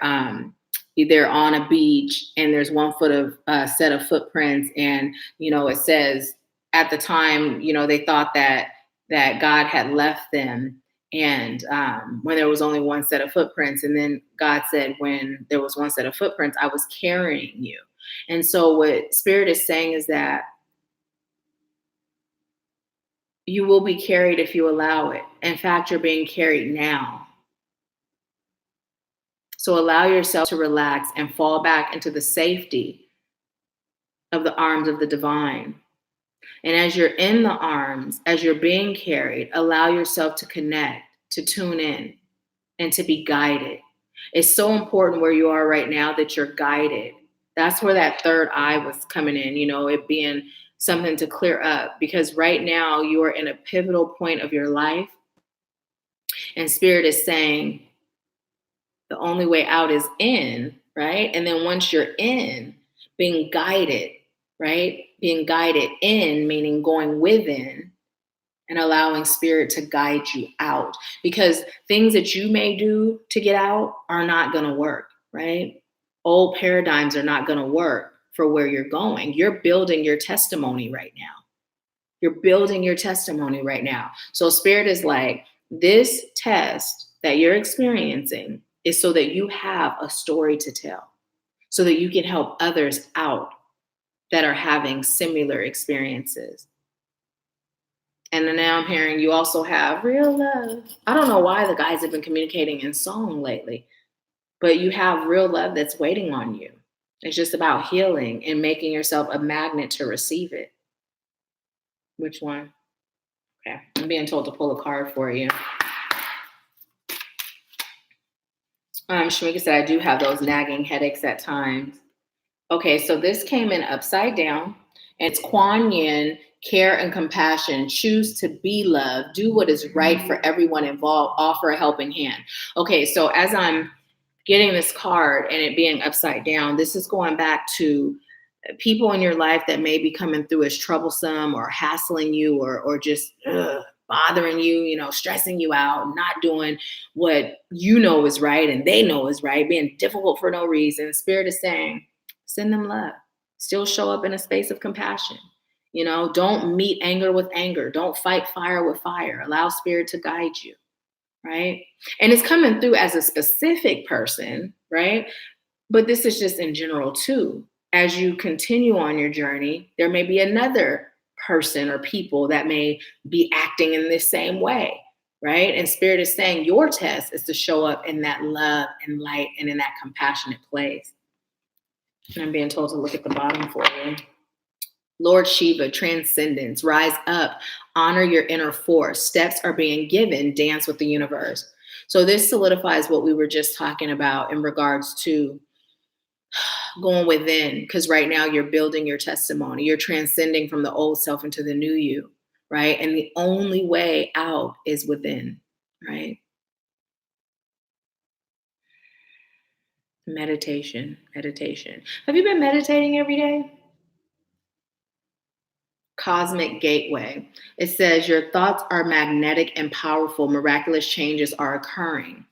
they're on a beach and there's one foot of set of footprints, and it says at the time they thought that God had left them, and when there was only one set of footprints, and then God said when there was one set of footprints, I was carrying you. And so what Spirit is saying is that you will be carried if you allow it. In fact, you're being carried now. So allow yourself to relax and fall back into the safety of the arms of the divine. And as you're in the arms, as you're being carried, allow yourself to connect, to tune in, and to be guided. It's so important where you are right now that you're guided, That's where that third eye was coming in, it being something to clear up, because right now you are in a pivotal point of your life, and Spirit is saying the only way out is in, right? And then once you're in, being guided, right? Being guided in, meaning going within and allowing Spirit to guide you out, because things that you may do to get out are not going to work, right? Old paradigms are not going to work for where you're going. You're building your testimony right now. You're building your testimony right now. So Spirit is like, this test that you're experiencing is so that you have a story to tell, so that you can help others out that are having similar experiences. And then now I'm hearing you also have real love. I don't know why the guys have been communicating in song lately, but you have real love that's waiting on you. It's just about healing and making yourself a magnet to receive it. Which one? Okay, I'm being told to pull a card for you. Shamika said, I do have those nagging headaches at times. Okay, so this came in upside down. And it's Kuan Yin, care and compassion, choose to be loved, do what is right for everyone involved, offer a helping hand. Okay, so as I'm getting this card and it being upside down, this is going back to people in your life that may be coming through as troublesome or hassling you or just bothering you, stressing you out, not doing what you know is right and they know is right, being difficult for no reason. Spirit is saying, send them love. Still show up in a space of compassion. Don't meet anger with anger. Don't fight fire with fire. Allow Spirit to guide you, right? And it's coming through as a specific person, right? But this is just in general too. As you continue on your journey, there may be another person or people that may be acting in this same way, right? And Spirit is saying your test is to show up in that love and light and in that compassionate place. And I'm being told to look at the bottom for you. Lord Shiva, transcendence, rise up, honor your inner force. Steps are being given, dance with the universe. So this solidifies what we were just talking about in regards to going within, because right now you're building your testimony. You're transcending from the old self into the new you, right? And the only way out is within, right? Meditation. Have you been meditating every day? Cosmic gateway. It says your thoughts are magnetic and powerful. Miraculous changes are occurring.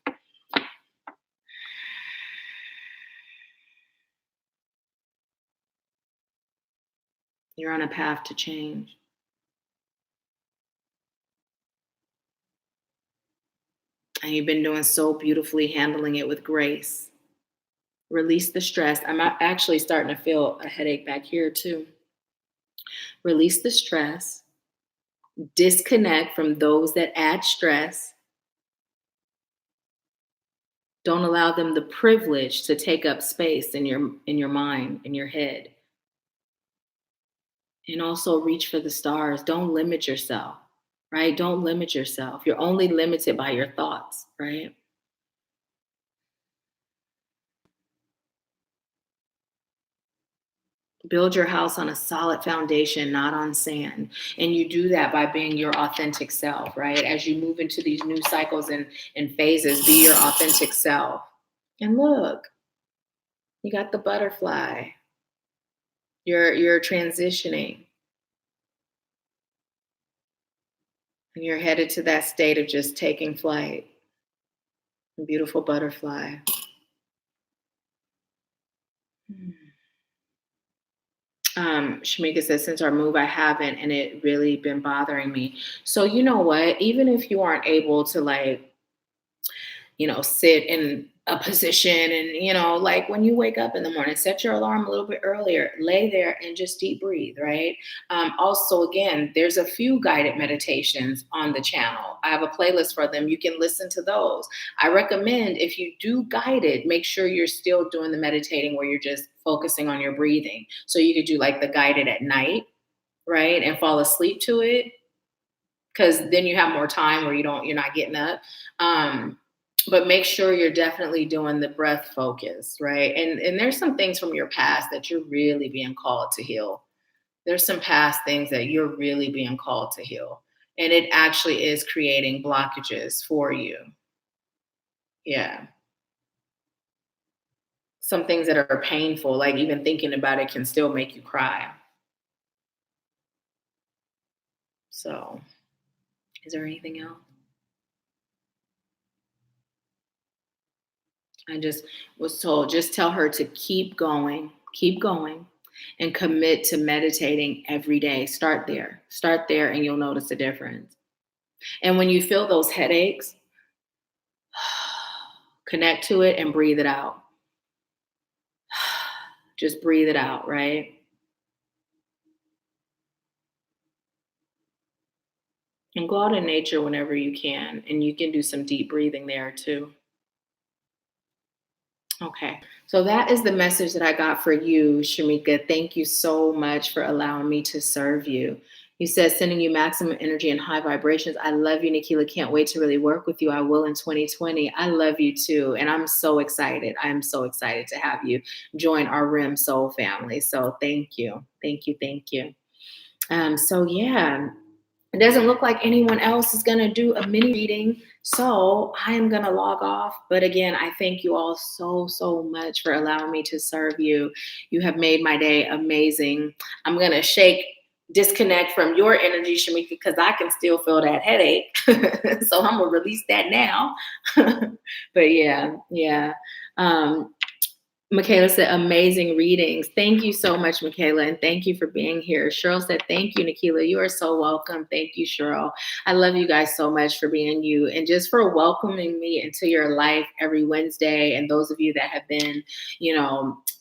You're on a path to change. And you've been doing so beautifully, handling it with grace. Release the stress. I'm actually starting to feel a headache back here too. Release the stress. Disconnect from those that add stress. Don't allow them the privilege to take up space in your mind, in your head. And also reach for the stars. Don't limit yourself, right? Don't limit yourself. You're only limited by your thoughts, right? Build your house on a solid foundation, not on sand. And you do that by being your authentic self, right? As you move into these new cycles and phases, be your authentic self. And look, you got the butterfly. You're transitioning. And you're headed to that state of just taking flight. Beautiful butterfly. Shamika says, since our move, I haven't, and it really been bothering me. So you know what? Even if you aren't able to sit in a position and, like when you wake up in the morning, set your alarm a little bit earlier, lay there and just deep breathe, right? Also, again, there's a few guided meditations on the channel. I have a playlist for them. You can listen to those. I recommend if you do guided, make sure you're still doing the meditating where you're just focusing on your breathing. So you could do like the guided at night, right? And fall asleep to it. Because then you have more time where you're not getting up. But make sure you're definitely doing the breath focus, right? And there's some things from your past that you're really being called to heal. There's some past things that you're really being called to heal. And it actually is creating blockages for you. Yeah. Some things that are painful, like even thinking about it can still make you cry. So, is there anything else? I just was told, just tell her to keep going, and commit to meditating every day. Start there, and you'll notice a difference. And when you feel those headaches, connect to it and breathe it out. Just breathe it out, right? And go out in nature whenever you can. And you can do some deep breathing there too. Okay. So that is the message that I got for you, Shamika. Thank you so much for allowing me to serve you. You said sending you maximum energy and high vibrations. I love you, Nahkila. Can't wait to really work with you. I will in 2020. I love you too. And I'm so excited. I am so excited to have you join our RIM Soul family. So thank you. Thank you. Thank you. So yeah, it doesn't look like anyone else is going to do a mini reading. So I am going to log off. But again, I thank you all so, so much for allowing me to serve you. You have made my day amazing. I'm going to disconnect from your energy, Shamika, because I can still feel that headache. So I'm going to release that now. But yeah. Michaela said, amazing readings. Thank you so much, Michaela, and thank you for being here. Cheryl said, thank you, Nahkila. You are so welcome. Thank you, Cheryl. I love you guys so much for being you and just for welcoming me into your life every Wednesday. And those of you that have been,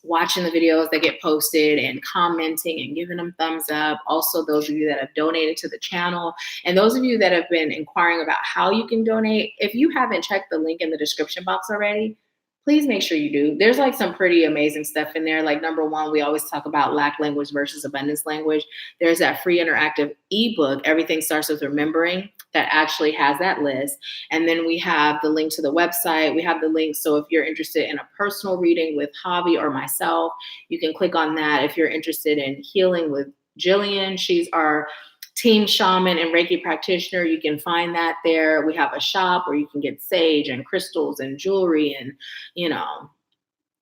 watching the videos that get posted and commenting and giving them thumbs up. Also, those of you that have donated to the channel and those of you that have been inquiring about how you can donate. If you haven't checked the link in the description box already, please make sure you do. There's like some pretty amazing stuff in there. Like number one, we always talk about lack language versus abundance language. There's that free interactive ebook, Everything Starts with Remembering, that actually has that list. And then we have the link to the website. We have the link. So if you're interested in a personal reading with Javi or myself, you can click on that. If you're interested in healing with Jillian, she's our team shaman and Reiki practitioner, you can find that there. We have a shop where you can get sage and crystals and jewelry and,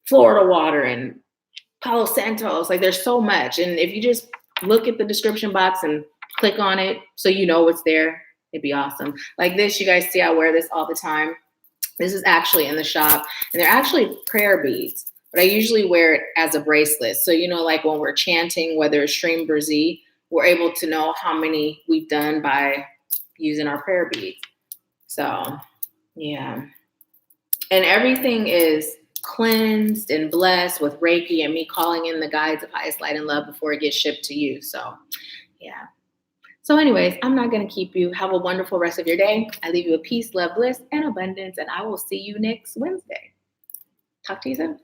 Florida water and Palo Santos. Like there's so much. And if you just look at the description box and click on it so you know what's there, it'd be awesome. Like this, you guys see I wear this all the time. This is actually in the shop and they're actually prayer beads, but I usually wear it as a bracelet. So, like when we're chanting, whether it's Stream Brzee, we're able to know how many we've done by using our prayer beads. So, yeah. And everything is cleansed and blessed with Reiki and me calling in the guides of highest light and love before it gets shipped to you. So, yeah. So anyways, I'm not going to keep you. Have a wonderful rest of your day. I leave you with peace, love, bliss, and abundance, and I will see you next Wednesday. Talk to you soon.